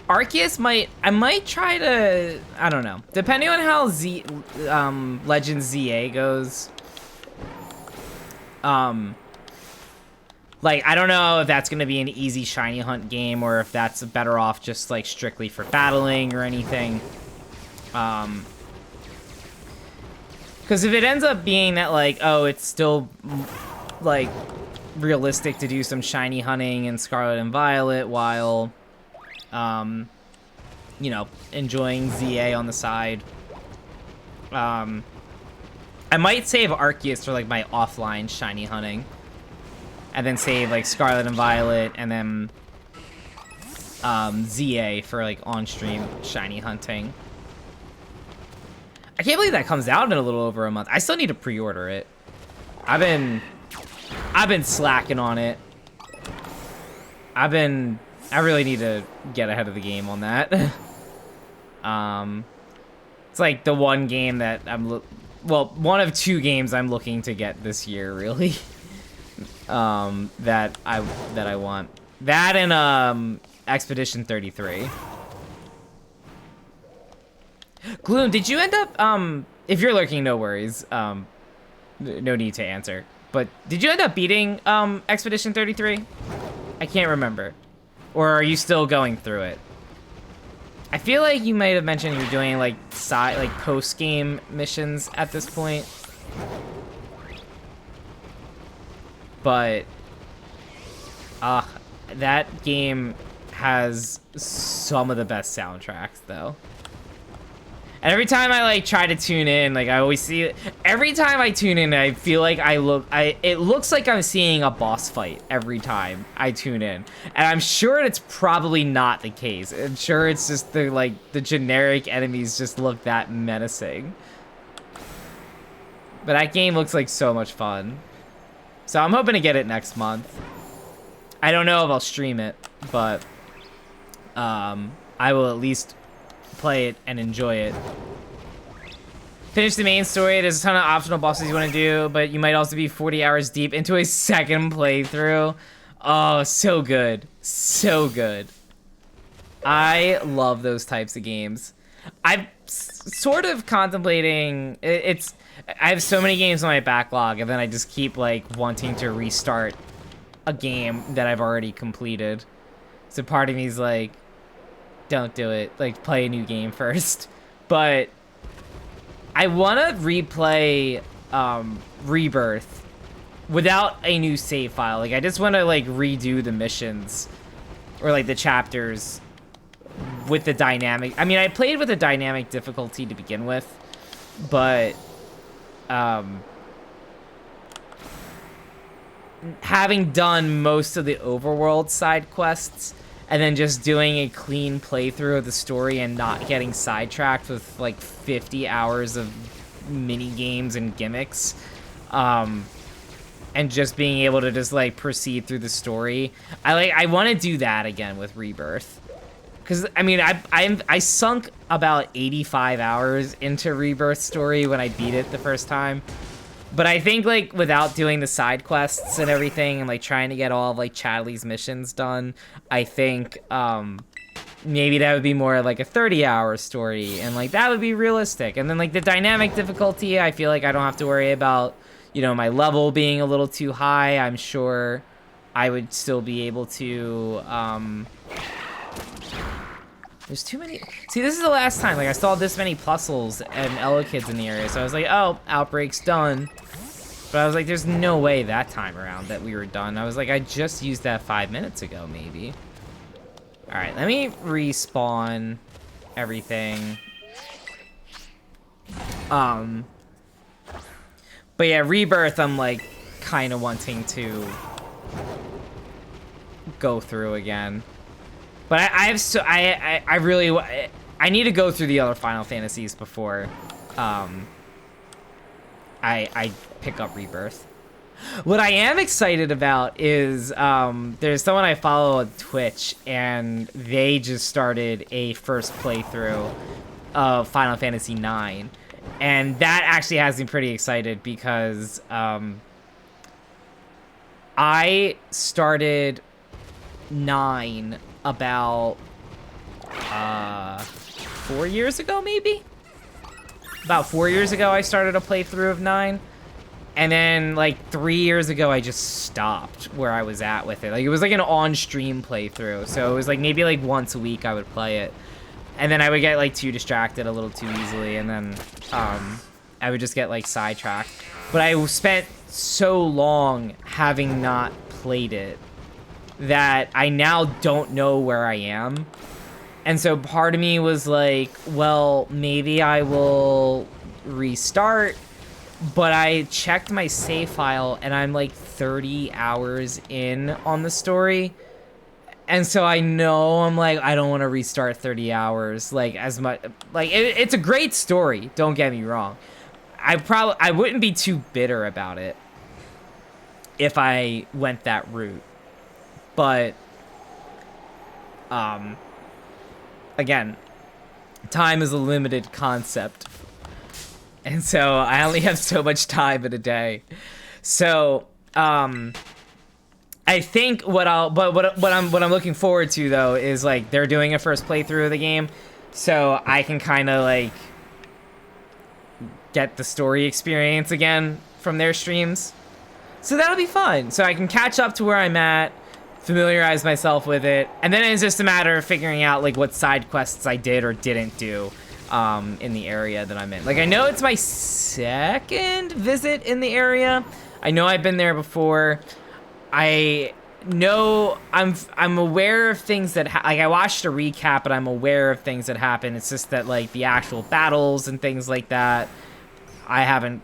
Arceus I might try to, I don't know. Depending on how Legends ZA goes. Like, I don't know if that's gonna be an easy shiny hunt game or if that's better off just like strictly for battling or anything. Because if it ends up being that like, oh, it's still like realistic to do some shiny hunting in Scarlet and Violet while you know, enjoying ZA on the side. I might save Arceus for like my offline shiny hunting. And then save like Scarlet and Violet and then ZA for like on-stream shiny hunting. I can't believe that comes out in a little over a month. I still need to pre-order it. I've been slacking on it. I really need to get ahead of the game on that. It's like the one game that well, one of two games I'm looking to get this year, really. That I want. That and Expedition 33. Gloom, did you end up if you're lurking, no worries. No need to answer. But did you end up beating Expedition 33? I can't remember. Or are you still going through it? I feel like you might have mentioned you're doing like post-game missions at this point. But that game has some of the best soundtracks though. And every time I like try to tune in, like I always see it. Every time I tune in, I feel like it looks like I'm seeing a boss fight every time I tune in. And I'm sure it's probably not the case. I'm sure it's just the generic enemies just look that menacing. But that game looks like so much fun. So I'm hoping to get it next month. I don't know if I'll stream it, but I will at least play it and enjoy it. Finish the main story. There's a ton of optional bosses you want to do, but you might also be 40 hours deep into a second playthrough. Oh, so good. So good. I love those types of games. I'm sort of contemplating... I have so many games on my backlog, and then I just keep, like, wanting to restart a game that I've already completed. So part of me is like, don't do it. Like, play a new game first. But I want to replay Rebirth without a new save file. Like, I just want to, like, redo the missions or, like, the chapters with the dynamic. I mean, I played with a dynamic difficulty to begin with, but having done most of the overworld side quests and then just doing a clean playthrough of the story and not getting sidetracked with like 50 hours of mini games and gimmicks, and just being able to just like proceed through the story. I want to do that again with Rebirth, because I mean I sunk about 85 hours into Rebirth story when I beat it the first time, But I think, like, without doing the side quests and everything and, like, trying to get all of, like, Chadley's missions done, I think, maybe that would be more like a 30-hour story, and, like, that would be realistic. And then, like, the dynamic difficulty, I feel like I don't have to worry about, you know, my level being a little too high. I'm sure I would still be able to, there's too many. See, this is the last time, like, I saw this many Plusles and Elo kids in the area, so I was like, oh, Outbreak's done. But I was like, there's no way that time around that we were done. I was like, I just used that 5 minutes ago, maybe. All right, let me respawn everything. But yeah, Rebirth, I'm, like, kind of wanting to go through again. But I really I need to go through the other Final Fantasies before I pick up Rebirth. What I am excited about is there's someone I follow on Twitch, and they just started a first playthrough of Final Fantasy IX, and that actually has me pretty excited because I started 9 about 4 years ago, maybe? About 4 years ago, I started a playthrough of 9. And then, like, 3 years ago, I just stopped where I was at with it. Like, it was like an on-stream playthrough. So it was like maybe like once a week I would play it. And then I would get like too distracted a little too easily. And then I would just get like sidetracked. But I spent so long having not played it that I now don't know where I am. And so part of me was like, well, maybe I will restart. But I checked my save file and I'm like 30 hours in on the story. And so I know I'm like, I don't want to restart 30 hours like as much. Like it's a great story, don't get me wrong. I wouldn't be too bitter about it if I went that route. But again, time is a limited concept. And so I only have so much time in a day. So I think what I'm looking forward to though is like they're doing a first playthrough of the game, so I can kind of like get the story experience again from their streams. So that'll be fun. So I can catch up to where I'm at, familiarize myself with it, and then it's just a matter of figuring out like what side quests I did or didn't do in the area that I'm in. Like I know it's my second visit in the area. I know I've been there before. I know I'm aware of things that like I watched a recap, but I'm aware of things that happen. It's just that like the actual battles and things like that, I haven't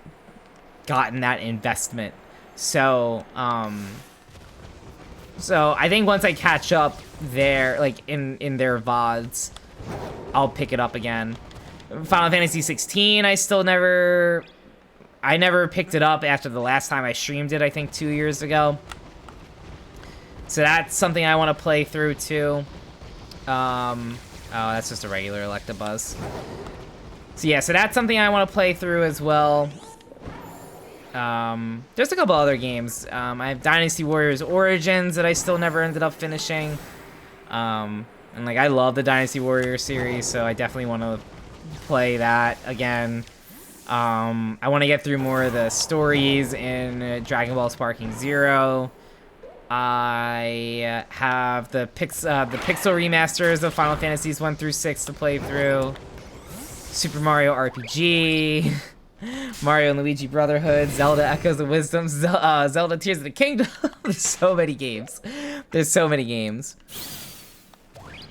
gotten that investment. So so I think once I catch up there, like in their VODs, I'll pick it up again. Final Fantasy 16, I never picked it up after the last time I streamed it, I think 2 years ago. So that's something I want to play through too. Oh, that's just a regular Electabuzz. So yeah, so that's something I want to play through as well. There's a couple other games. I have Dynasty Warriors Origins that I still never ended up finishing. And like I love the Dynasty Warriors series, so I definitely want to play that again. I want to get through more of the stories in Dragon Ball Sparking Zero. I have the pixel remasters of Final Fantasies 1 through 6 to play through. Super Mario RPG, Mario and Luigi Brotherhood, Zelda Echoes of Wisdom, Zelda Tears of the Kingdom. There's so many games. There's so many games.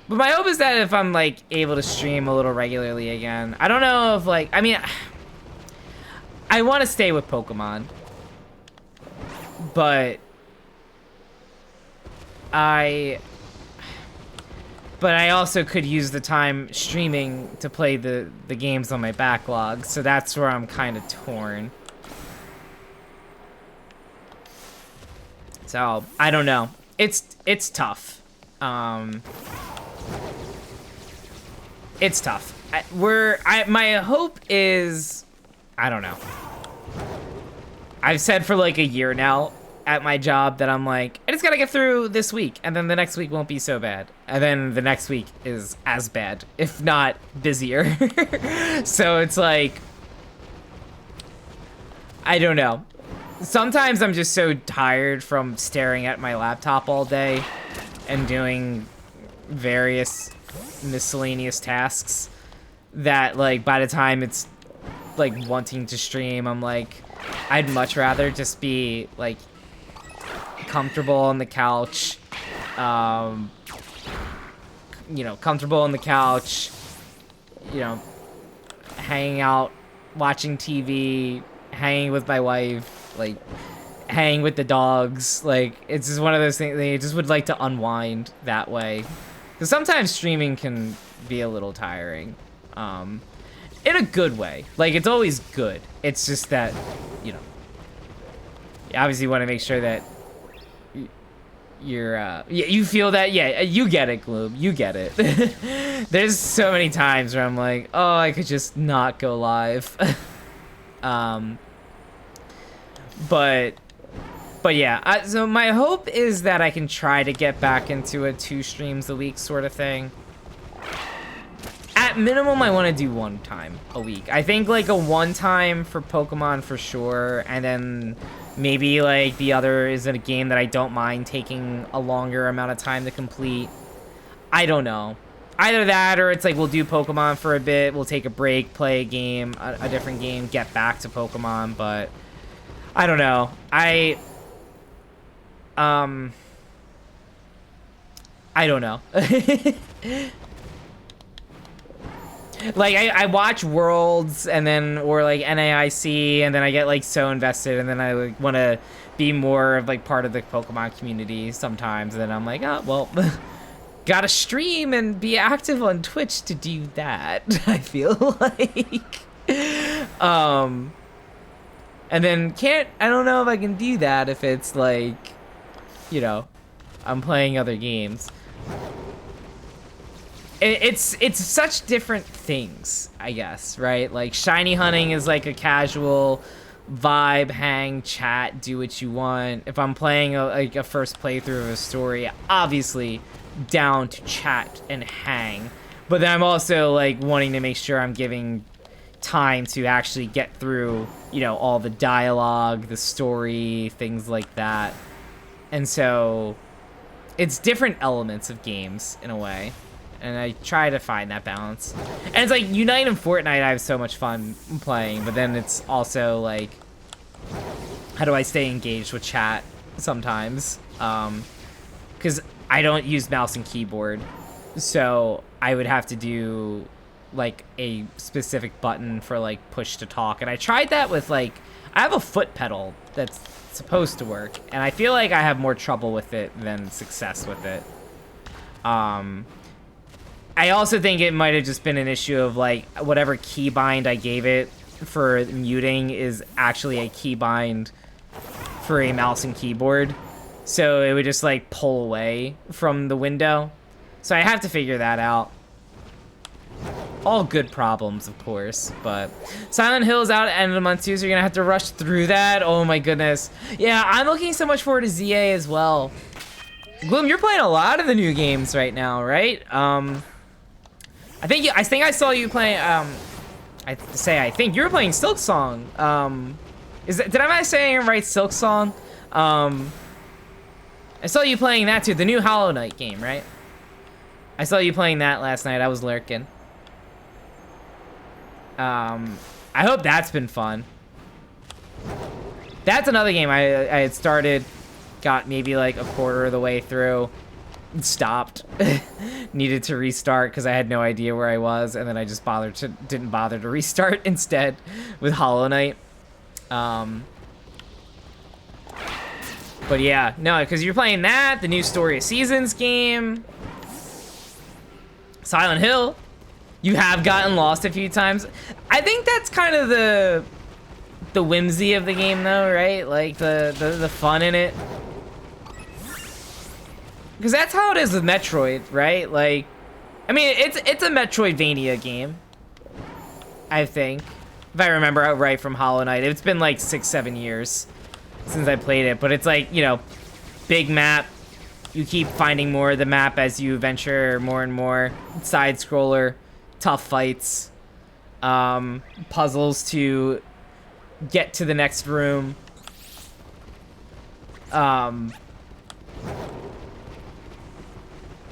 But my hope is that if I'm like able to stream a little regularly again, I don't know if like, I mean, I want to stay with Pokemon, but I also could use the time streaming to play the games on my backlog, so that's where I'm kind of torn. So I don't know. It's tough. It's tough. My hope is, I don't know. I've said for like a year now at my job that I'm like, I just gotta get through this week, and then the next week won't be so bad, and then the next week is as bad, if not busier. So it's like, I don't know. Sometimes I'm just so tired from staring at my laptop all day and doing various miscellaneous tasks that, like, by the time it's like wanting to stream, I'm like, I'd much rather just be like comfortable on the couch, you know, comfortable on the couch, you know, hanging out, watching TV, hanging with my wife, like hanging with the dogs. Like, it's just one of those things. They just would like to unwind that way, because sometimes streaming can be a little tiring, in a good way. Like, it's always good. It's just that, you know, you obviously want to make sure that you're, you feel that, yeah, you get it, Gloom, you get it. There's so many times where I'm like, oh, I could just not go live. But yeah, so my hope is that I can try to get back into a 2 streams a week sort of thing. At minimum, I want to do 1 time a week. I think like a 1 time for Pokemon for sure, and then maybe like the other is a game that I don't mind taking a longer amount of time to complete. I don't know. Either that, or it's like we'll do Pokemon for a bit, we'll take a break, play a game, a different game, get back to Pokemon, but I don't know. I don't know. Like, I watch Worlds, and then, or like NAIC, and then I get like so invested, and then I like want to be more of like part of the Pokemon community sometimes, and then I'm like, oh, well, gotta stream and be active on Twitch to do that, I feel like. And then I don't know if I can do that if it's like, you know, I'm playing other games. It's such different things, I guess, right? Like, shiny hunting is like a casual vibe, hang, chat, do what you want. If I'm playing like a first playthrough of a story, obviously down to chat and hang. But then I'm also like wanting to make sure I'm giving time to actually get through, you know, all the dialogue, the story, things like that. And so it's different elements of games in a way. And I try to find that balance. And it's like Unite and Fortnite, I have so much fun playing, but then it's also like, how do I stay engaged with chat sometimes? Because I don't use mouse and keyboard, so I would have to do like a specific button for like push to talk. And I tried that with like, I have a foot pedal that's supposed to work, and I feel like I have more trouble with it than success with it. I also think it might have just been an issue of like whatever keybind I gave it for muting is actually a keybind for a mouse and keyboard, so it would just like pull away from the window. So I have to figure that out. All good problems, of course, but Silent Hill is out at the end of the month too, so you're gonna have to rush through that. Oh my goodness. Yeah, I'm looking so much forward to ZA as well. Gloom, you're playing a lot of the new games right now, right? I think I saw you playing. I think you were playing Silk Song. Did I saying it right? Silk Song. I saw you playing that too. The new Hollow Knight game, right? I saw you playing that last night. I was lurking. I hope that's been fun. That's another game I had started, got maybe like a quarter of the way through, stopped, needed to restart because I had no idea where I was, and then I just didn't bother to restart instead with Hollow Knight. But yeah, no, because you're playing that, the new Story of Seasons game, Silent Hill. You have gotten lost a few times. I think that's kind of the whimsy of the game, though, right? Like the fun in it. Because that's how it is with Metroid, right? Like, I mean, it's a Metroidvania game, I think. if I remember right from Hollow Knight. It's been like 6-7 years since I played it, but it's like, you know, big map. You keep finding more of the map as you venture more and more. Side scroller, tough fights, puzzles to get to the next room. But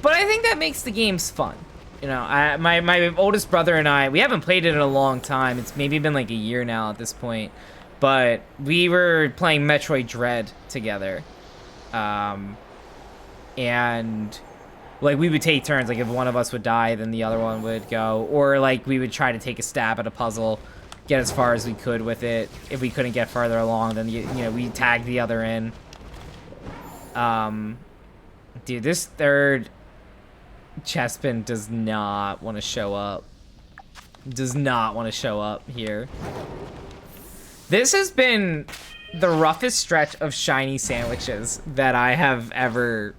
I think that makes the games fun. You know, my oldest brother and I, we haven't played it in a long time. It's maybe been like a year now at this point. But we were playing Metroid Dread together. And like we would take turns. Like if one of us would die, then the other one would go. Or like we would try to take a stab at a puzzle, get as far as we could with it. If we couldn't get farther along, then you know, we tag the other in. Dude, this third Chespin does not want to show up. Does not want to show up here. This has been the roughest stretch of shiny sandwiches that I have ever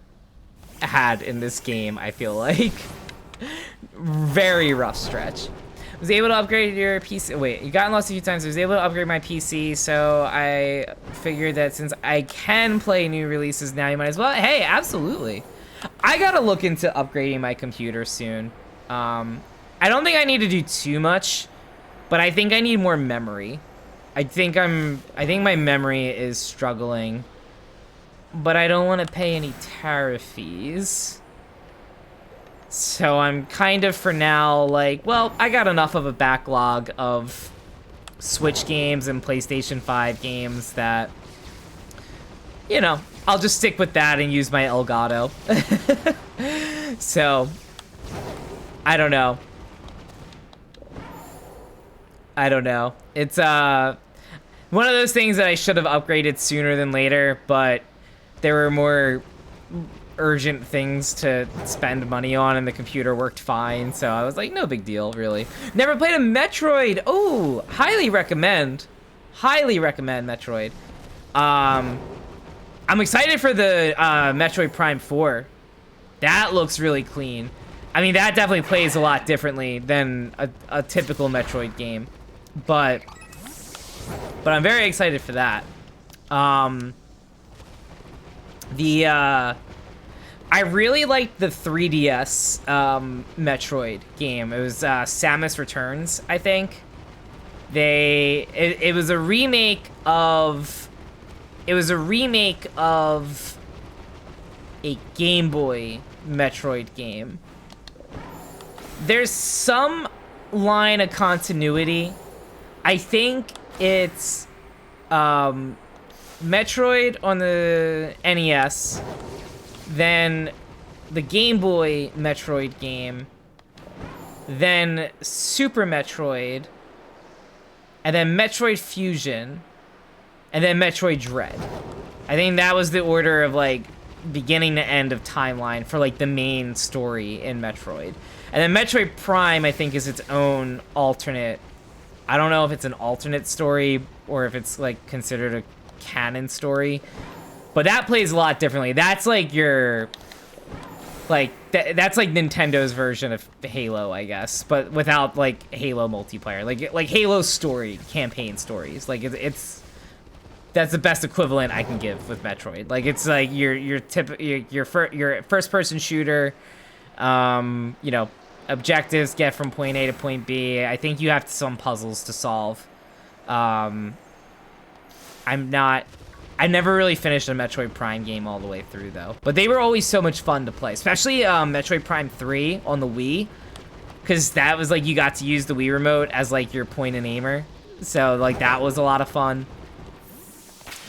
had in this game, I feel like. Very rough stretch. Was able to upgrade your PC. Wait, you got lost a few times. I was able to upgrade my PC, so I figured that since I can play new releases now, you might as well. Hey, absolutely. I gotta look into upgrading my computer soon. I don't think I need to do too much, but I think I need more memory. I think my memory is struggling, but I don't want to pay any tariff fees. So I'm kind of, for now, like, well, I got enough of a backlog of Switch games and PlayStation 5 games that, you know, I'll just stick with that and use my Elgato. So, I don't know. I don't know. It's one of those things that I should have upgraded sooner than later, but there were more urgent things to spend money on, and the computer worked fine, so I was like, no big deal, really. Never played a Metroid. Oh, highly recommend. Highly recommend Metroid. I'm excited for the Metroid Prime 4. That looks really clean. I mean, that definitely plays a lot differently than a typical Metroid game, but I'm very excited for that. I really liked the 3DS Metroid game. It was Samus Returns, I think. It was a remake of a Game Boy Metroid game. There's some line of continuity. I think it's Metroid on the NES, then the Game Boy Metroid game, then Super Metroid, and then Metroid Fusion, and then Metroid Dread. I think that was the order of, like, beginning to end of timeline for, like, the main story in Metroid. And then Metroid Prime, I think, is its own alternate. I don't know if it's an alternate story or if it's, like, considered a canon story. But that plays a lot differently. That's like your, like, that's like Nintendo's version of Halo, I guess, but without like Halo multiplayer, like Halo story campaign stories. Like it's that's the best equivalent I can give with Metroid. Like it's like your first person shooter. You know, objectives get from point A to point B. I think you have some puzzles to solve. I never really finished a Metroid Prime game all the way through, though. But they were always so much fun to play, especially Metroid Prime 3 on the Wii, because that was, like, you got to use the Wii remote as, like, your point and aimer. So, like, that was a lot of fun.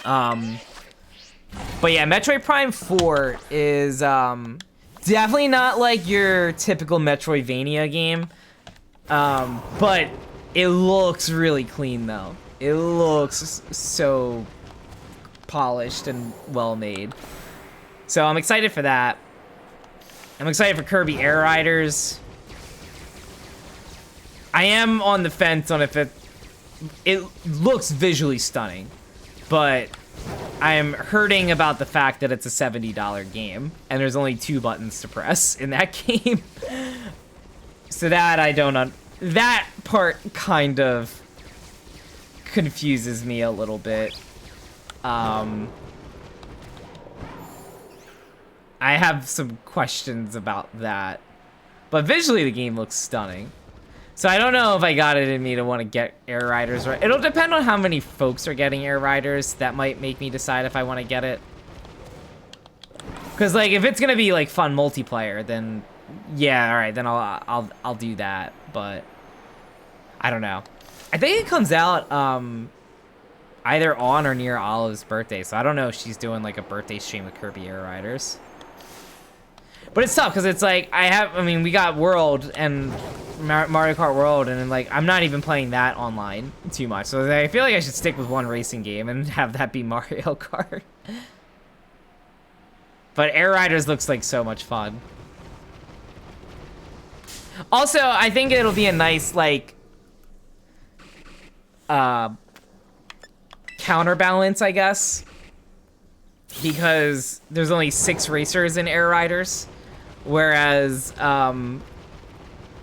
But, yeah, Metroid Prime 4 is definitely not, like, your typical Metroidvania game. But it looks really clean, though. It looks so polished and well made. So I'm excited for that. I'm excited for Kirby Air Riders. I am on the fence on if it looks visually stunning, but I am hurting about the fact that it's a $70 game and there's only 2 buttons to press in that game. So that I don't that part kind of confuses me a little bit. I have some questions about that. But visually, the game looks stunning. So I don't know if I got it in me to want to get Air Riders. Right? It'll depend on how many folks are getting Air Riders. That might make me decide if I want to get it. Because like, if it's gonna be like fun multiplayer, then yeah, all right, then I'll do that. But I don't know. I think it comes out either on or near Olive's birthday. So I don't know if she's doing like a birthday stream with Kirby Air Riders. But it's tough because it's like I mean, we got World and Mario Kart World, and then like I'm not even playing that online too much. So I feel like I should stick with one racing game and have that be Mario Kart. But Air Riders looks like so much fun. Also, I think it'll be a nice like counterbalance, I guess, because there's only 6 racers in Air Riders. Whereas,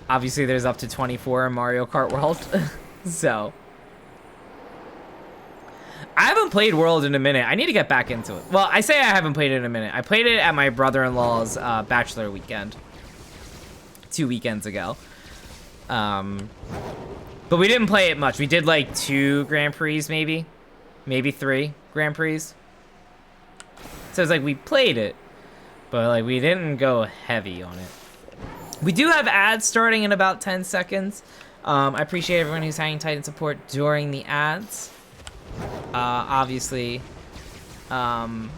obviously there's up to 24 in Mario Kart World. So, I haven't played World in a minute. I need to get back into it. Well, I say I haven't played it in a minute. I played it at my brother-in-law's bachelor weekend. 2 weekends ago. But we didn't play it much. We did like 2 Grand Prix, maybe. Maybe 3 Grand Prix. So it's like we played it. But like we didn't go heavy on it. We do have ads starting in about 10 seconds. I appreciate everyone who's hanging tight in support during the ads. Obviously, can't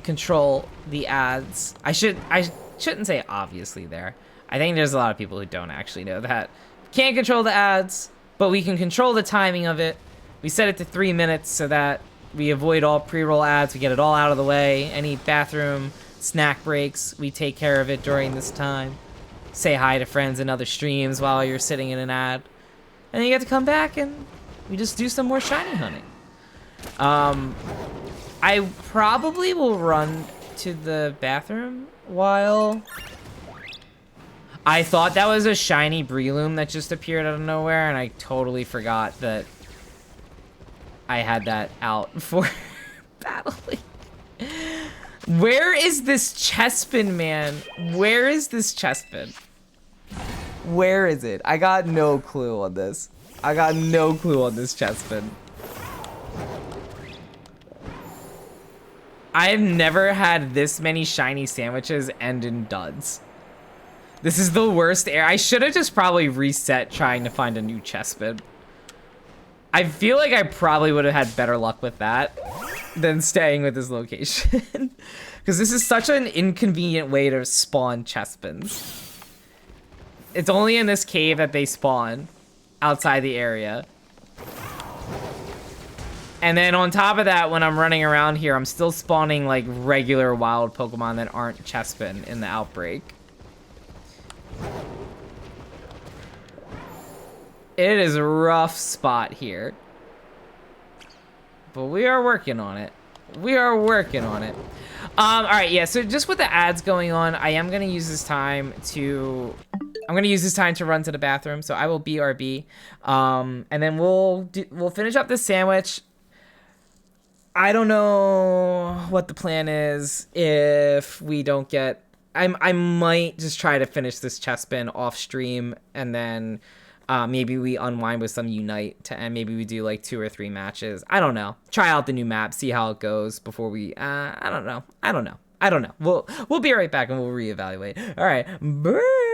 control the ads. I shouldn't say obviously there. I think there's a lot of people who don't actually know that. Can't control the ads, but we can control the timing of it. We set it to 3 minutes so that we avoid all pre-roll ads. We get it all out of the way. Any bathroom snack breaks, we take care of it during this time. Say hi to friends in other streams while you're sitting in an ad. And then you get to come back and we just do some more shiny hunting. I probably will run to the bathroom while... I thought that was a shiny Breloom that just appeared out of nowhere, and I totally forgot that I had that out for battling. Where is this Chespin, man? Where is this Chespin? Where is it? I got no clue on this. I got no clue on this Chespin. I've never had this many shiny sandwiches end in duds. This is the worst air. I should have just probably reset trying to find a new Chespin. I feel like I probably would have had better luck with that than staying with this location. Because this is such an inconvenient way to spawn Chespins. It's only in this cave that they spawn outside the area. And then on top of that, when I'm running around here, I'm still spawning like regular wild Pokemon that aren't Chespin in the outbreak. It is a rough spot here. But we are working on it. We are working on it. Alright, yeah, so just with the ads going on, I am gonna use this time to... I'm gonna use this time to run to the bathroom, so I will BRB. And then we'll finish up this sandwich. I don't know what the plan is if we don't get... I might just try to finish this Chespin off stream, and then maybe we unwind with some Unite, and maybe we do like 2 or 3 matches. I don't know. Try out the new map, see how it goes before we... I don't know. We'll be right back and we'll reevaluate. All right. Bye.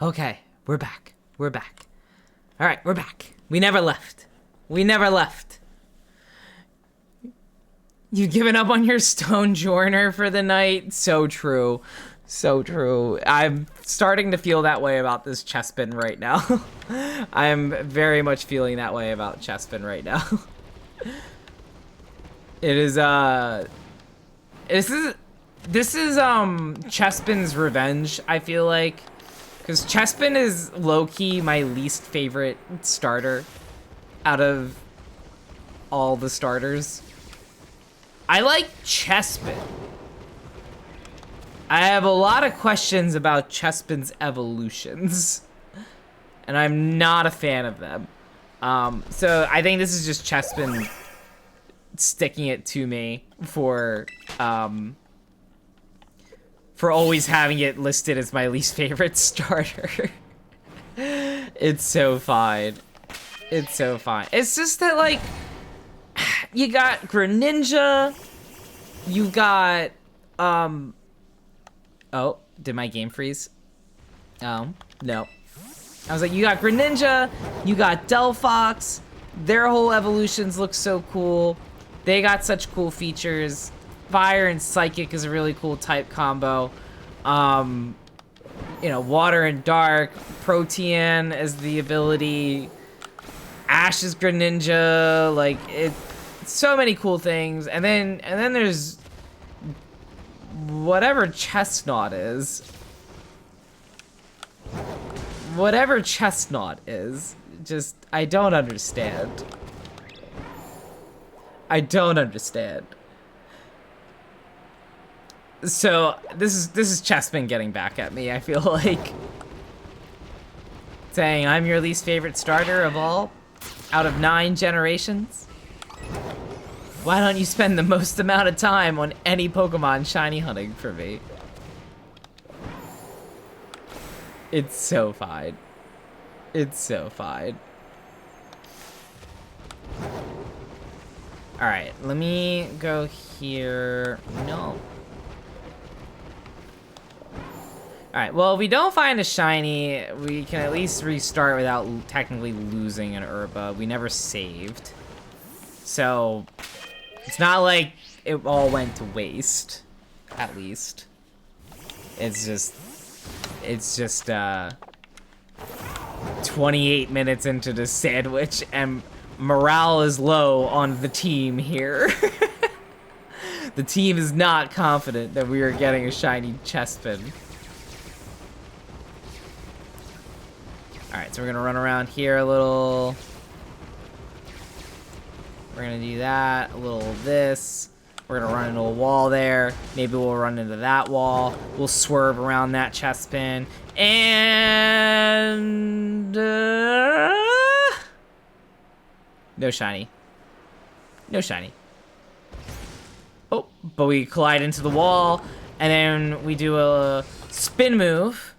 Okay, we're back. We're back. All right, we're back. We never left. We never left. You've given up on your stone joiner for the night? So true. So true. I'm starting to feel that way about this Chespin right now. I'm very much feeling that way about Chespin right now. It is, this is Chespin's revenge, I feel like. Because Chespin is low-key my least favorite starter out of all the starters. I like Chespin. I have a lot of questions about Chespin's evolutions, and I'm not a fan of them. So I think this is just Chespin sticking it to me for always having it listed as my least favorite starter. It's so fine. It's so fine. It's just that, like, you got Greninja, you got, oh, did my game freeze? No. I was like, you got Greninja, you got Delphox, their whole evolutions look so cool. They got such cool features. Fire and Psychic is a really cool type combo. You know, Water and Dark, Protean as the ability, Ash is Greninja, like, so many cool things. And then there's whatever Chestnut is. Whatever Chestnut is, just, I don't understand. I don't understand. So this is Chespin getting back at me, I feel like. Saying I'm your least favorite starter of all, out of 9 generations. Why don't you spend the most amount of time on any Pokemon shiny hunting for me? It's so fine. It's so fine. Alright, let me go here. No. Alright, well, if we don't find a shiny, we can at least restart without technically losing an Herba. We never saved. So, it's not like it all went to waste, at least. It's just 28 minutes into the sandwich, and morale is low on the team here. The team is not confident that we are getting a shiny Chespin. Alright, so we're gonna run around here a little. We're gonna do that, a little of this. We're gonna run into a wall there. Maybe we'll run into that wall. We'll swerve around that Chespin. And... no shiny. No shiny. Oh, but we collide into the wall. And then we do a spin move.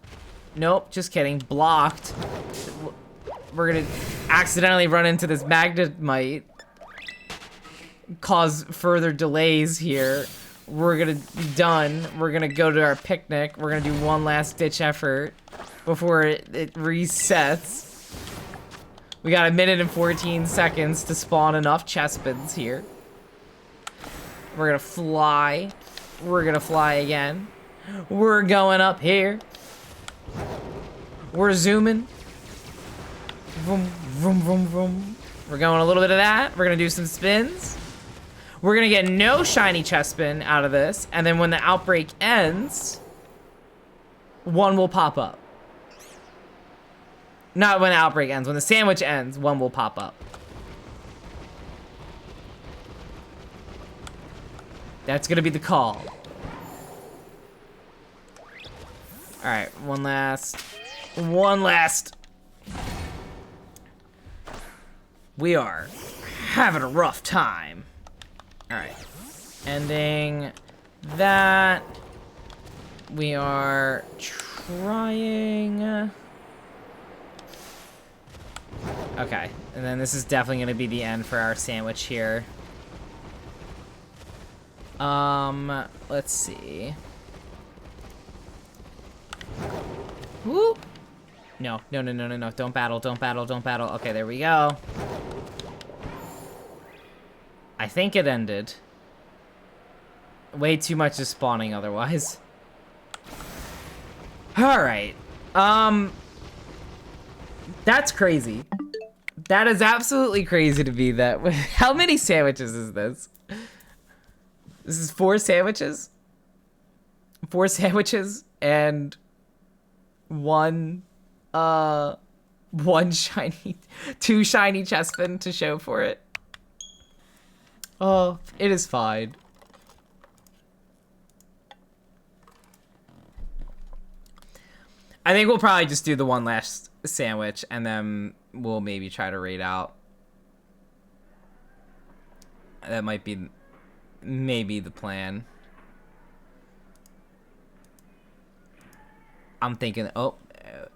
Nope, just kidding. Blocked. We're gonna accidentally run into this Magnemite. Cause further delays here. We're gonna be done. We're gonna go to our picnic. We're gonna do one last ditch effort before it resets. We got 1 minute and 14 seconds to spawn enough Chespins here. We're gonna fly. We're gonna fly again. We're going up here. We're zooming. Vroom, vroom, vroom, vroom. We're going a little bit of that. We're gonna do some spins. We're gonna get no shiny Chespin out of this, and then when the outbreak ends, one will pop up. Not when the outbreak ends, when the sandwich ends, one will pop up. That's gonna be the call. Alright, one last. We are having a rough time. Alright. Ending that. We are trying. Okay. And then this is definitely going to be the end for our sandwich here. Let's see. Whoop. No, no, no, no, no, no. Don't battle, don't battle, don't battle. Okay, there we go. I think it ended. Way too much is spawning otherwise. Alright. That's crazy. That is absolutely crazy to be that. How many sandwiches is this? This is 4 sandwiches? 4 sandwiches and one shiny, 2 shiny Chespin to show for it. Oh, it is fine. I think we'll probably just do the one last sandwich and then we'll maybe try to raid out. That might be maybe the plan. I'm thinking, oh,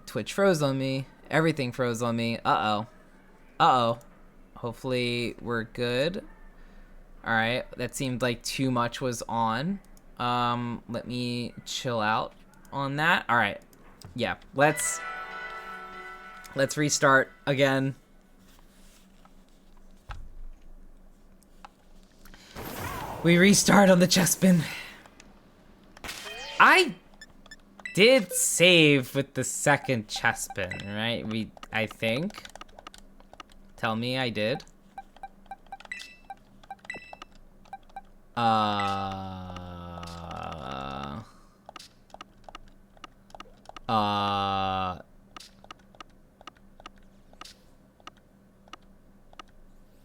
Twitch froze on me. Everything froze on me. Uh-oh. Uh-oh. Hopefully we're good. All right, that seemed like too much was on. Let me chill out on that. All right. Yeah, let's restart again. We restart on the Chespin. I did save with the second Chespin, right? I think. Tell me I did.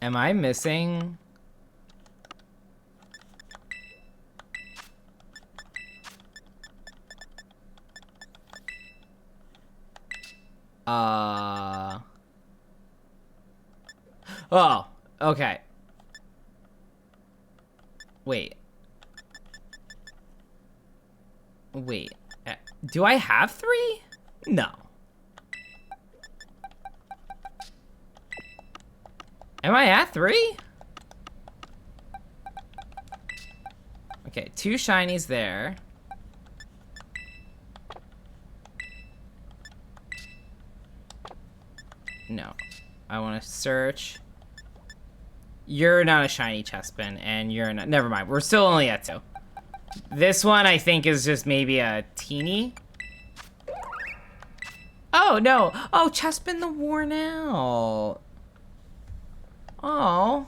Am I missing? Oh, okay. Wait. Do I have 3? No. Am I at 3? Okay, 2 shinies there. No. I want to search. You're not a shiny Chespin, and you're not. Never mind. We're still only at 2. This one, I think, is just maybe a teeny. Oh, no. Oh, Chespin the worn out. Oh.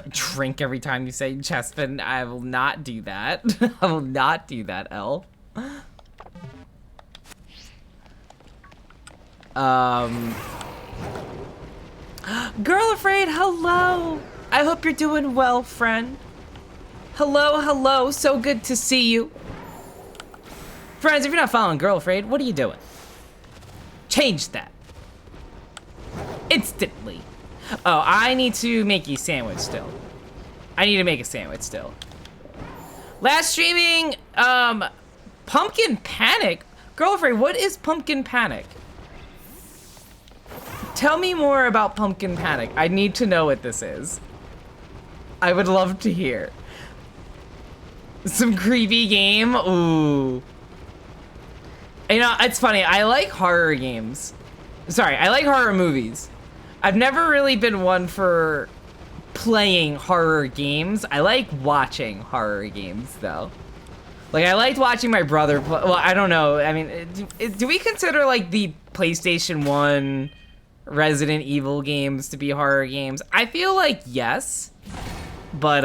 Drink every time you say Chespin. I will not do that. I will not do that, L. Girl Afraid, hello. I hope you're doing well, friend. Hello, hello. So good to see you. Friends, if you're not following Girl Afraid, what are you doing? Change that. Instantly. Oh, I need to make a sandwich still. I need to make a sandwich still. Last streaming, Pumpkin Panic? Girl Afraid, what is Pumpkin Panic? Tell me more about Pumpkin Panic. I need to know what this is. I would love to hear. Some creepy game? Ooh. You know, it's funny. I like horror games. Sorry, I like horror movies. I've never really been one for playing horror games. I like watching horror games, though. Like, I liked watching my brother play. Well, I don't know. I mean, do we consider, like, the PlayStation 1 Resident Evil games to be horror games? I feel like yes. But,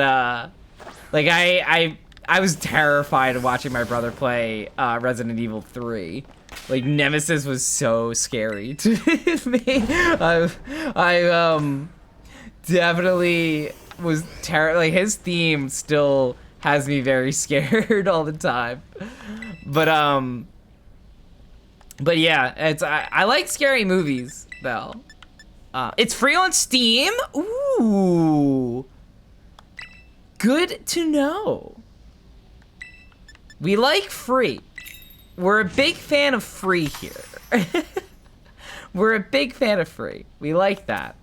like, I was terrified of watching my brother play Resident Evil 3. Like, Nemesis was so scary to me. I definitely was like, his theme still has me very scared all the time. But yeah, I like scary movies though. It's free on Steam. Ooh, good to know. We like free. We're a big fan of free here. We're a big fan of free. We like that.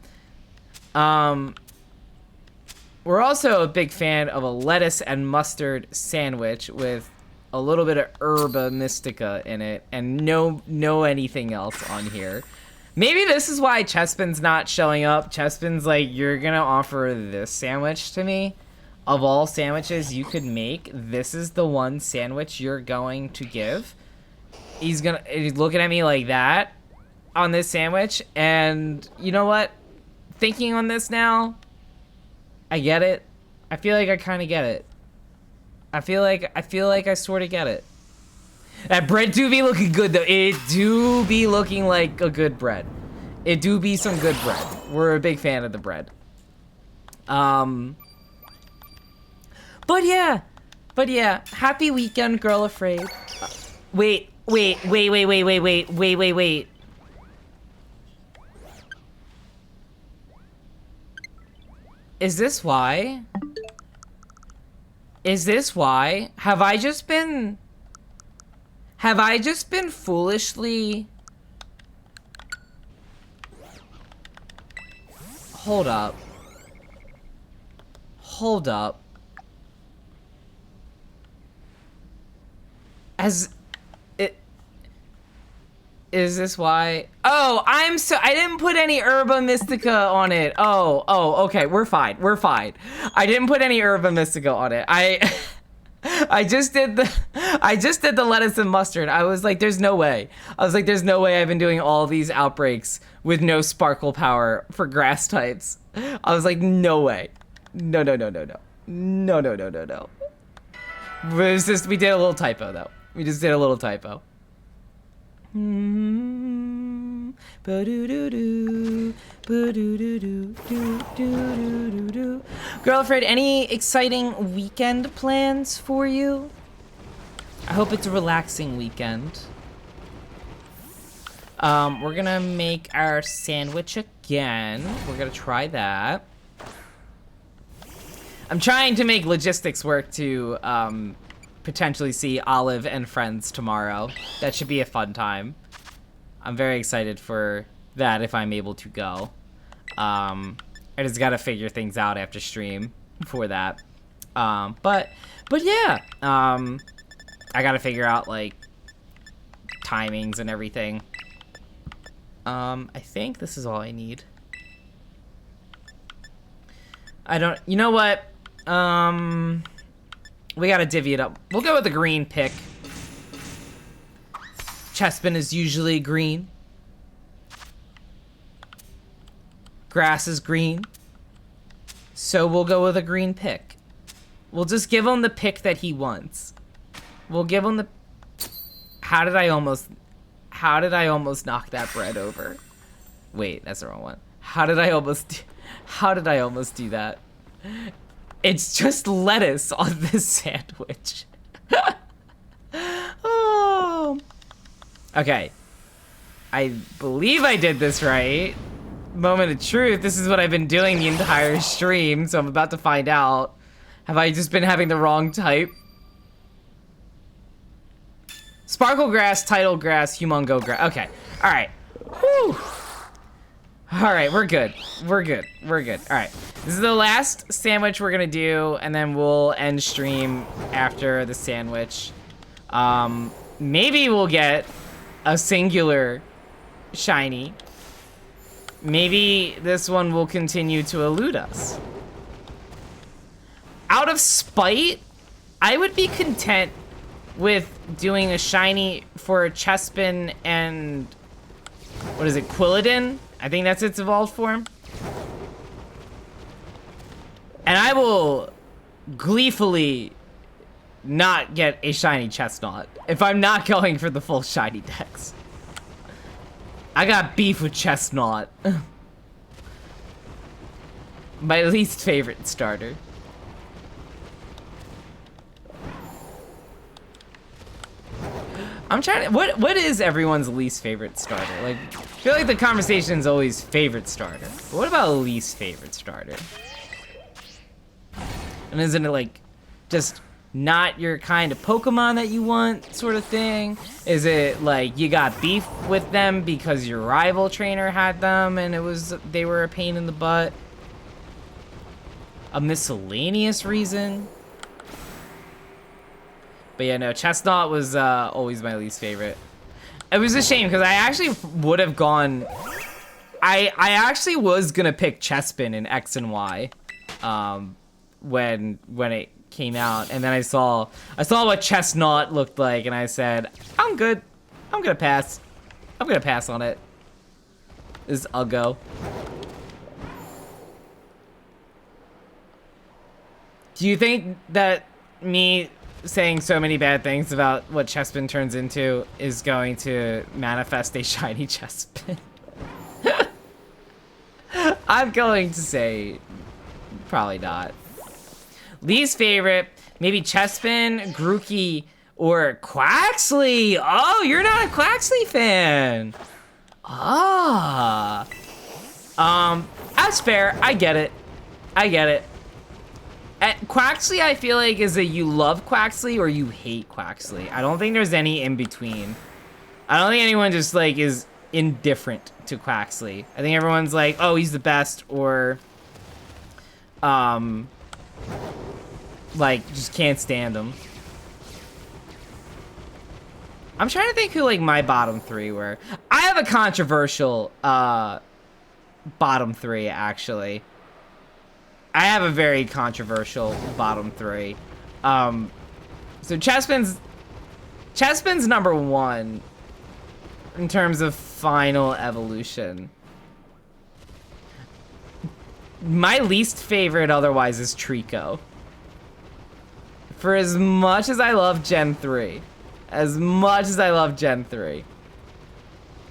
We're also a big fan of a lettuce and mustard sandwich with a little bit of herba mystica in it, and no anything else on here. Maybe this is why Chespin's not showing up. Chespin's like, you're gonna offer this sandwich to me? Of all sandwiches you could make, this is the one sandwich you're going to give? He's looking at me like that on this sandwich, and you know what? Thinking on this now, I get it. I feel like I kind of get it. I feel like I sort of get it. That bread do be looking good though. It do be looking like a good bread. It do be some good bread. We're a big fan of the bread. But yeah. Happy weekend, Girl Afraid. Wait. Is this why? Is this why? Have I just been foolishly... Hold up. Is this why? Oh, I didn't put any herba mystica on it. Oh, okay, we're fine. I didn't put any herba mystica on it. I just did the lettuce and mustard. I was like, there's no way. I've been doing all these outbreaks with no sparkle power for grass types. I was like, no way. No. We did a little typo though. We just did a little typo. Girl Afraid, any exciting weekend plans for you? I hope it's a relaxing weekend. We're gonna make our sandwich again. We're gonna try that. I'm trying to make logistics work to potentially see Olive and friends tomorrow. That should be a fun time. I'm very excited for that if I'm able to go. I just gotta figure things out after stream for that. But yeah, I gotta figure out like timings and everything. I think this is all I need. You know what? We gotta divvy it up. We'll go with the green pick. Chespin is usually green. Grass is green. So we'll go with a green pick. We'll just give him the pick that he wants. We'll give him the... How did I almost knock that bread over? Wait, that's the wrong one. How did I almost do that? It's just lettuce on this sandwich. Oh. Okay. I believe I did this right. Moment of truth. This is what I've been doing the entire stream, so I'm about to find out. Have I just been having the wrong type? Sparkle grass, tidal grass, humongo grass. Okay. Alright. Whew. Alright, we're good. Alright. This is the last sandwich we're gonna do, and then we'll end stream after the sandwich. Maybe we'll get a singular shiny. Maybe this one will continue to elude us. Out of spite, I would be content with doing a shiny for Chespin and... What is it, Quilladin? I think that's its evolved form. And I will gleefully not get a shiny Chestnut if I'm not going for the full shiny dex. I got beef with Chestnut. My least favorite starter. I'm trying to... What is everyone's least favorite starter? Like, I feel like the conversation's always favorite starter. But what about least favorite starter? And isn't it like just not your kind of Pokemon that you want sort of thing? Is it like you got beef with them because your rival trainer had them and they were a pain in the butt? A miscellaneous reason? But yeah, no, Chestnut was always my least favorite. It was a shame because I actually would have gone. I actually was gonna pick Chespin in X and Y, when it came out, and then I saw what Chestnut looked like, and I said, I'm good. I'm gonna pass. I'm gonna pass on it. This is Uggo. Do you think that me saying so many bad things about what Chespin turns into is going to manifest a shiny Chespin? I'm going to say probably not. Least favorite, maybe Chespin, Grookey, or Quaxley. Oh, you're not a Quaxley fan. Ah. That's fair. I get it. I get it. Quaxley, I feel like, is a you love Quaxley or you hate Quaxley. I don't think there's any in between. I don't think anyone just, like, is indifferent to Quaxley. I think everyone's like, oh, he's the best, or, like, just can't stand him. I'm trying to think who, like, my bottom three were. I have a controversial, bottom three, actually. I have a very controversial bottom three. So Chespin's number one in terms of final evolution. My least favorite otherwise is Trico. For as much as I love Gen 3,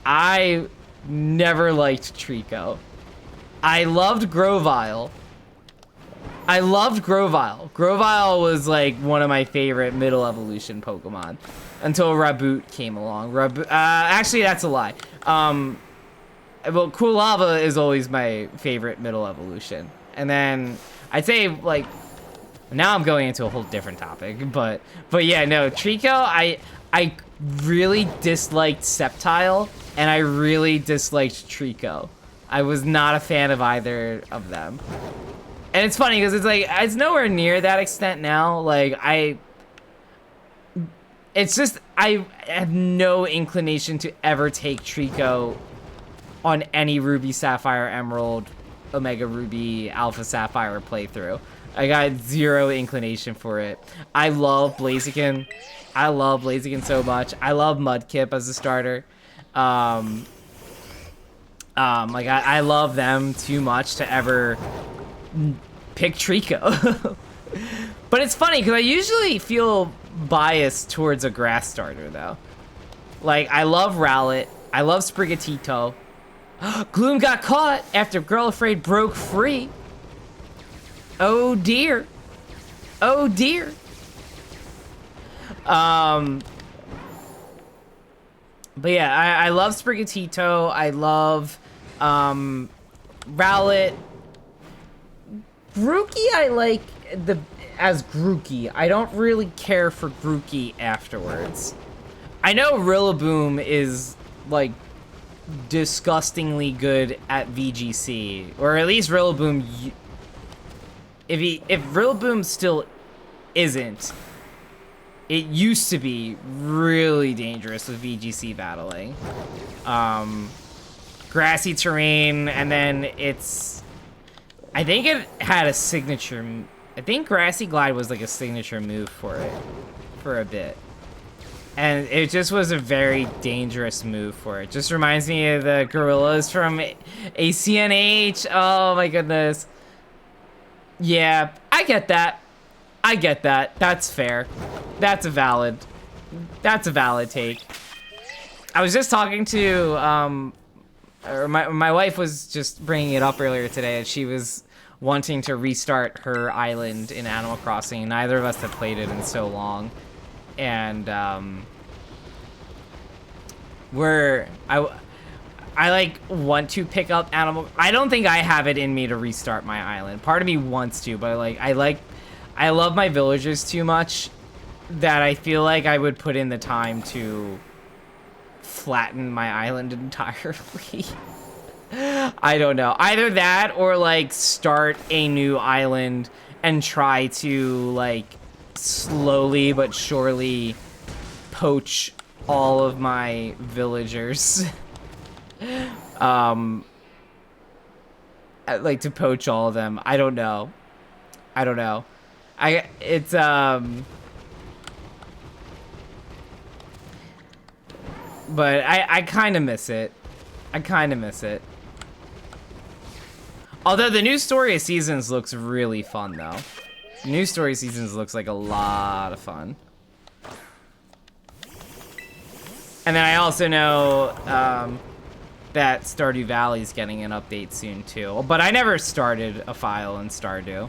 I never liked Trico. I loved Grovyle. Grovyle was like one of my favorite middle evolution Pokemon until Raboot came along. Actually, that's a lie. Well, Quilava is always my favorite middle evolution. And then I'd say, like, now I'm going into a whole different topic, but yeah, no, Trico, I really disliked Sceptile, and I really disliked Trico. I was not a fan of either of them. And it's funny because it's like, it's nowhere near that extent now. Like, it's just, I have no inclination to ever take Trico on any Ruby, Sapphire, Emerald, Omega Ruby, Alpha Sapphire playthrough. I got zero inclination for it. I love Blaziken. I love Blaziken so much. I love Mudkip as a starter. Like, I love them too much to ever pick Trico. But it's funny because I usually feel biased towards a grass starter though. Like, I love Rowlet, I love Sprigatito. Gloom got caught after Girl Afraid broke free. Oh dear. Oh dear. But yeah, I love Sprigatito. I love Rowlet. Grookey, I like as Grookey. I don't really care for Grookey afterwards. I know Rillaboom is like disgustingly good at VGC, or at least Rillaboom. If Rillaboom still isn't, it used to be really dangerous with VGC battling. Grassy terrain, and then I think it had a signature. I think Grassy Glide was like a signature move for it for a bit. And it just was a very dangerous move for it. Just reminds me of the gorillas from ACNH. Oh my goodness. Yeah, I get that. I get that. That's fair. That's a valid take. I was just talking to, or my wife was just bringing it up earlier today, and she was wanting to restart her island in Animal Crossing. Neither of us have played it in so long. And, I like want to pick up I don't think I have it in me to restart my island. Part of me wants to, but I love my villagers too much that I feel like I would put in the time to flatten my island entirely. I don't know. Either that or like start a new island and try to like slowly but surely poach all of my villagers. I'd like to poach all of them. I don't know. It's but I kind of miss it. Although the new Story of Seasons looks really fun, though. New Story of Seasons looks like a lot of fun. And then I also know that Stardew Valley's getting an update soon, too. But I never started a file in Stardew.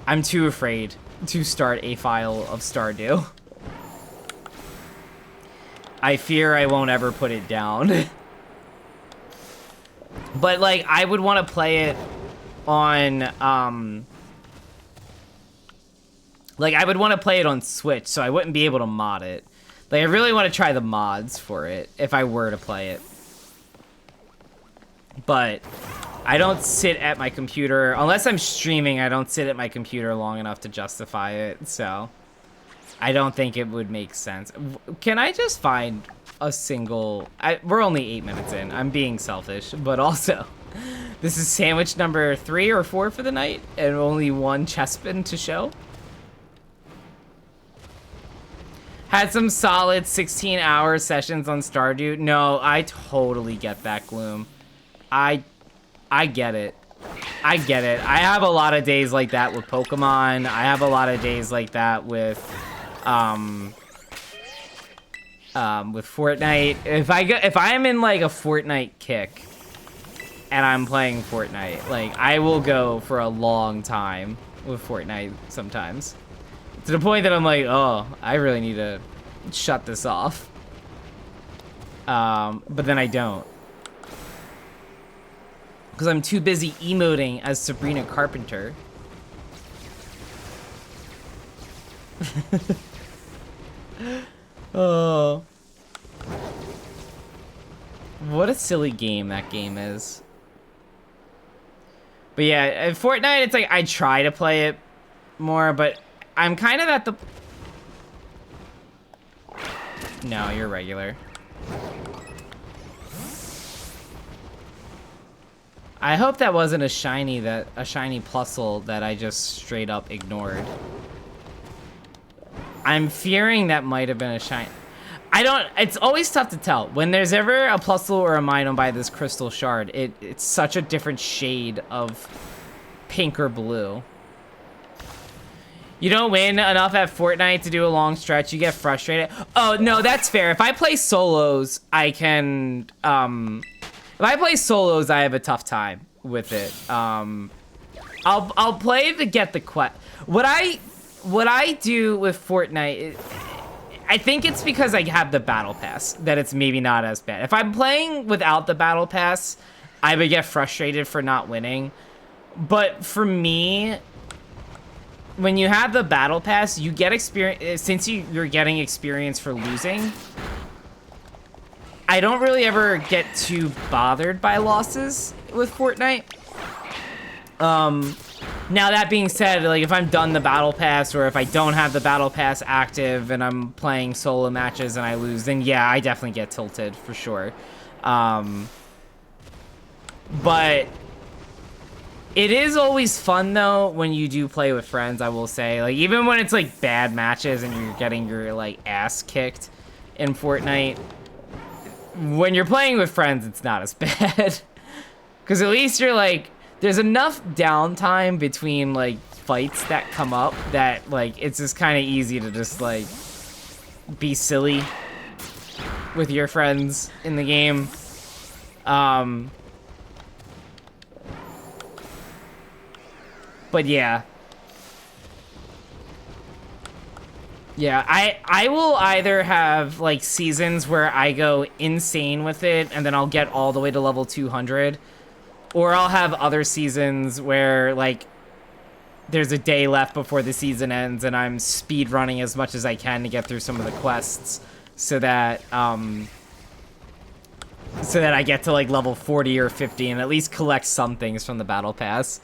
I'm too afraid to start a file of Stardew. I fear I won't ever put it down. But, like, I would want to play it on, like, I would want to play it on Switch, so I wouldn't be able to mod it. Like, I really want to try the mods for it, if I were to play it. But I don't sit at my computer, unless I'm streaming, I don't sit at my computer long enough to justify it, so I don't think it would make sense. Can I just find a single... we're only 8 minutes in. I'm being selfish, but also, this is sandwich number 3 or 4 for the night, and only 1 Chespin to show. Had some solid 16-hour sessions on Stardew. No, I totally get that, Gloom. I get it. I have a lot of days like that with Pokemon. I have a lot of days like that with Fortnite. If I'm in like a Fortnite kick and I'm playing Fortnite, like I will go for a long time with Fortnite sometimes. To the point that I'm like, oh, I really need to shut this off. But then I don't. Because I'm too busy emoting as Sabrina Carpenter. Oh. What a silly game that game is. But yeah, Fortnite, it's like I try to play it more, but I'm kind of at the... No, you're regular. I hope that wasn't a shiny plusle that I just straight up ignored. I'm fearing that might have been a shiny. It's always tough to tell. When there's ever a plusle or a Minun by this crystal shard, it's such a different shade of pink or blue. You don't win enough at Fortnite to do a long stretch, you get frustrated. Oh, no, that's fair. If I play solos, I can, if I play solos, I have a tough time with it. I'll play to get the quest. What I do with Fortnite, I think it's because I have the battle pass that it's maybe not as bad. If I'm playing without the battle pass, I would get frustrated for not winning. But for me, when you have the battle pass, you get experience. Since you're getting experience for losing, I don't really ever get too bothered by losses with Fortnite. Now that being said, like if I'm done the battle pass or if I don't have the battle pass active and I'm playing solo matches and I lose, then yeah, I definitely get tilted for sure. But it is always fun though when you do play with friends, I will say. Like even when it's like bad matches and you're getting your like ass kicked in Fortnite, when you're playing with friends, it's not as bad. Because at least you're like, there's enough downtime between like fights that come up that like it's just kind of easy to just like be silly with your friends in the game. But yeah. Yeah, I will either have like seasons where I go insane with it and then I'll get all the way to level 200, or I'll have other seasons where like there's a day left before the season ends and I'm speed running as much as I can to get through some of the quests so that I get to like level 40 or 50 and at least collect some things from the battle pass.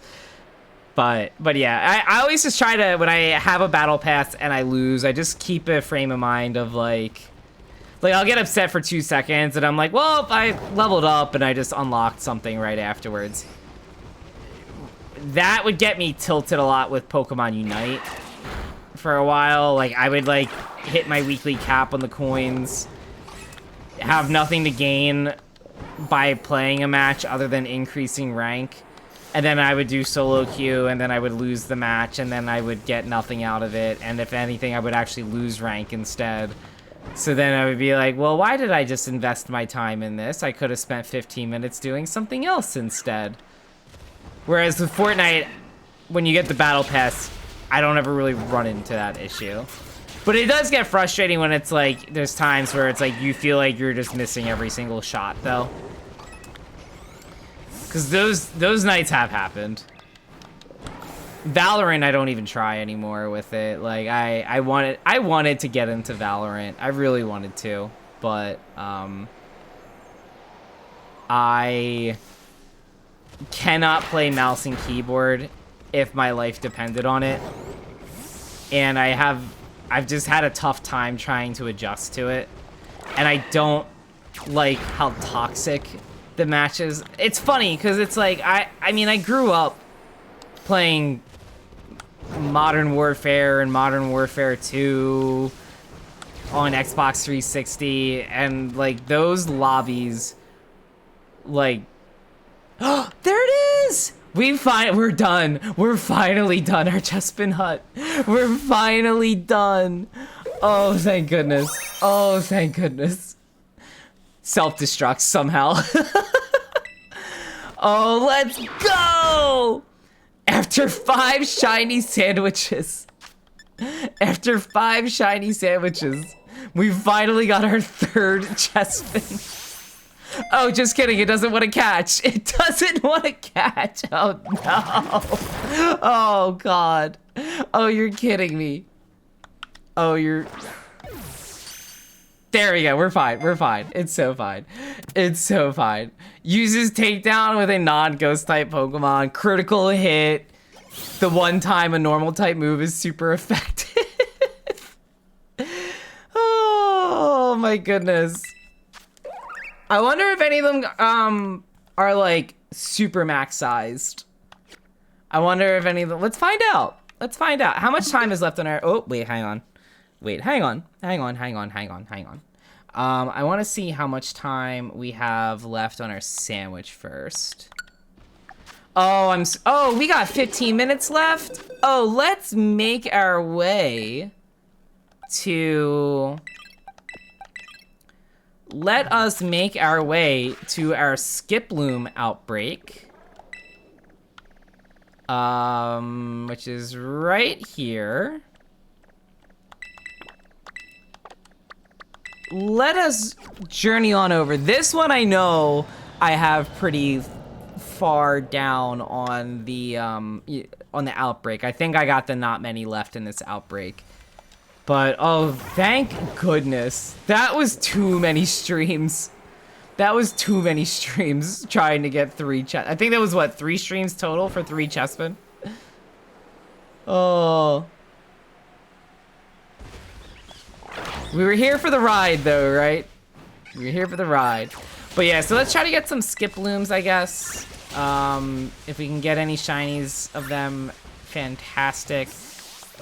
But yeah, I always just try to, when I have a battle pass and I lose, I just keep a frame of mind of like I'll get upset for 2 seconds and I'm like, well, I leveled up and I just unlocked something right afterwards. That would get me tilted a lot with Pokemon Unite for a while. Like, I would like hit my weekly cap on the coins, have nothing to gain by playing a match other than increasing rank. And then I would do solo queue, and then I would lose the match, and then I would get nothing out of it. And if anything, I would actually lose rank instead. So then I would be like, well, why did I just invest my time in this? I could have spent 15 minutes doing something else instead. Whereas with Fortnite, when you get the battle pass, I don't ever really run into that issue. But it does get frustrating when it's like, there's times where it's like, you feel like you're just missing every single shot, though. Because those nights have happened. Valorant, I don't even try anymore with it. Like, I wanted to get into Valorant. I really wanted to. But, I cannot play mouse and keyboard if my life depended on it. And I've just had a tough time trying to adjust to it. And I don't like how toxic the matches. It's funny because it's like I mean I grew up playing Modern Warfare and Modern Warfare 2 on Xbox 360, and like those lobbies, like oh, there it is. We're done. We're finally done our Chespin hut. We're finally done. Oh, thank goodness. Oh, thank goodness. Self-destruct somehow. Oh, let's go! After 5 shiny sandwiches. After 5 shiny sandwiches, we finally got our 3rd Chespin. Oh, just kidding. It doesn't want to catch. It doesn't want to catch. Oh, no. Oh, God. Oh, you're kidding me. Oh, you're... There we go. We're fine. We're fine. It's so fine. It's so fine. Uses takedown with a non-ghost type Pokemon. Critical hit. The one time a normal type move is super effective. Oh, my goodness. I wonder if any of them are like super max sized. I wonder if any of them... Let's find out. Let's find out. How much time is left on our... Oh, wait, hang on. Wait, hang on. I want to see how much time we have left on our sandwich first. Oh, oh, we got 15 minutes left. Oh, let's make our way to... Let us make our way to our Skiploom outbreak. Which is right here. Let us journey on over. This one I know I have pretty far down on the outbreak. I think I got the not many left in this outbreak. But oh, thank goodness. That was too many streams. That was too many streams trying to get 3 I think that was what, 3 streams total for 3 Chespin? Oh. We were here for the ride, though, right? We were here for the ride. But yeah, so let's try to get some Skiplooms, I guess. If we can get any shinies of them, fantastic.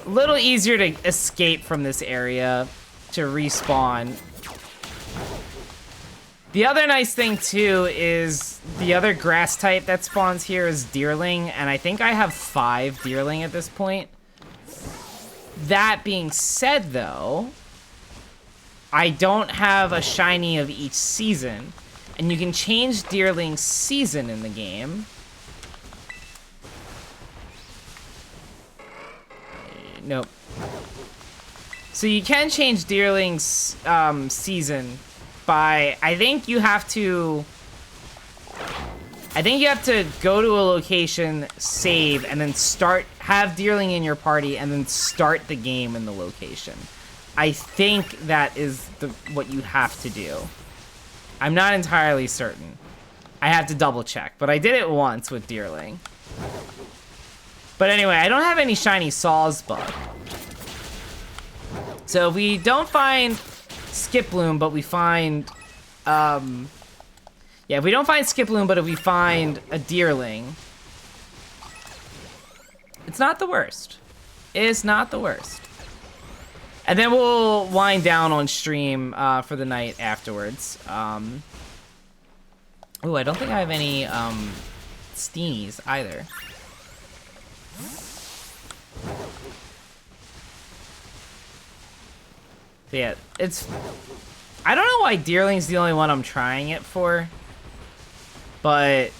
A little easier to escape from this area to respawn. The other nice thing, too, is the other grass type that spawns here is Deerling, and I think I have 5 Deerling at this point. That being said, though... I don't have a shiny of each season, and you can change Deerling's season in the game. Nope. So you can change Deerling's season by, I think you have to go to a location, save, and then have Deerling in your party, and then start the game in the location. I think that is what you have to do. I'm not entirely certain. I have to double check, but I did it once with Deerling. But anyway, I don't have any shiny Sawsbuck. So if we don't find Skiploom, but we find... yeah, if we don't find Skiploom, but if we find a Deerling... It's not the worst. It's not the worst. And then we'll wind down on stream for the night afterwards. Oh, I don't think I have any Steenies either. Yeah, it's... I don't know why Deerling's the only one I'm trying it for. But...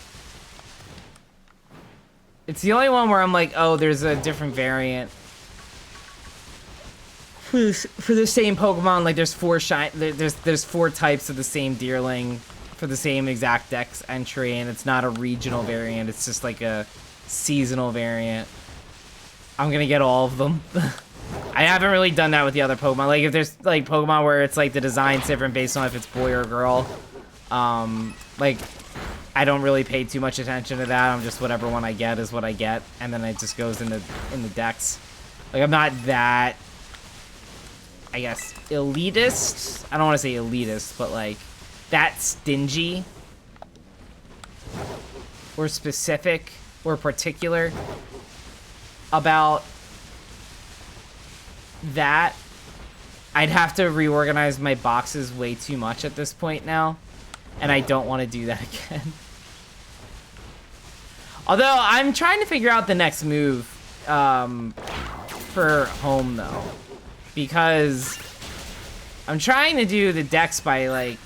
it's the only one where I'm like, oh, there's a different variant. For the same Pokemon, like there's four types of the same Deerling for the same exact dex entry, and it's not a regional variant, it's just like a seasonal variant. I'm gonna get all of them. I haven't really done that with the other Pokemon. Like if there's like Pokemon where it's like the design's different based on if it's boy or girl, like I don't really pay too much attention to that. I'm just whatever one I get is what I get, and then it just goes in the dex. Like I'm not that, I guess, elitist. I don't want to say elitist, but like that stingy or specific or particular about that. I'd have to reorganize my boxes way too much at this point now, and I don't want to do that again. Although I'm trying to figure out the next move for home though, because I'm trying to do the dex by like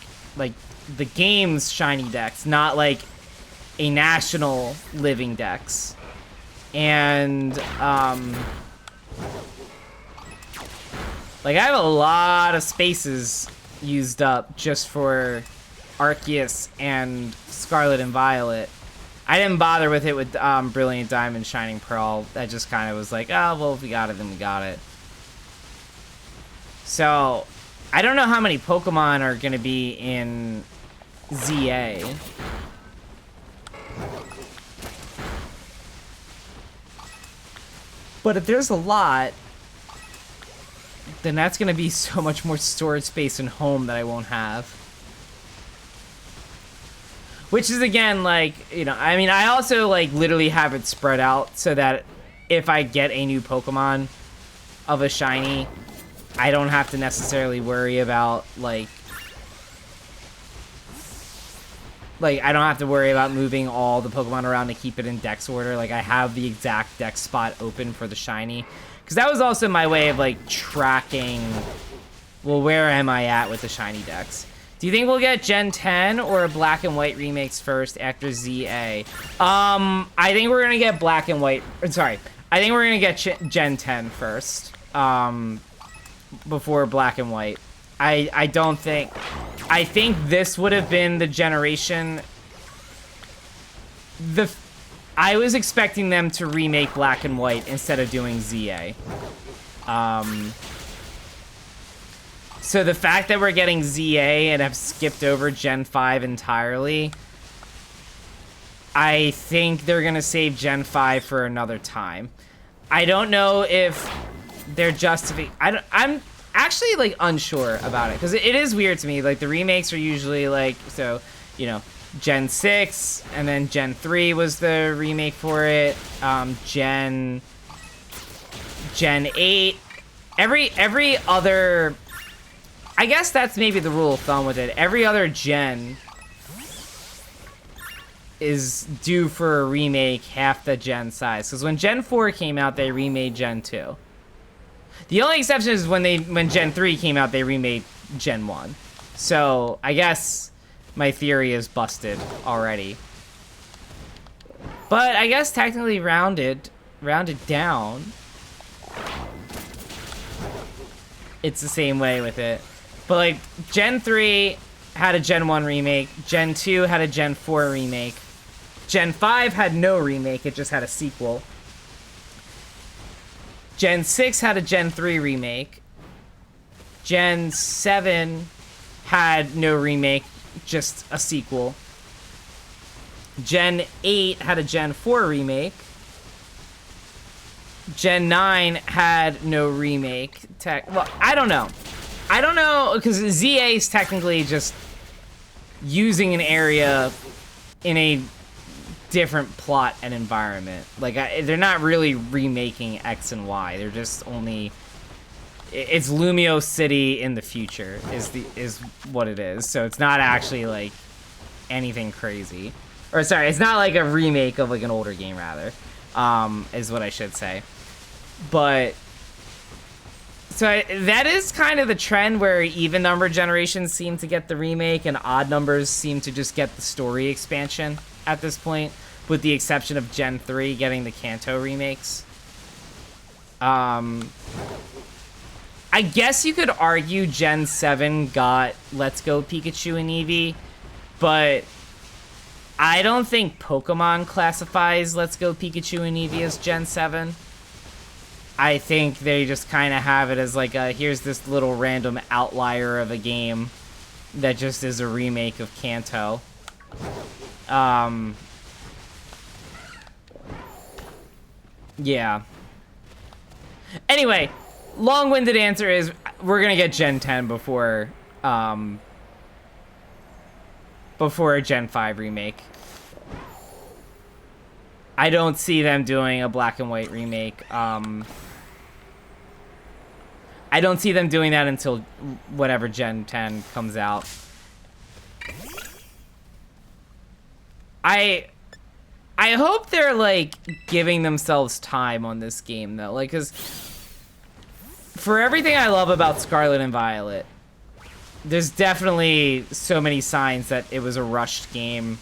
the game's shiny dex, not like a national living dex. And like I have a lot of spaces used up just for Arceus and Scarlet and Violet. I didn't bother with it with Brilliant Diamond, Shining Pearl. That just kind of was like, oh, well, if we got it, then we got it. So, I don't know how many Pokemon are going to be in ZA. But if there's a lot, then that's going to be so much more storage space in home that I won't have. Which is, again, like, you know, I mean, I also, like, literally have it spread out so that if I get a new Pokemon of a shiny, I don't have to necessarily worry about, like, I don't have to worry about moving all the Pokemon around to keep it in dex order. Like, I have the exact dex spot open for the shiny. Because that was also my way of, like, tracking, well, where am I at with the shiny dex? Do you think we'll get Gen 10 or Black and White remakes first after ZA? I think we're going to get Black and White. Sorry. I think we're going to get Gen 10 first. Before Black and White. I don't think... I think this would have been the generation... I was expecting them to remake Black and White instead of doing ZA. So the fact that we're getting ZA and have skipped over Gen 5 entirely, I think they're going to save Gen 5 for another time. I don't know if they're justifying... I'm actually, like, unsure about it, because it is weird to me. Like, the remakes are usually, like, so, you know, Gen 6, and then Gen 3 was the remake for it. Gen 8. Every other... I guess that's maybe the rule of thumb with it. Every other gen is due for a remake half the gen size. Because when Gen 4 came out, they remade Gen 2. The only exception is when Gen 3 came out, they remade Gen 1. So, I guess my theory is busted already. But I guess technically rounded down, it's the same way with it. But, like, Gen 3 had a Gen 1 remake. Gen 2 had a Gen 4 remake. Gen 5 had no remake. It just had a sequel. Gen 6 had a Gen 3 remake. Gen 7 had no remake, just a sequel. Gen 8 had a Gen 4 remake. Gen 9 had no remake. Well, I don't know. I don't know, because ZA is technically just using an area in a different plot and environment. Like, they're not really remaking X and Y. They're just only... It's Lumio City in the future is what it is. So it's not actually, like, anything crazy. Or, sorry, it's not like a remake of, like, an older game, rather. Is what I should say. But... So that is kind of the trend where even number generations seem to get the remake and odd numbers seem to just get the story expansion at this point, with the exception of Gen 3 getting the Kanto remakes. I guess you could argue Gen 7 got Let's Go Pikachu and Eevee, but I don't think Pokemon classifies Let's Go Pikachu and Eevee as Gen 7. I think they just kind of have it as like here's this little random outlier of a game that just is a remake of Kanto. Yeah. Anyway, long-winded answer is we're gonna get Gen 10 before a Gen 5 remake. I don't see them doing a black and white remake. I don't see them doing that until whatever Gen 10 comes out. I hope they're, like, giving themselves time on this game, though. Like, because for everything I love about Scarlet and Violet, there's definitely so many signs that it was a rushed game.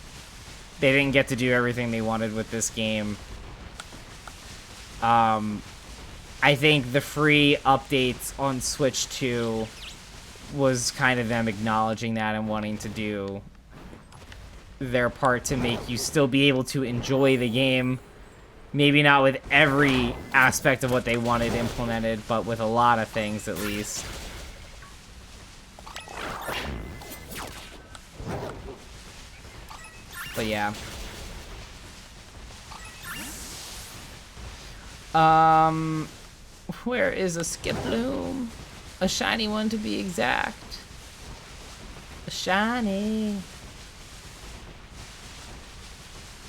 They didn't get to do everything they wanted with this game. I think the free updates on Switch 2 was kind of them acknowledging that and wanting to do their part to make you still be able to enjoy the game. Maybe not with every aspect of what they wanted implemented, but with a lot of things at least. But yeah. Where is a Skiploom? A shiny one to be exact. A shiny.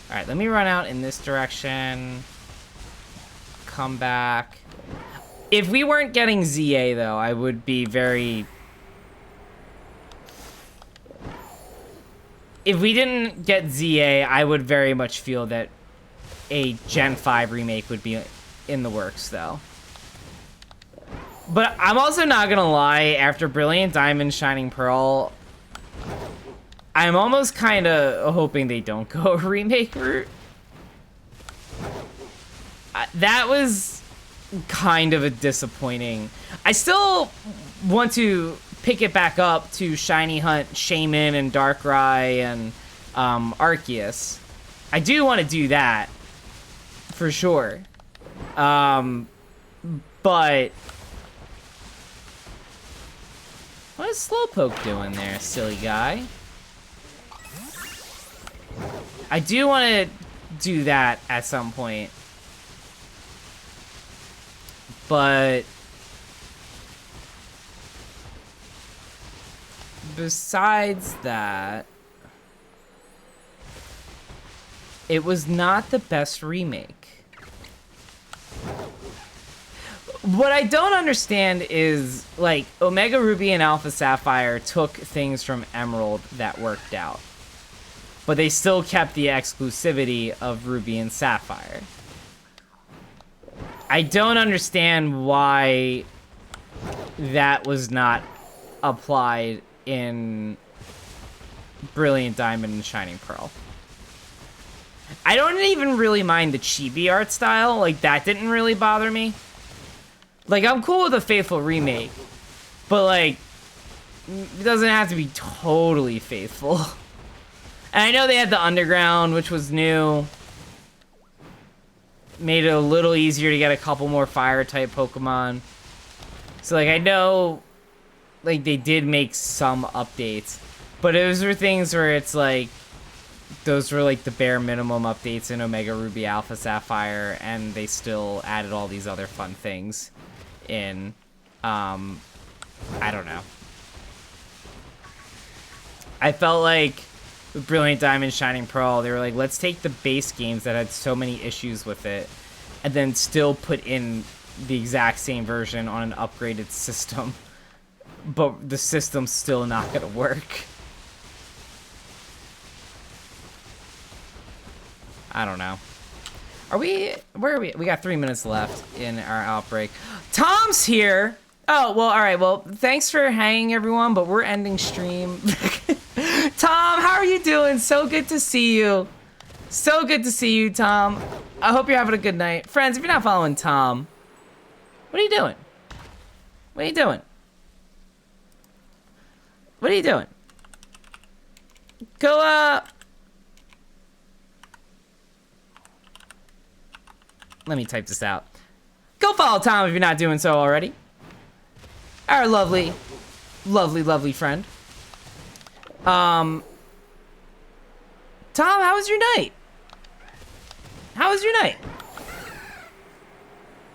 Alright, let me run out in this direction. Come back. If we weren't getting ZA, though, I would be very... If we didn't get ZA, I would very much feel that a Gen 5 remake would be in the works, though. But I'm also not gonna lie, after Brilliant Diamond, Shining Pearl, I'm almost kind of hoping they don't go a remake route. That was kind of a disappointing... I still want to pick it back up to Shiny Hunt, Shaman, and Darkrai, and Arceus. I do want to do that, for sure. But... What is Slowpoke doing there, silly guy? I do want to do that at some point. But... Besides that... It was not the best remake. What I don't understand is, like, Omega Ruby and Alpha Sapphire took things from Emerald that worked out. But they still kept the exclusivity of Ruby and Sapphire. I don't understand why that was not applied in Brilliant Diamond and Shining Pearl. I don't even really mind the chibi art style. Like, that didn't really bother me. Like, I'm cool with a faithful remake, but, like, it doesn't have to be totally faithful. And I know they had the Underground, which was new. Made it a little easier to get a couple more Fire-type Pokemon. So, like, I know, like, they did make some updates. But those are things where it's, like, those were like the bare minimum updates in Omega Ruby Alpha Sapphire, and they still added all these other fun things in, I don't know. I felt like with Brilliant Diamond, Shining Pearl, they were like, let's take the base games that had so many issues with it and then still put in the exact same version on an upgraded system, but the system's still not gonna work. I don't know. Where are we? We got 3 minutes left in our outbreak. Tom's here! Oh, well, alright, well, thanks for hanging, everyone, but we're ending stream. Tom, how are you doing? So good to see you. So good to see you, Tom. I hope you're having a good night. Friends, if you're not following Tom, what are you doing? What are you doing? What are you doing? Go, let me type this out. Go follow Tom if you're not doing so already. Our lovely, lovely, lovely friend. Tom, how was your night? How was your night?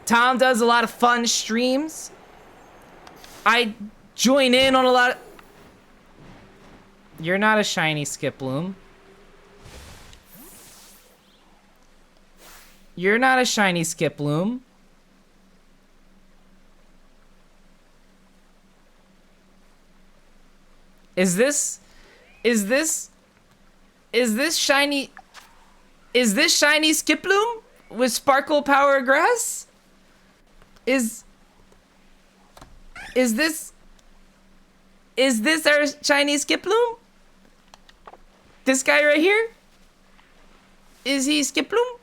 Tom does a lot of fun streams. I join in on a lot of... You're not a shiny Skiploom. You're not a shiny Skiploom. Is this shiny Skiploom with Sparkle Power Grass? Is this our shiny Skiploom? This guy right here? Is he Skiploom?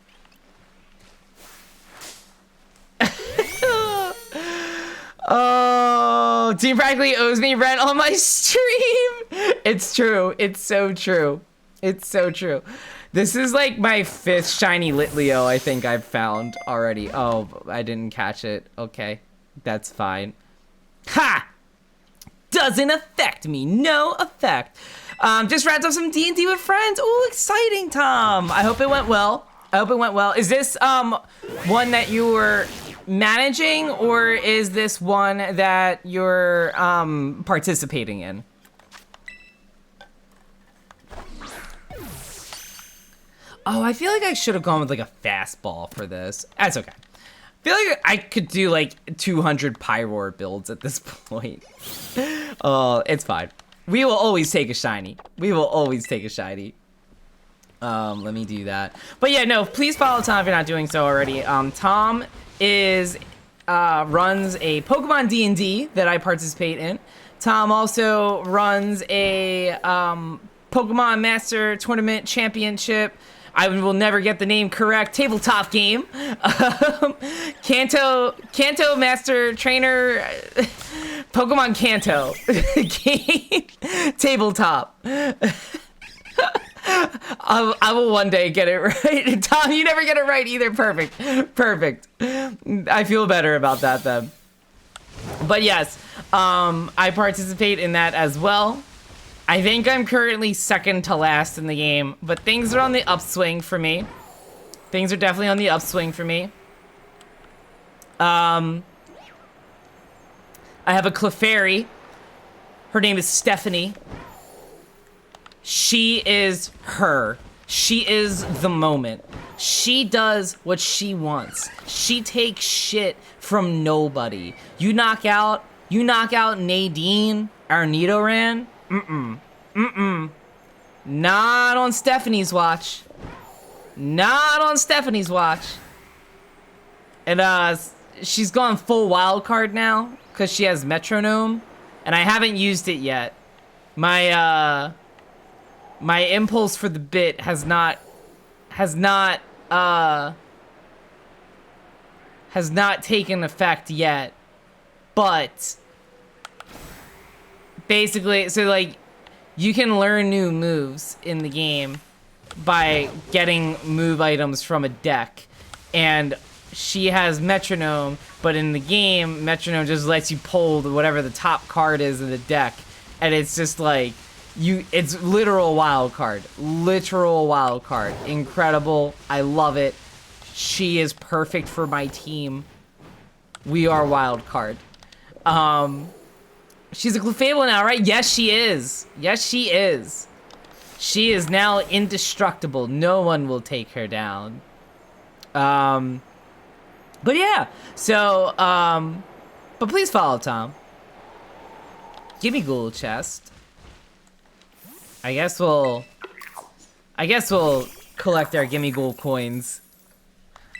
Oh, Team practically owes me rent on my stream. It's true. It's so true. It's so true. This is like my 5th shiny Litleo I think I've found already. Oh, I didn't catch it. Okay, that's fine. Ha! Doesn't affect me. No effect. Just wrapped up some D&D with friends. Oh, exciting, Tom. I hope it went well. I hope it went well. Is this one that you were managing, or is this one that you're participating in? Oh, I feel like I should have gone with like a fastball for this. That's okay. I feel like I could do like 200 Pyroar builds at this point. Oh, it's fine. We will always take a shiny. We will always take a shiny. Let me do that. But yeah, no, please follow Tom if you're not doing so already. Tom is runs a Pokemon D&D that I participate in. Tom also runs a Pokemon Master Tournament Championship. I will never get the name correct. Tabletop game. Kanto Master Trainer. Pokemon Kanto game. Tabletop. I will one day get it right. Tom, you never get it right either. Perfect. Perfect. I feel better about that then. But yes, I participate in that as well. I think I'm currently second to last in the game, but things are on the upswing for me. Things are definitely on the upswing for me. I have a Clefairy. Her name is Stephanie. She is her. She is the moment. She does what she wants. She takes shit from nobody. You knock out Nadine, our Nidoran. Not on Stephanie's watch. Not on Stephanie's watch. And she's gone full wild card now because she has Metronome, and I haven't used it yet. My impulse for the bit has not taken effect yet, but basically, so like, you can learn new moves in the game by getting move items from a deck, and she has Metronome, but in the game, Metronome just lets you pull whatever the top card is in the deck, and it's just like, It's literal wild card. Literal wild card. Incredible. I love it. She is perfect for my team. We are wild card. She's a Clefable now, right? Yes, she is. Yes, she is. She is now indestructible. No one will take her down. But yeah. So, but please follow Tom. Gimme Ghoul chest. I guess we'll collect our Gimme Ghoul coins.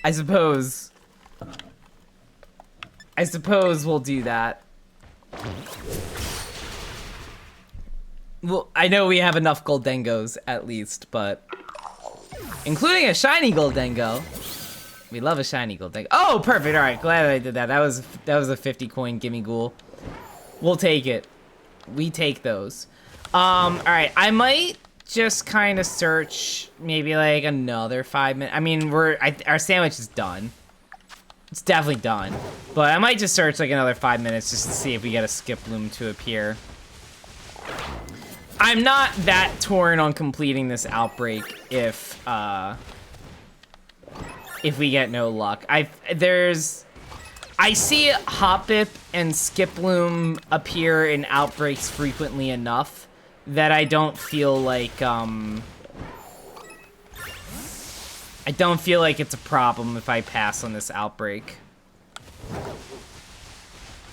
I suppose we'll do that. Well, I know we have enough Goldengos at least, but including a shiny Goldengo. We love a shiny Goldengo. Oh, perfect. All right, glad I did that. That was a 50 coin Gimme Ghoul. We'll take it. We take those. All right, I might just kind of search maybe like another 5 minutes. I mean, our sandwich is done. It's definitely done. But I might just search like another 5 minutes just to see if we get a skip bloom to appear. I'm not that torn on completing this outbreak if we get no luck. I see Hopbip and Skip Bloom appear in outbreaks frequently enough that I don't feel like it's a problem if I pass on this outbreak.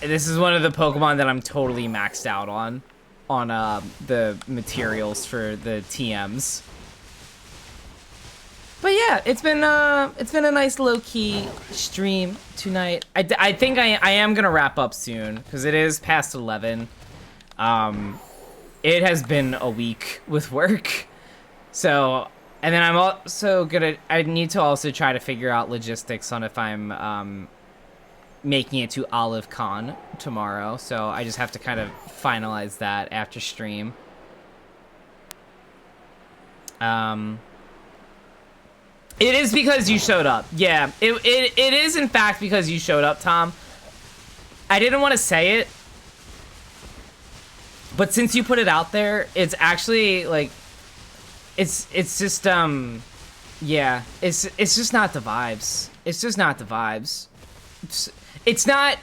This is one of the Pokemon that I'm totally maxed out on the materials for the TMs. But yeah, it's been a nice low-key stream tonight. I think I am gonna wrap up soon because it is past 11. It has been a week with work, so and then I'm also I need to also try to figure out logistics on if I'm making it to Olive Con tomorrow. So I just have to kind of finalize that after stream. It is because you showed up. Yeah, it is in fact because you showed up, Tom. I didn't want to say it, but since you put it out there, it's actually like, it's just yeah, it's just not the vibes. It's just not the vibes. It's not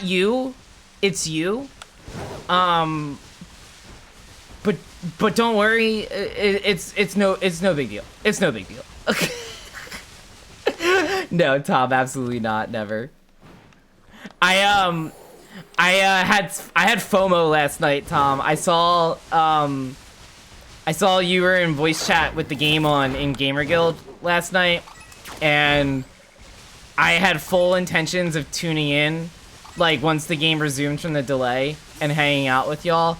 you, it's you. But don't worry, it's no big deal. It's no big deal. Okay. No, Tom, absolutely not. Never. I had FOMO last night, Tom. I saw you were in voice chat with the game on in Gamer Guild last night, and I had full intentions of tuning in, like once the game resumed from the delay and hanging out with y'all.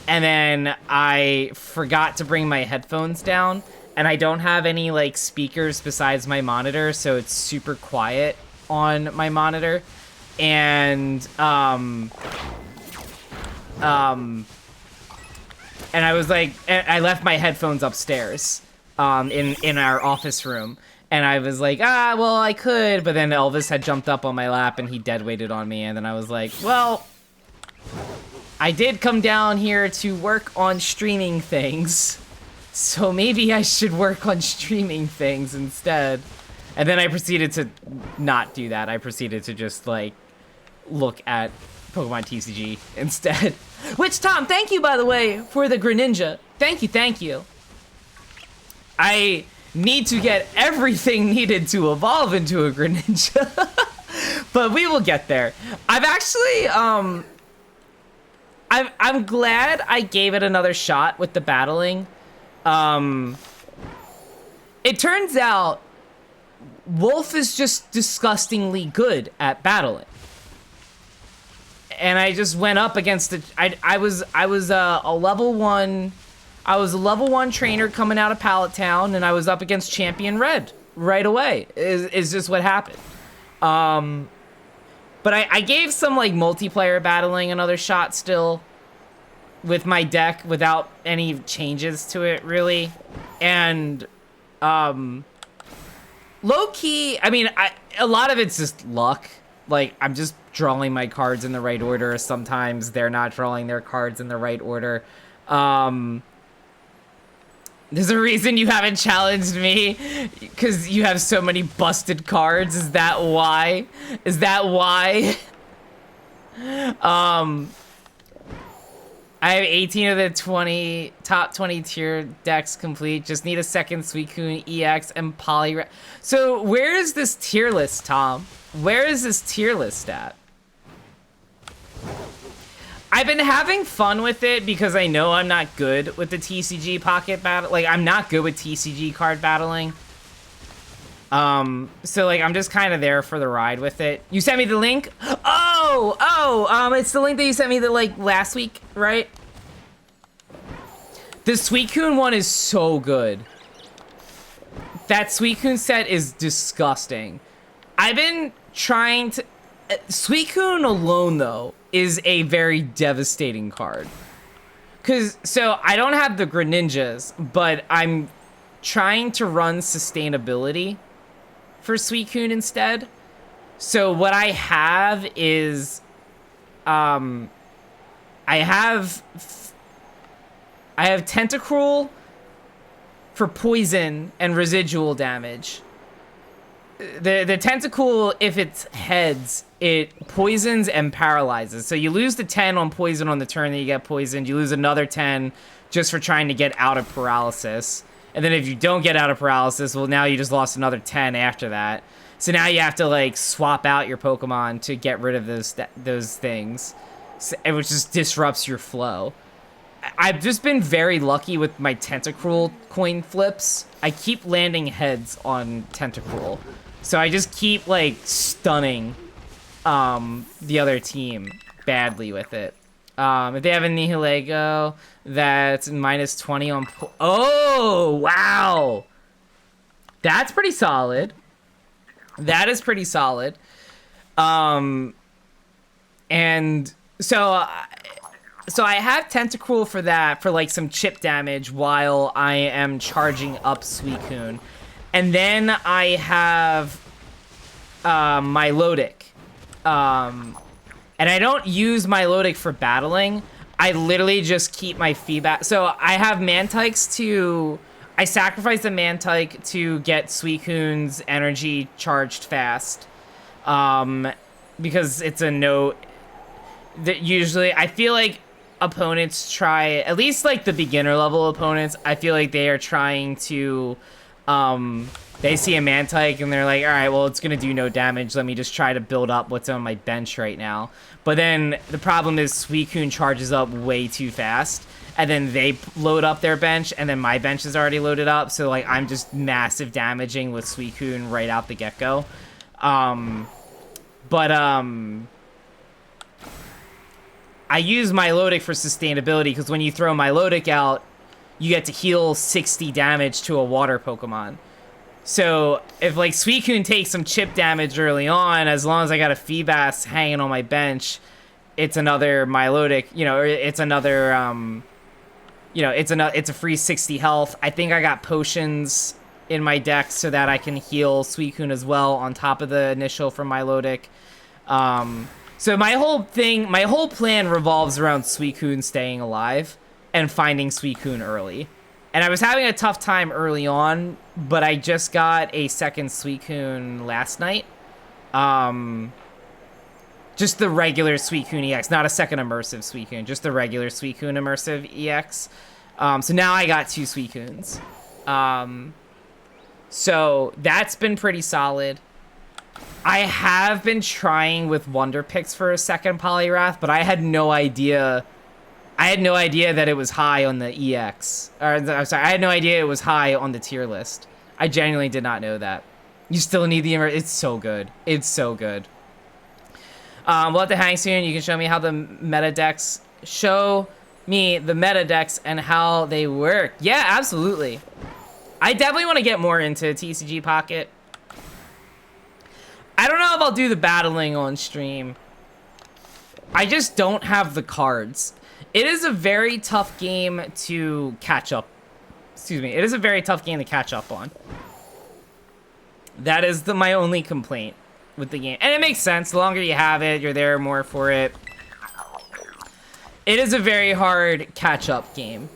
And then I forgot to bring my headphones down, and I don't have any like speakers besides my monitor, so it's super quiet on my monitor. And and I was like, I left my headphones upstairs in our office room, and I was like, well, I could, but then Elvis had jumped up on my lap and he dead weighted on me, and then I was like, well, I did come down here to work on streaming things, so maybe I should work on streaming things instead. And then I proceeded to not do that. I proceeded to just, like, look at Pokemon TCG instead. Which, Tom, thank you, by the way, for the Greninja. Thank you, thank you. I need to get everything needed to evolve into a Greninja. But we will get there. I've actually, I'm glad I gave it another shot with the battling. It turns out Wolf is just disgustingly good at battling. And I just went up against it. I was a level 1. I was a level 1 trainer coming out of Pallet Town, and I was up against Champion Red right away. Is just what happened. But I gave some like multiplayer battling another shot still with my deck without any changes to it really. And low key, I mean, a lot of it's just luck. Like, I'm just drawing my cards in the right order. Sometimes they're not drawing their cards in the right order. There's a reason you haven't challenged me, because you have so many busted cards. Is that why? Is that why? I have 18 of the top 20 tier decks complete. Just need a second Suicune EX and Poly. So where is this tier list, Tom? Where is this tier list at? I've been having fun with it because I know I'm not good with the TCG pocket battle. Like, I'm not good with TCG card battling. So like, I'm just kind of there for the ride with it. You sent me the link? It's the link that you sent me like last week, right? The Suicune one is so good. That Suicune set is disgusting. I've been trying to... Suicune alone, though, is a very devastating card. So I don't have the Greninjas, but I'm trying to run sustainability for Suicune instead. So what I have is, I have Tentacruel for poison and residual damage. The Tentacruel, if it's heads, it poisons and paralyzes. So you lose the 10 on poison on the turn that you get poisoned. You lose another 10 just for trying to get out of paralysis. And then if you don't get out of paralysis, well, now you just lost another 10 after that. So now you have to, like, swap out your Pokemon to get rid of those things, which just disrupts your flow. I've just been very lucky with my Tentacruel coin flips. I keep landing heads on Tentacruel. So I just keep, like, stunning the other team badly with it. If they have a Nihilego, that's minus 20 on... Oh, wow! That's pretty solid. That is pretty solid. And so I have Tentacruel for that, for like some chip damage while I am charging up Suicune. And then I have Milotic. And I don't use Milotic for battling. I literally just keep my feedback. So I have Mantikes to... I sacrifice the Mantike to get Suicune's energy charged fast. Because it's a no... That usually, I feel like opponents try... At least like the beginner level opponents, I feel like they are trying to... They see a Mantike and they're like, alright, well, it's gonna do no damage. Let me just try to build up what's on my bench right now. But then the problem is Suicune charges up way too fast. And then they load up their bench, and then my bench is already loaded up. So, like, I'm just massive damaging with Suicune right out the get-go. I use Milotic for sustainability, because when you throw Milotic out, you get to heal 60 damage to a water Pokemon. So, if, like, Suicune takes some chip damage early on, as long as I got a Feebas hanging on my bench, it's another Milotic, you know, or it's another, you know, it's a free 60 health. I think I got potions in my deck so that I can heal Suicune as well on top of the initial from Milotic. So my whole plan revolves around Suicune staying alive and finding Suicune early. And I was having a tough time early on, but I just got a second Suicune last night. Just the regular Suicune EX, not a second immersive Suicune, just the regular Suicune immersive EX. So now I got 2 Suicunes. So that's been pretty solid. I have been trying with Wonder Picks for a second Poliwrath, but I had no idea. I had no idea that it was high on the EX. Or, I'm sorry, I had no idea it was high on the tier list. I genuinely did not know that. You still need the It's so good. It's so good. We'll have to hang soon. You can show me how the meta decks... Show me the meta decks and how they work. Yeah, absolutely. I definitely want to get more into TCG Pocket. I don't know if I'll do the battling on stream. I just don't have the cards. It is a very tough game to catch up. Excuse me. It is a very tough game to catch up on. That is my only complaint with the game. And it makes sense. The longer you have it, you're there more for it. It is a very hard catch-up game.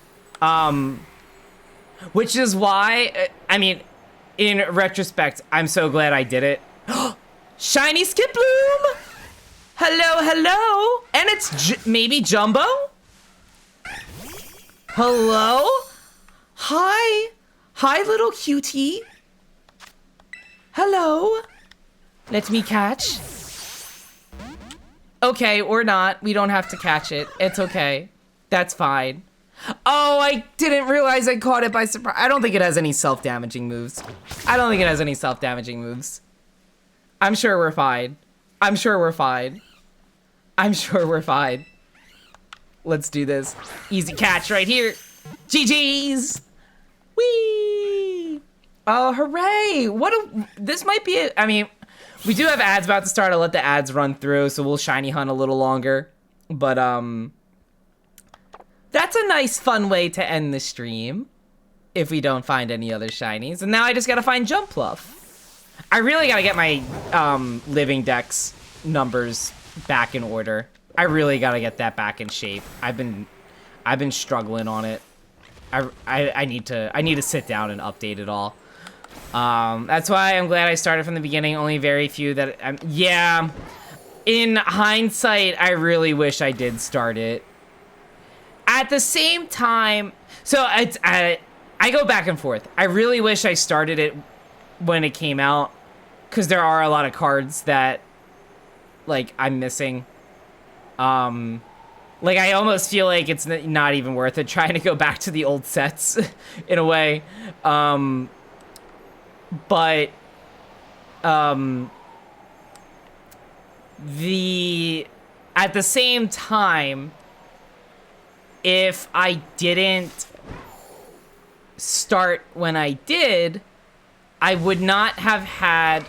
Which is why, I mean, in retrospect, I'm so glad I did it. Shiny Skiploom! Hello, hello! And it's maybe Jumbo? Hello? Hi. Hi, little cutie. Hello. Let me catch. Okay, or not. We don't have to catch it. It's okay. That's fine. Oh, I didn't realize I caught it by surprise. I don't think it has any self-damaging moves. I don't think it has any self-damaging moves. I'm sure we're fine. I'm sure we're fine. I'm sure we're fine. Let's do this. Easy catch right here. GG's. Whee! Oh, hooray! This might be it. I mean, we do have ads about to start. I'll let the ads run through, so we'll shiny hunt a little longer. But, that's a nice, fun way to end the stream. If we don't find any other shinies. And now I just gotta find Jumpluff. I really gotta get my, living dex numbers back in order. I really gotta get that back in shape. I've been struggling on it. I need to sit down and update it all. That's why I'm glad I started from the beginning. Only very few that yeah. In hindsight, I really wish I did start it. At the same time, so I go back and forth. I really wish I started it when it came out, because there are a lot of cards that, like, I'm missing. Like, I almost feel like it's not even worth it trying to go back to the old sets, in a way. But, at the same time, if I didn't start when I did, I would not have had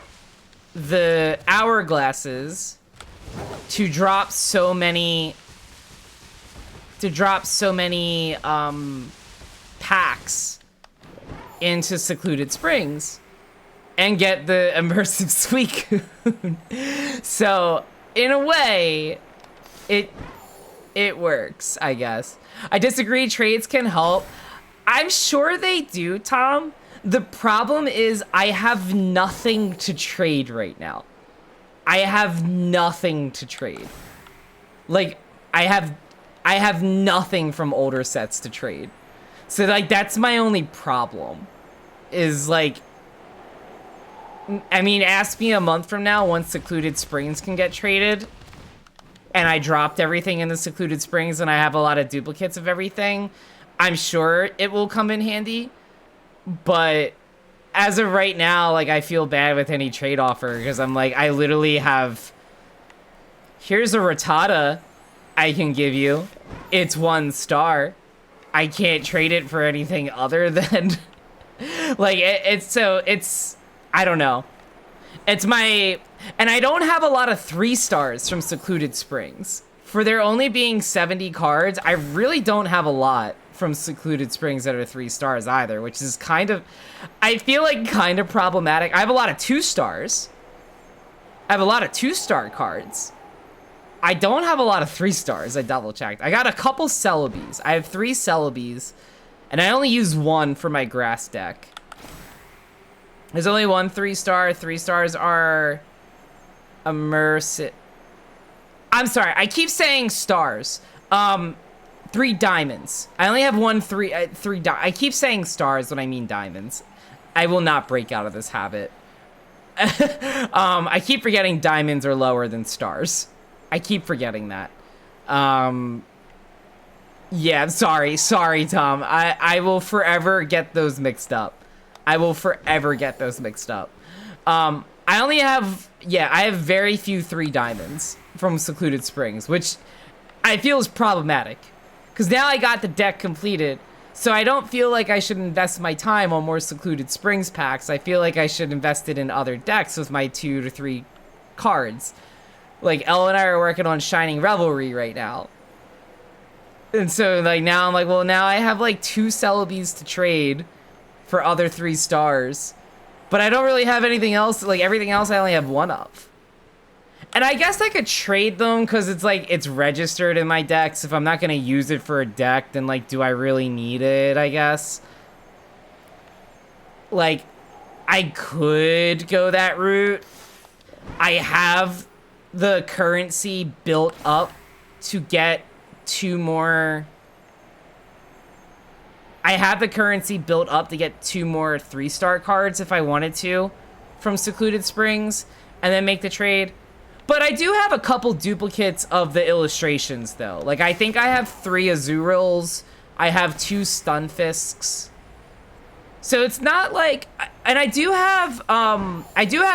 the hourglasses to drop so many packs into Secluded Springs and get the immersive Suicune. So in a way, it works, I guess. I disagree, trades can help. I'm sure they do, Tom. The problem is I have nothing to trade right now. I have nothing to trade. Like, I have nothing from older sets to trade. So, like, that's my only problem. Is, like, I mean, ask me a month from now once Secluded Springs can get traded, and I dropped everything in the Secluded Springs and I have a lot of duplicates of everything, I'm sure it will come in handy. But as of right now, like, I feel bad with any trade offer, because I'm like, I literally have, here's a Rattata I can give you. It's 1 star. I can't trade it for anything other than, like, it's, I don't know. It's my, and I don't have a lot of 3 stars from Secluded Springs. For there only being 70 cards, I really don't have a lot from Secluded Springs that are 3 stars either, which is kind of, I feel like kind of problematic. I have a lot of 2 stars. I have a lot of 2-star cards. I don't have a lot of 3 stars. I double checked. I got a couple Celebies. I have 3 Celebies, and I only use 1 for my grass deck. There's only 1 3-star. 3 stars are immersive. I'm sorry. I keep saying stars. 3 diamonds. I only have 1 3. I keep saying stars when I mean diamonds. I will not break out of this habit. I keep forgetting diamonds are lower than stars. I keep forgetting that. Yeah, sorry, Tom. I will forever get those mixed up. I will forever get those mixed up. I only have, I have very few 3 diamonds from Secluded Springs, which I feel is problematic. Because now I got the deck completed, so I don't feel like I should invest my time on more Secluded Springs packs. I feel like I should invest it in other decks with my 2 to 3 cards. Like, Elle and I are working on Shining Revelry right now. And so, like, now I'm like, well, now I have, like, 2 Celebies to trade for other 3 stars. But I don't really have anything else. Like, everything else I only have 1 of. And I guess I could trade them because it's like it's registered in my decks. If I'm not gonna use it for a deck, then like, do I really need it? I guess. Like, I could go that route. I have the currency built up to get 2 more. I have the currency built up to get 2 more 3-star cards if I wanted to from Secluded Springs and then make the trade. But I do have a couple duplicates of the illustrations though. Like, I think I have 3 Azurils. I have 2 Stunfisks. So it's not like, and I do have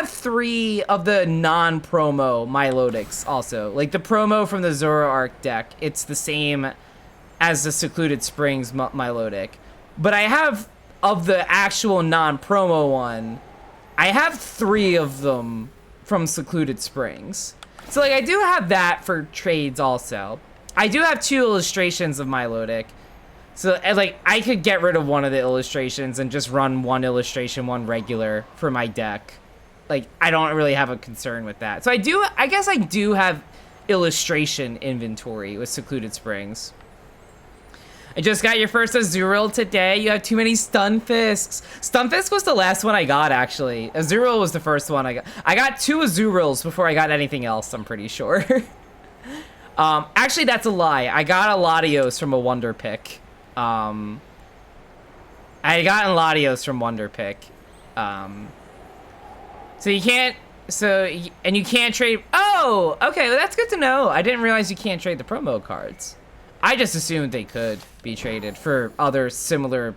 3 of the non-promo Milotics also. Like the promo from the Zoroark deck, it's the same as the Secluded Springs Milotic. But I have, of the actual non-promo one, I have 3 of them from Secluded Springs. So like I do have that for trades also. I do have 2 illustrations of Milotic. So like I could get rid of one of the illustrations and just run 1 illustration, 1 regular for my deck. Like I don't really have a concern with that. So I guess I do have illustration inventory with Secluded Springs. I just got your first Azuril today. You have too many Stunfisks. Stunfisk was the last one I got, actually. Azuril was the first one I got. I got 2 Azurils before I got anything else, I'm pretty sure. Actually, that's a lie. I got a Latios from a Wonder Pick. I got Latios from Wonder Pick. So you can't... and you can't trade... Oh! Okay, well, that's good to know. I didn't realize you can't trade the promo cards. I just assumed they could be traded for other similar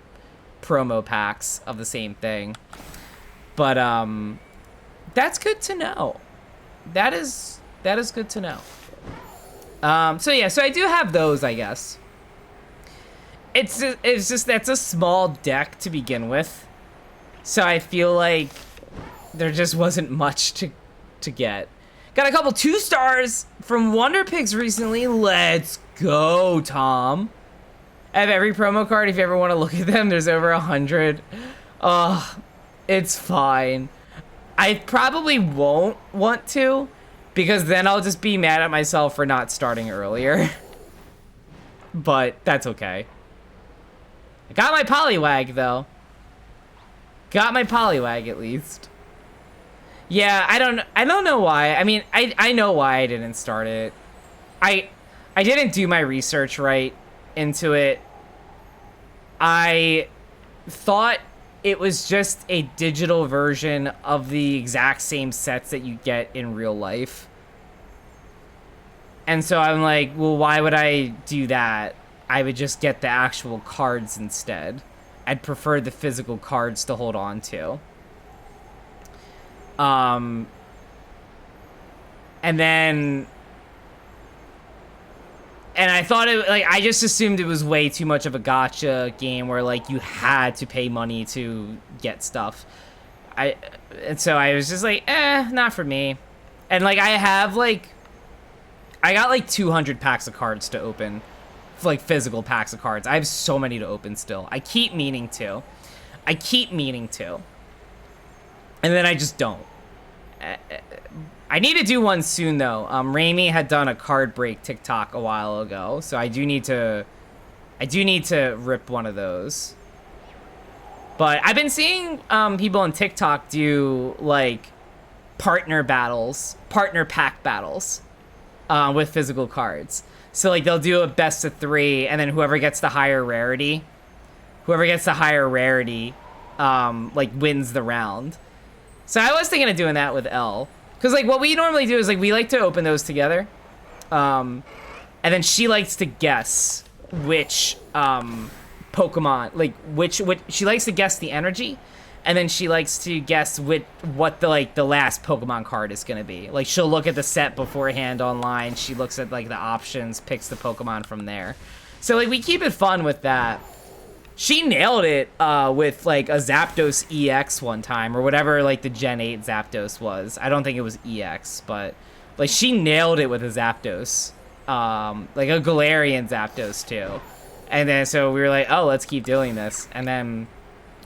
promo packs of the same thing. But, that's good to know. That is good to know. So yeah, so I do have those, I guess. It's just, that's a small deck to begin with. So I feel like there just wasn't much to get. Got a couple 2-stars from Wonder Pigs recently. Let's go, Tom. I have every promo card if you ever want to look at them. There's over 100. Oh, it's fine. I probably won't want to, because then I'll just be mad at myself for not starting earlier. But that's okay. I got my Poliwag, though. Got my Poliwag, at least. Yeah, I don't know why. I mean, I know why I didn't start it. I didn't do my research right into it. I thought it was just a digital version of the exact same sets that you get in real life. And so I'm like, well, why would I do that? I would just get the actual cards instead. I'd prefer the physical cards to hold on to. And I thought it, like, I just assumed it was way too much of a gacha game where, like, you had to pay money to get stuff. And so I was just like, not for me. And, like, I got, like, 200 packs of cards to open. Like, physical packs of cards. I have so many to open still. I keep meaning to. And then I just don't. I need to do one soon, though. Raimi had done a card break TikTok a while ago, so I do need to rip one of those. But I've been seeing people on TikTok do, like, partner pack battles with physical cards. So, like, they'll do a best of 3, and then whoever gets the higher rarity, like, wins the round. So I was thinking of doing that with L. Because, like, what we normally do is, like, we like to open those together. And then she likes to guess which Pokemon, like, which she likes to guess the energy. And then she likes to guess what the last Pokemon card is going to be. Like, she'll look at the set beforehand online. She looks at, like, the options, picks the Pokemon from there. So, like, we keep it fun with that. She nailed it with, like, a Zapdos EX one time, or whatever, like, the Gen 8 Zapdos was. I don't think it was EX, but, like, she nailed it with a Zapdos. Like, a Galarian Zapdos, too. And then, so we were like, oh, let's keep doing this. And then,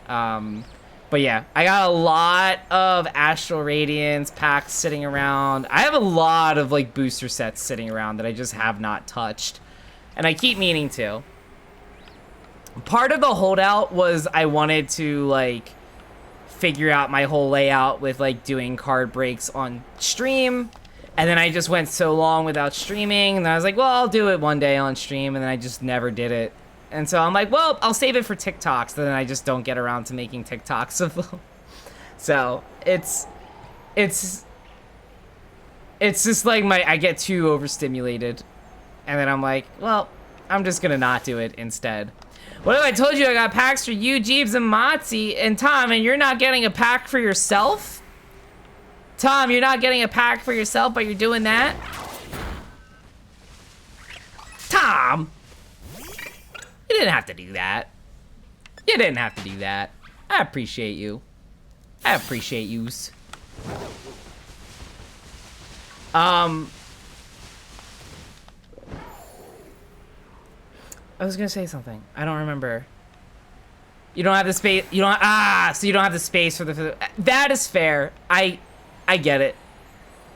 but But yeah, I got a lot of Astral Radiance packs sitting around. I have a lot of like booster sets sitting around that I just have not touched. And I keep meaning to. Part of the holdout was I wanted to like figure out my whole layout with like doing card breaks on stream. And then I just went so long without streaming. And I was like, well, I'll do it one day on stream. And then I just never did it. And so I'm like, well, I'll save it for TikToks. Then I just don't get around to making TikToks of them. So it's just like I get too overstimulated. And then I'm like, well, I'm just gonna not do it instead. What if I told you I got packs for you, Jeeves, and Motzi, and Tom, and you're not getting a pack for yourself? Tom, you're not getting a pack for yourself, but you're doing that? Tom! You didn't have to do that. You didn't have to do that. I appreciate you. I appreciate yous. I was gonna say something. I don't remember. You don't have the space. You don't. So you don't have the space for the. That is fair. I get it.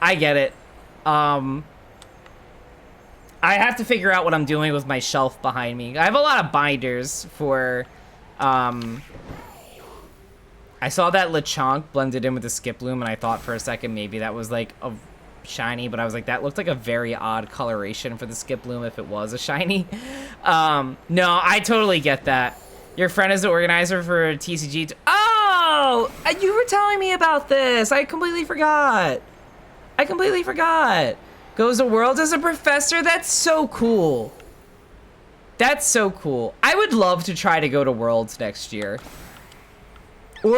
I get it. I have to figure out what I'm doing with my shelf behind me. I have a lot of binders for. I saw that Lechonk blended in with the Skip Bloom, and I thought for a second maybe that was like a shiny, but I was like, that looked like a very odd coloration for the Skip Bloom if it was a shiny. No, I totally get that. Your friend is the organizer for TCG. Oh, you were telling me about this. I completely forgot. Goes to Worlds as a professor. That's so cool. That's so cool. I would love to try to go to Worlds next year. Or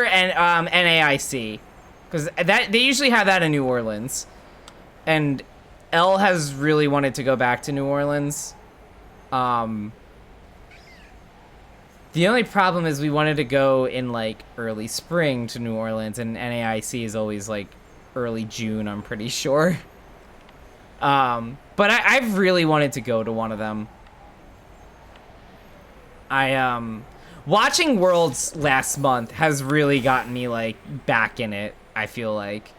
NAIC. Because they usually have that in New Orleans. And Elle has really wanted to go back to New Orleans. The only problem is we wanted to go in like early spring to New Orleans, and NAIC is always like early June, I'm pretty sure. But I've really wanted to go to one of them. Watching Worlds last month has really gotten me like back in it. I feel like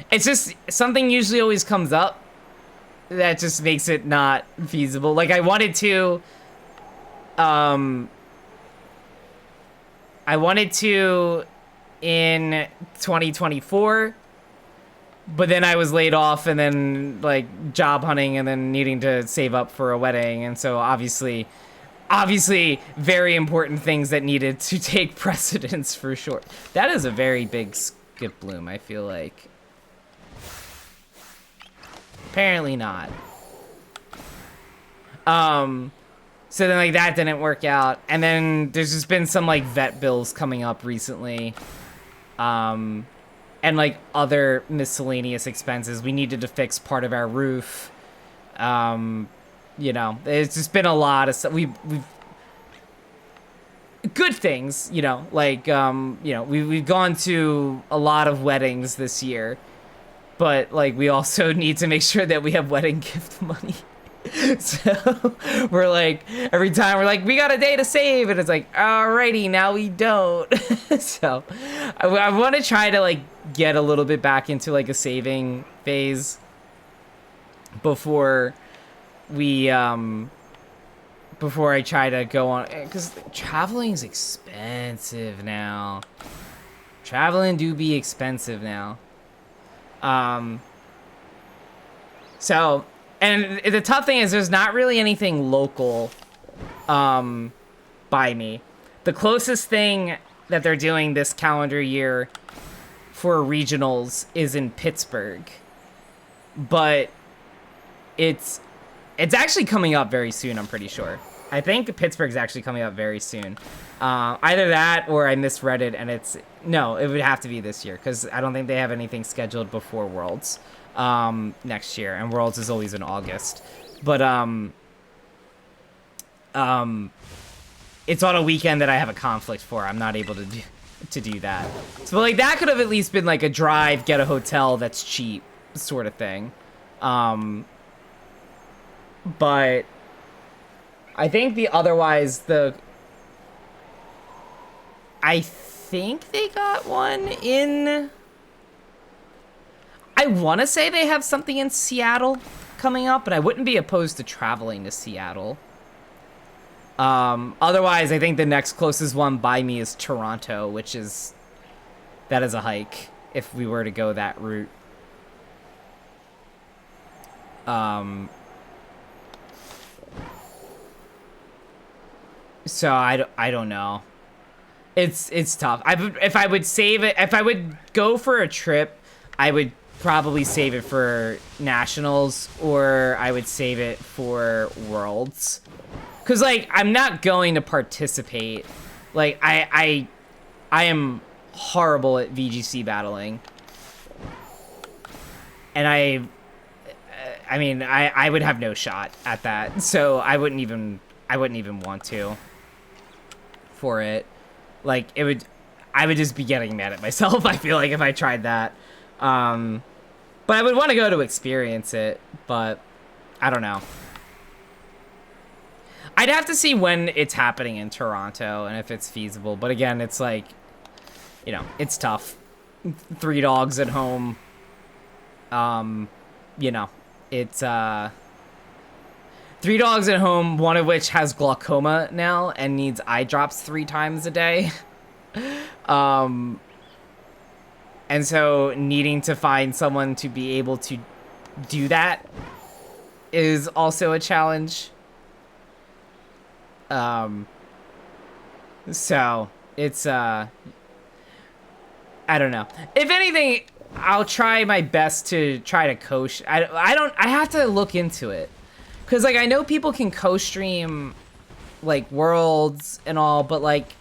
it's just something usually always comes up that just makes it not feasible. Like I wanted to in 2024, but then I was laid off and then like job hunting and then needing to save up for a wedding, and so obviously very important things that needed to take precedence for sure. That is a very big Skip Bloom, I feel like. Apparently not. So then like that didn't work out, and then there's just been some like vet bills coming up recently, and like other miscellaneous expenses. We needed to fix part of our roof. You know, it's just been a lot of stuff. We've good things, you know, like you know, we've gone to a lot of weddings this year, but like we also need to make sure that we have wedding gift money. So we're like, every time we're like, we got a day to save, and it's like, alrighty, now we don't. So I want to try to like get a little bit back into like a saving phase before we before I try to go on, because traveling is expensive now. Traveling do be expensive now. So, and the tough thing is there's not really anything local by me. The closest thing that they're doing this calendar year for regionals is in Pittsburgh. But it's actually coming up very soon, I'm pretty sure. I think Pittsburgh's actually coming up very soon. Either that or I misread it, and no, it would have to be this year, because I don't think they have anything scheduled before Worlds next year, and Worlds is always in August. But it's on a weekend that I have a conflict for. I'm not able to do that. So like that could have at least been like a drive, get a hotel that's cheap sort of thing. But I think I think they got one in... I want to say they have something in Seattle coming up, but I wouldn't be opposed to traveling to Seattle. Otherwise, I think the next closest one by me is Toronto, which is... That is a hike, if we were to go that route. So I don't know. It's tough. If I would save it, if I would go for a trip, I would probably save it for Nationals, or I would save it for Worlds. Cause like I'm not going to participate. Like I am horrible at VGC battling, and I mean I would have no shot at that. So I wouldn't even want to for it. Like I would just be getting mad at myself, I feel like, if I tried that. But I would want to go to experience it, but I don't know. I'd have to see when it's happening in Toronto and if it's feasible. But again, it's like, you know, it's tough. 3 dogs at home. You know, it's 3 dogs at home, one of which has glaucoma now and needs eye drops 3 times a day. And so needing to find someone to be able to do that is also a challenge. So it's, I don't know. If anything, I'll try my best to try to coach. I have to look into it. Cause like, I know people can co-stream like Worlds and all, but like,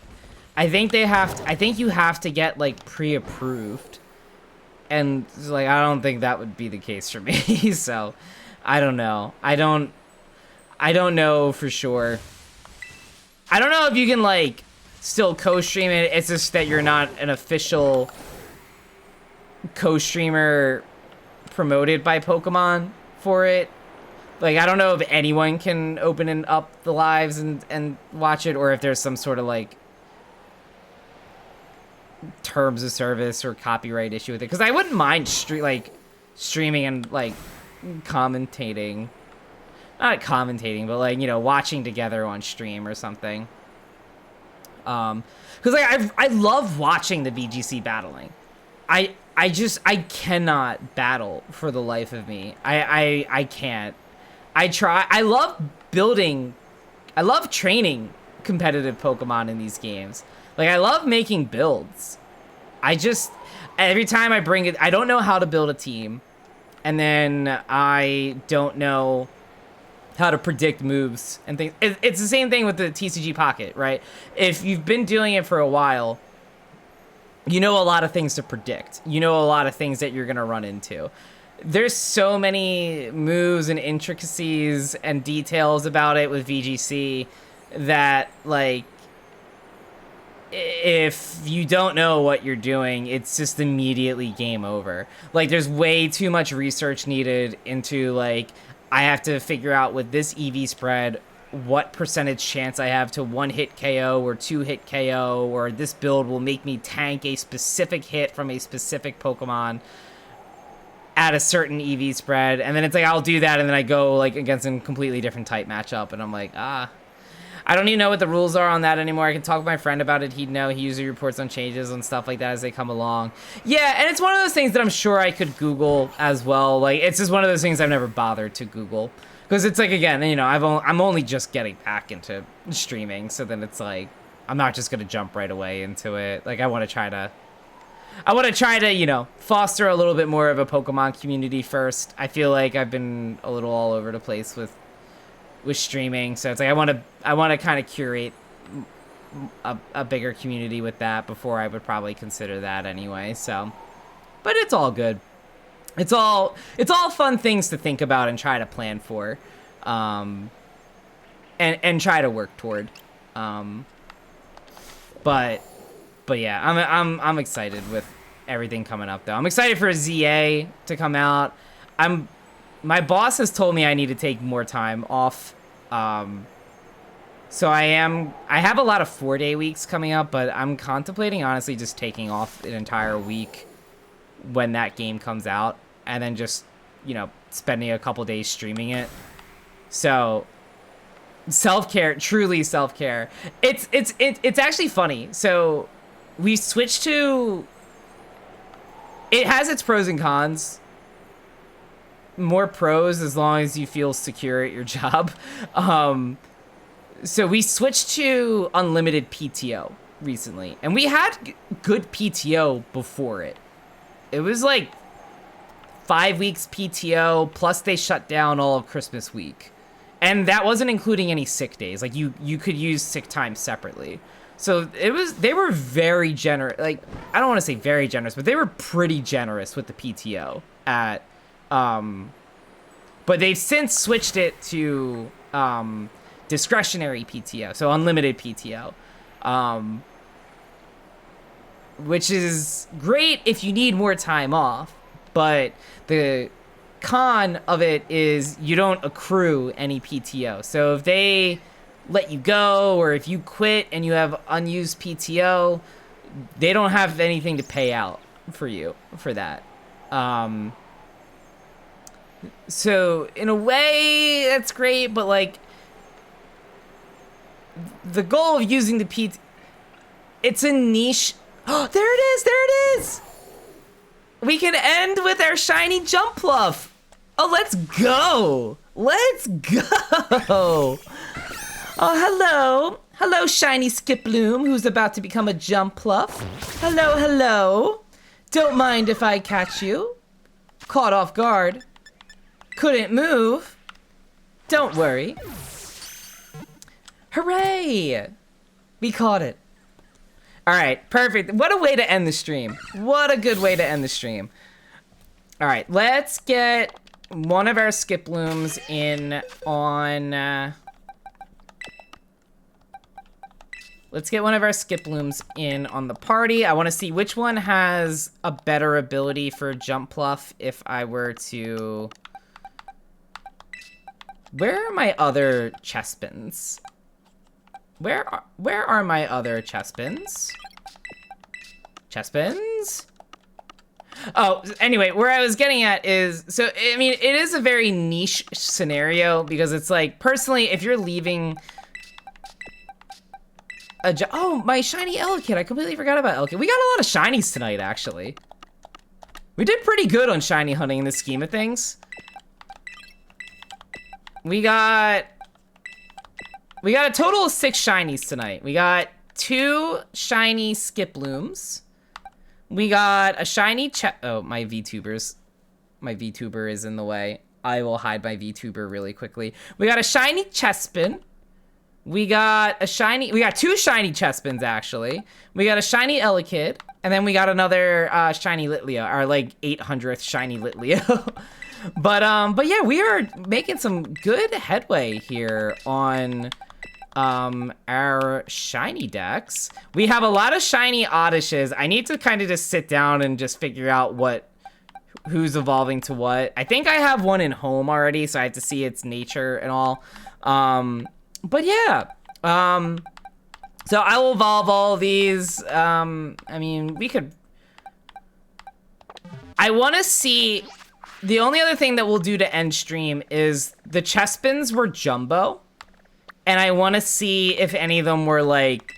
I think you have to get like pre-approved. And like, I don't think that would be the case for me. So I don't know. I don't know for sure. I don't know if you can like still co-stream it. It's just that you're not an official co-streamer promoted by Pokemon for it. Like, I don't know if anyone can open up the lives and watch it, or if there's some sort of like terms of service or copyright issue with it. Because I wouldn't mind streaming and like commentating. Not commentating, but like, you know, watching together on stream or something. Because like I love watching the VGC battling. I cannot battle for the life of me. I can't. I try. I love training competitive Pokemon in these games. Like, I love making builds. Every time I bring it, I don't know how to build a team. And then I don't know how to predict moves and things. It's the same thing with the TCG Pocket, right? If you've been doing it for a while, you know a lot of things to predict. You know a lot of things that you're going to run into. There's so many moves and intricacies and details about it with VGC that, like, if you don't know what you're doing, it's just immediately game over. Like, there's way too much research needed into, like, I have to figure out with this EV spread what percentage chance I have to 1-hit KO or 2-hit KO, or this build will make me tank a specific hit from a specific Pokemon at a certain EV spread. And then it's like, I'll do that, and then I go like against a completely different type matchup, and I'm like, I don't even know what the rules are on that anymore. I can talk with my friend about it. He'd know. He usually reports on changes and stuff like that as they come along. Yeah, and it's one of those things that I'm sure I could Google as well. Like, it's just one of those things I've never bothered to Google. Because it's like, again, you know, I'm only just getting back into streaming. So then it's like, I'm not just going to jump right away into it. Like, I want to try to, you know, foster a little bit more of a Pokemon community first. I feel like I've been a little all over the place with streaming, so it's like I want to kind of curate a bigger community with that before I would probably consider that anyway. So, but it's all good. It's all fun things to think about and try to plan for, and try to work toward. But yeah, I'm excited with everything coming up though. I'm excited for ZA to come out. My boss has told me I need to take more time off So I have a lot of 4-day weeks coming up, but I'm contemplating honestly just taking off an entire week when that game comes out, and then just, you know, spending a couple days streaming it. So self-care, truly self-care. It's actually funny. So we switched to, it has its pros and cons. More pros as long as you feel secure at your job. So we switched to unlimited PTO recently, and we had good PTO before it. It was like 5 weeks PTO, plus they shut down all of Christmas week. And that wasn't including any sick days. Like, you could use sick time separately. So they were very generous. Like, I don't want to say very generous, but they were pretty generous with the PTO at, but they've since switched it to, discretionary PTO, so unlimited PTO, which is great if you need more time off, but the con of it is you don't accrue any PTO. So if they let you go, or if you quit and you have unused PTO, they don't have anything to pay out for you for that. So in a way, that's great, but like, the goal of using the PT, it's a niche. Oh, there it is, there it is. We can end with our shiny jump pluff. Oh, let's go. Let's go. Oh, hello. Hello, shiny Skiploom, who's about to become a jump pluff. Hello, hello. Don't mind if I catch you. Caught off guard. Couldn't move. Don't worry. Hooray! We caught it. All right, perfect. What a way to end the stream. What a good way to end the stream. All right, let's get one of our Skiplooms in on... let's get one of our Skiplooms in on the party. I want to see which one has a better ability for jump pluff if I were to... Where are my other Chespins? Where are my other Chespins? Chespins? Oh, anyway, where I was getting at is, so, I mean, it is a very niche scenario, because it's like, personally, if you're leaving a job... Oh, my shiny Elekid. I completely forgot about Elekid. We got a lot of shinies tonight, actually. We did pretty good on shiny hunting in the scheme of things. We got a total of 6 shinies tonight. We got 2 shiny Skiplooms. We got a shiny oh, my VTubers. My VTuber is in the way. I will hide my VTuber really quickly. We got a shiny Chespin. We got 2 shiny Chespins, actually. We got a shiny Elekid. And then we got another shiny Litleo, our like 800th shiny Litleo. But yeah, we are making some good headway here on our shiny decks. We have a lot of shiny Oddishes. I need to kind of just sit down and just figure out who's evolving to what. I think I have one in home already, so I have to see its nature and all. But yeah, so I will evolve all of these. I mean, I want to see, the only other thing that we'll do to end stream is the Chespins were jumbo, and I want to see if any of them were like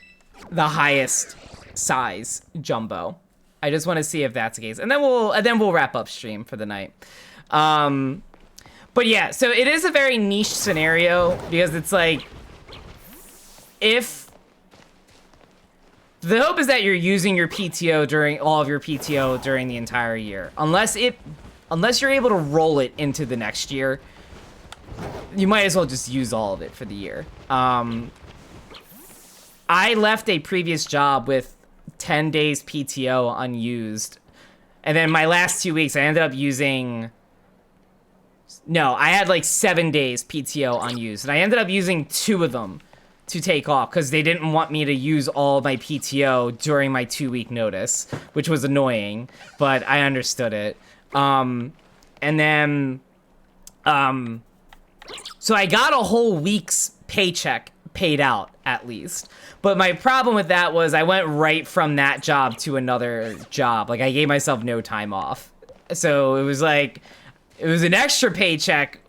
the highest size jumbo. I just want to see if that's the case, and then we'll wrap up stream for the night. But yeah, so it is a very niche scenario, because it's like, if the hope is that you're using your PTO during all of your PTO during the entire year, unless you're able to roll it into the next year, you might as well just use all of it for the year. I left a previous job with 10 days PTO unused, and then my last 2 weeks I ended up using, no, I had like 7 days PTO unused, and I ended up using 2 of them to take off because they didn't want me to use all of my PTO during my 2-week notice, which was annoying, but I understood it. And then, so I got a whole week's paycheck paid out at least. But my problem with that was I went right from that job to another job. Like, I gave myself no time off. So it was like, it was an extra paycheck,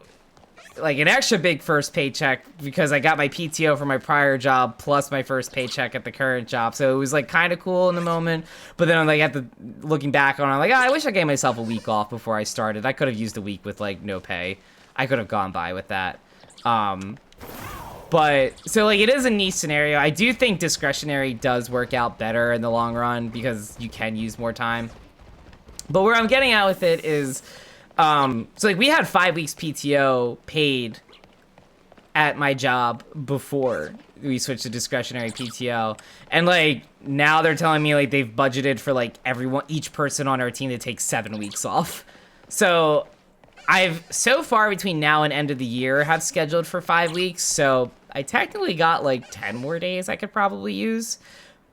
like an extra big first paycheck, because I got my PTO from my prior job plus my first paycheck at the current job. So it was like kind of cool in the moment. But then I'm like, looking back on it, I'm like, oh, I wish I gave myself a week off before I started. I could have used a week with like no pay. I could have gone by with that. But so like, it is a niche scenario. I do think discretionary does work out better in the long run because you can use more time. But where I'm getting at with it is, so like we had 5 weeks PTO paid at my job before we switched to discretionary PTO, and like now they're telling me like they've budgeted for like each person on our team to take 7 weeks off. So I've so far between now and end of the year have scheduled for 5 weeks, so I technically got like 10 more days I could probably use.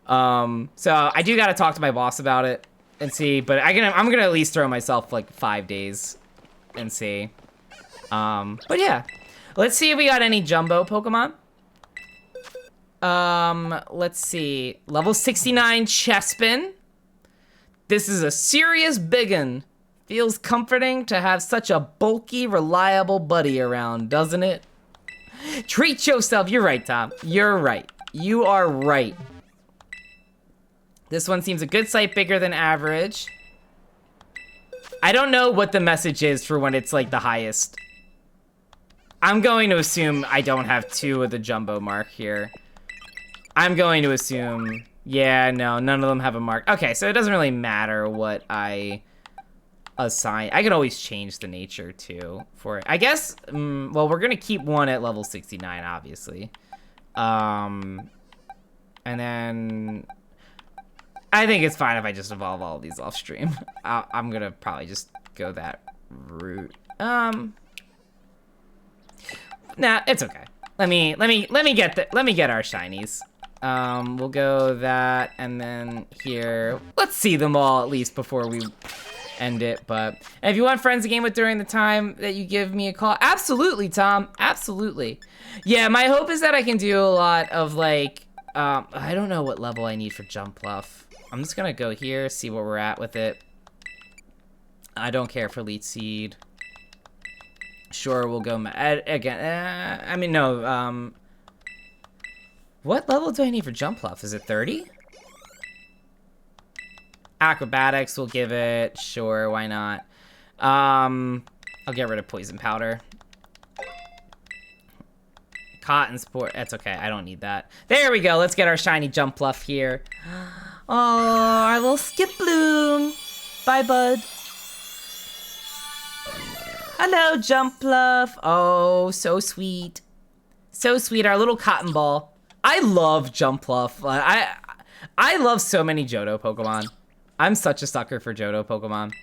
So I do got to talk to my boss about it and see, but I'm gonna at least throw myself like 5 days and see. But yeah, let's see if we got any jumbo Pokemon. Let's see, level 69 Chespin. This is a serious biggin. Feels comforting to have such a bulky, reliable buddy around, doesn't it? Treat yourself. You're right, Tom. You're right. You are right. This one seems a good sight bigger than average. I don't know what the message is for when it's like the highest. I'm going to assume I don't have 2 of the jumbo mark here. I'm going to assume, yeah, no, none of them have a mark. Okay, so it doesn't really matter what I assign. I can always change the nature too for it. I guess, well, we're gonna keep one at level 69, obviously. And then I think it's fine if I just evolve all of these off stream. I'm gonna probably just go that route. Nah, it's okay. Let me get our shinies. We'll go that, and then here. Let's see them all at least before we end it. But and if you want friends to game with during the time that you give me a call, absolutely, Tom, absolutely. Yeah, my hope is that I can do a lot of like, I don't know what level I need for Jump Bluff. I'm just gonna go here, see where we're at with it. I don't care for Leech Seed. Sure, we'll go again. I mean, no. What level do I need for Jump Bluff? Is it 30? Acrobatics, we'll give it. Sure, why not? I'll get rid of Poison Powder. Cotton Sport, that's okay, I don't need that. There we go, let's get our shiny Jump Bluff here. Oh, our little Skip Bloom. Bye, bud. Hello, Jump Bluff. Oh, so sweet. So sweet, our little cotton ball. I love Jump Bluff. I love so many Johto Pokemon. I'm such a sucker for Johto Pokemon.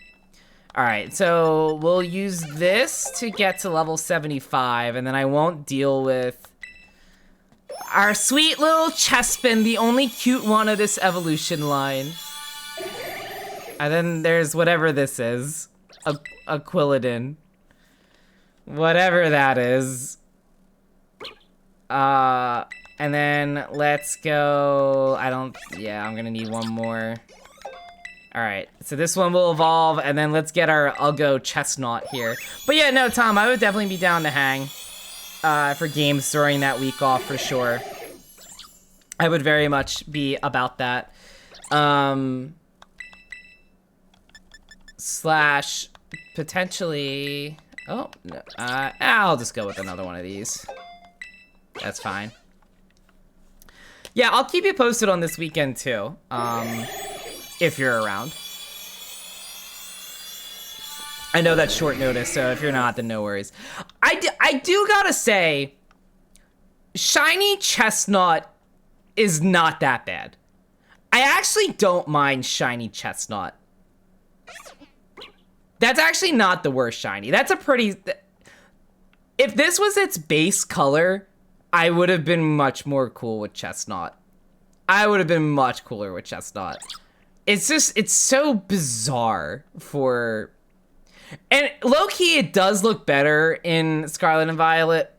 All right, so we'll use this to get to level 75, and then I won't deal with our sweet little Chespin, the only cute one of this evolution line. And then there's whatever this is. A Quilladin. Whatever that is. And then let's go, yeah, I'm gonna need one more. All right, so this one will evolve, and then let's get our Uggo Chestnut here. But yeah, no, Tom, I would definitely be down to hang for games during that week off for sure. I would very much be about that. Slash potentially, oh, no, I'll just go with another one of these. That's fine. Yeah, I'll keep you posted on this weekend too, if you're around. I know that's short notice, so if you're not, then no worries. I do gotta say, Shiny Chestnut is not that bad. I actually don't mind Shiny Chestnut. That's actually not the worst shiny. That's a pretty... If this was its base color, I would have been much more cool with Chestnut. I would have been much cooler with Chestnut. It's just, it's so bizarre for... And low-key, it does look better in Scarlet and Violet.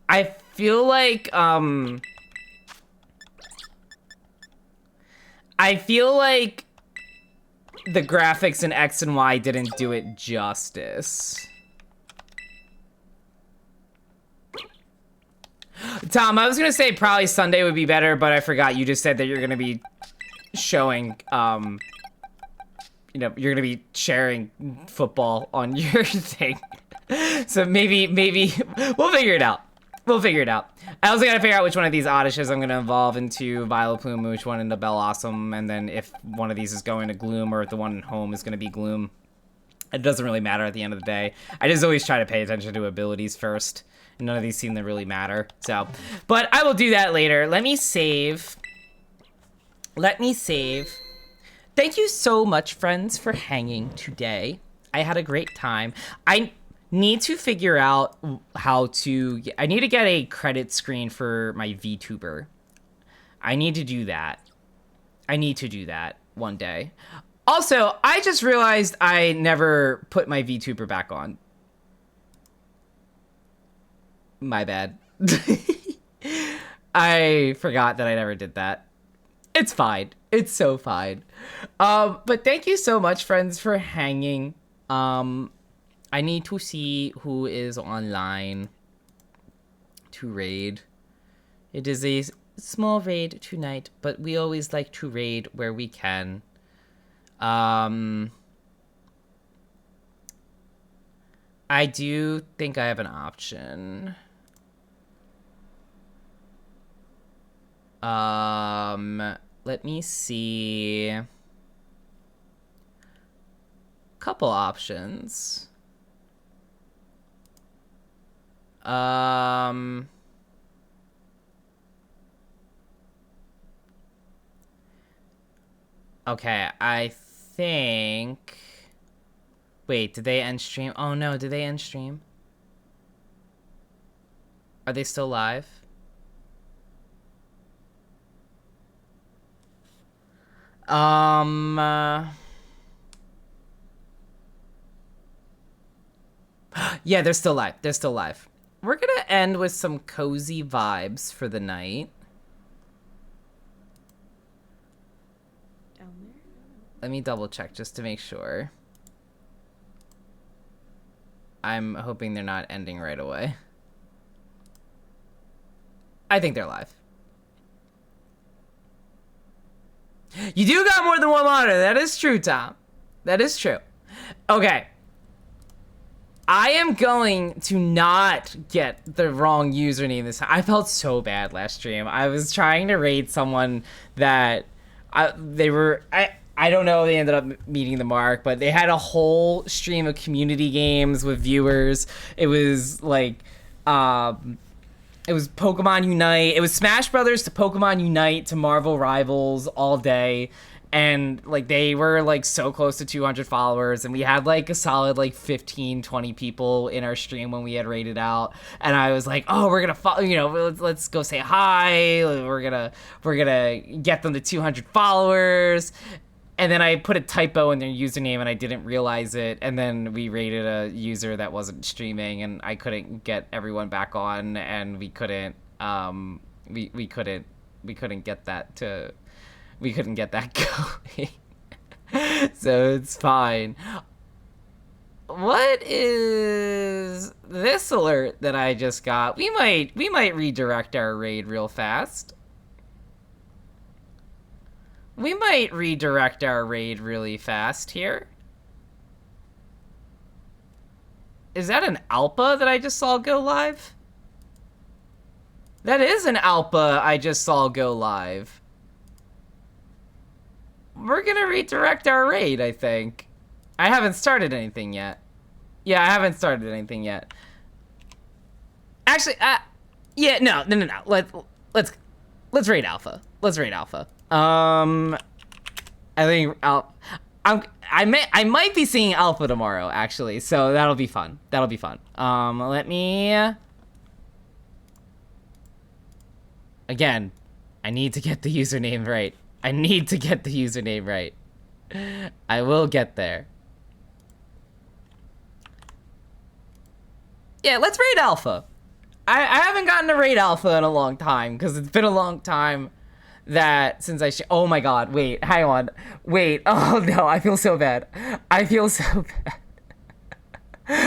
I feel like, I feel like the graphics in X and Y didn't do it justice. Tom, I was gonna say probably Sunday would be better, but I forgot you just said that you're gonna be showing, you know, you're gonna be sharing football on your thing. So maybe we'll figure it out. We'll figure it out. I also gotta figure out which one of these oddities I'm gonna evolve into Violet Plume, which one into Belle Awesome, and then if one of these is going to Gloom or if the one at home is gonna be Gloom. It doesn't really matter at the end of the day. I just always try to pay attention to abilities first. And none of these seem to really matter. So, but I will do that later. Let me save. Let me save. Thank you so much, friends, for hanging today. I had a great time. I need to figure out how to... I need to get a credit screen for my VTuber. I need to do that. I need to do that one day. Also, I just realized I never put my VTuber back on. My bad. I forgot that I never did that. It's fine. It's so fine. But thank you so much, friends, for hanging. I need to see who is online to raid. It is a small raid tonight, but we always like to raid where we can. I do think I have an option. Let me see. Couple options. Okay, I think... Wait, did they end stream? Oh no, did they end stream? Are they still live? Yeah, they're still live. They're still live. We're gonna end with some cozy vibes for the night. Let me double check just to make sure. I'm hoping they're not ending right away. I think they're live. You do got more than one monitor. That is true, Tom. That is true. Okay. I am going to not get the wrong username this time. I felt so bad last stream. I was trying to raid someone that I don't know, they ended up meeting the mark, but they had a whole stream of community games with viewers. It was like, it was Pokemon Unite. It was Smash Brothers to Pokemon Unite to Marvel Rivals all day. And like they were like so close to 200 followers, and we had like a solid like 15, 20 people in our stream when we had rated out. And I was like, oh, we're gonna follow, you know, let's go say hi. We're gonna get them to 200 followers. And then I put a typo in their username and I didn't realize it. And then we rated a user that wasn't streaming, and I couldn't get everyone back on, and we couldn't get that going. So it's fine. What is this alert that I just got? We might redirect our raid real fast. We might redirect our raid really fast here. Is that an Alpa that I just saw go live? That is an Alpa I just saw go live. We're gonna redirect our raid, I think. I haven't started anything yet. Yeah, I haven't started anything yet. Actually, yeah, no. Let's raid Alpha. Let's raid Alpha. I think I might be seeing Alpha tomorrow, actually, so that'll be fun. That'll be fun. Let me... Again, I need to get the username right. I need to get the username right. I will get there. Yeah, let's raid Alpha. I haven't gotten to raid alpha in a long time because it's been a long time since oh my god, wait, hang on. Wait, oh no, I feel so bad. I feel so bad.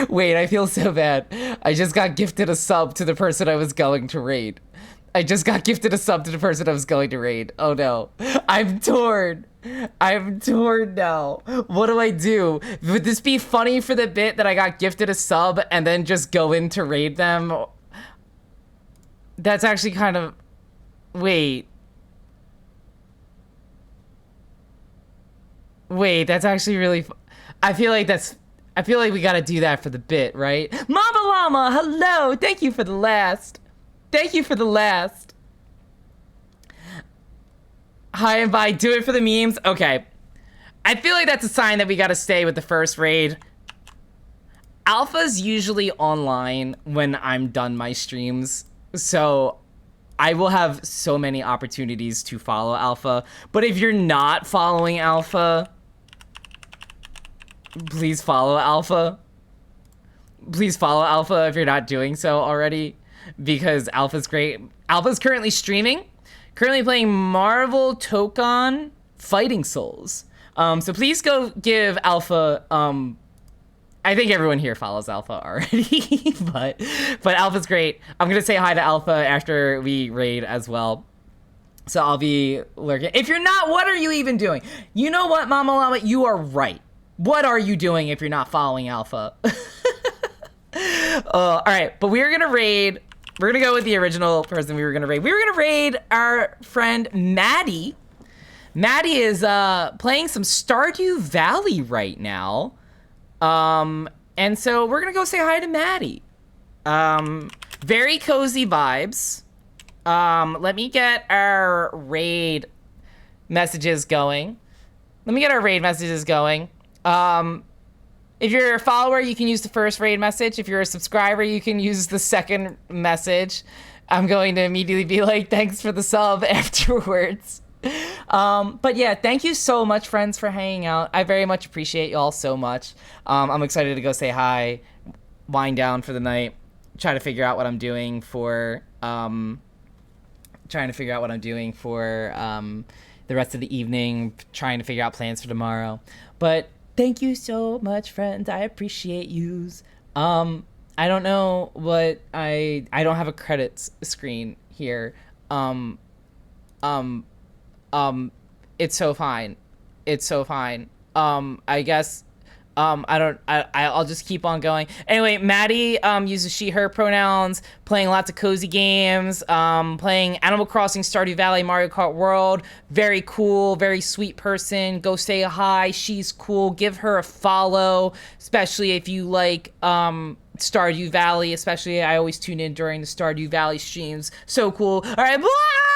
Wait, I feel so bad. I just got gifted a sub to the person I was going to raid. Oh no. I'm torn. Now. What do I do? Would this be funny for the bit that I got gifted a sub and then just go in to raid them? That's actually kind of... Wait, that's actually really... I feel like we gotta do that for the bit, right? Mama Llama, hello! Thank you for the last. Hi and bye. Do it for the memes? Okay. I feel like that's a sign that we gotta stay with the first raid. Alpha's usually online when I'm done my streams, so I will have so many opportunities to follow Alpha. But if you're not following Alpha, please follow Alpha. Please follow Alpha if you're not doing so already, because Alpha's great. Alpha's currently streaming, currently playing Marvel Tokon Fighting Souls. So please go give Alpha, I think everyone here follows Alpha already, but Alpha's great. I'm gonna say hi to Alpha after we raid as well. So I'll be lurking. If you're not, what are you even doing? You know what, Mama Llama? You are right. What are you doing if you're not following Alpha? All right, but we're gonna raid. We're gonna go with the original person we were gonna raid. We were gonna raid our friend Maddie. Maddie is playing some Stardew Valley right now. And so we're gonna go say hi to Maddie. Very cozy vibes. Let me get our raid messages going. If you're a follower, you can use the first raid message. If you're a subscriber, you can use the second message. I'm going to immediately be like, thanks for the sub afterwards. But yeah, thank you so much, friends, for hanging out. I very much appreciate y'all so much. I'm excited to go say hi, wind down for the night, try to figure out what I'm doing for the rest of the evening, trying to figure out plans for tomorrow. But thank you so much, friends. I appreciate yous. I don't know what I don't have a credits screen here. It's so fine. I guess, I'll just keep on going. Anyway, Maddie, uses she, her pronouns, playing lots of cozy games, playing Animal Crossing, Stardew Valley, Mario Kart World. Very cool, very sweet person. Go say hi. She's cool. Give her a follow, especially if you like, Stardew Valley, especially I always tune in during the Stardew Valley streams. So cool. All right, bye!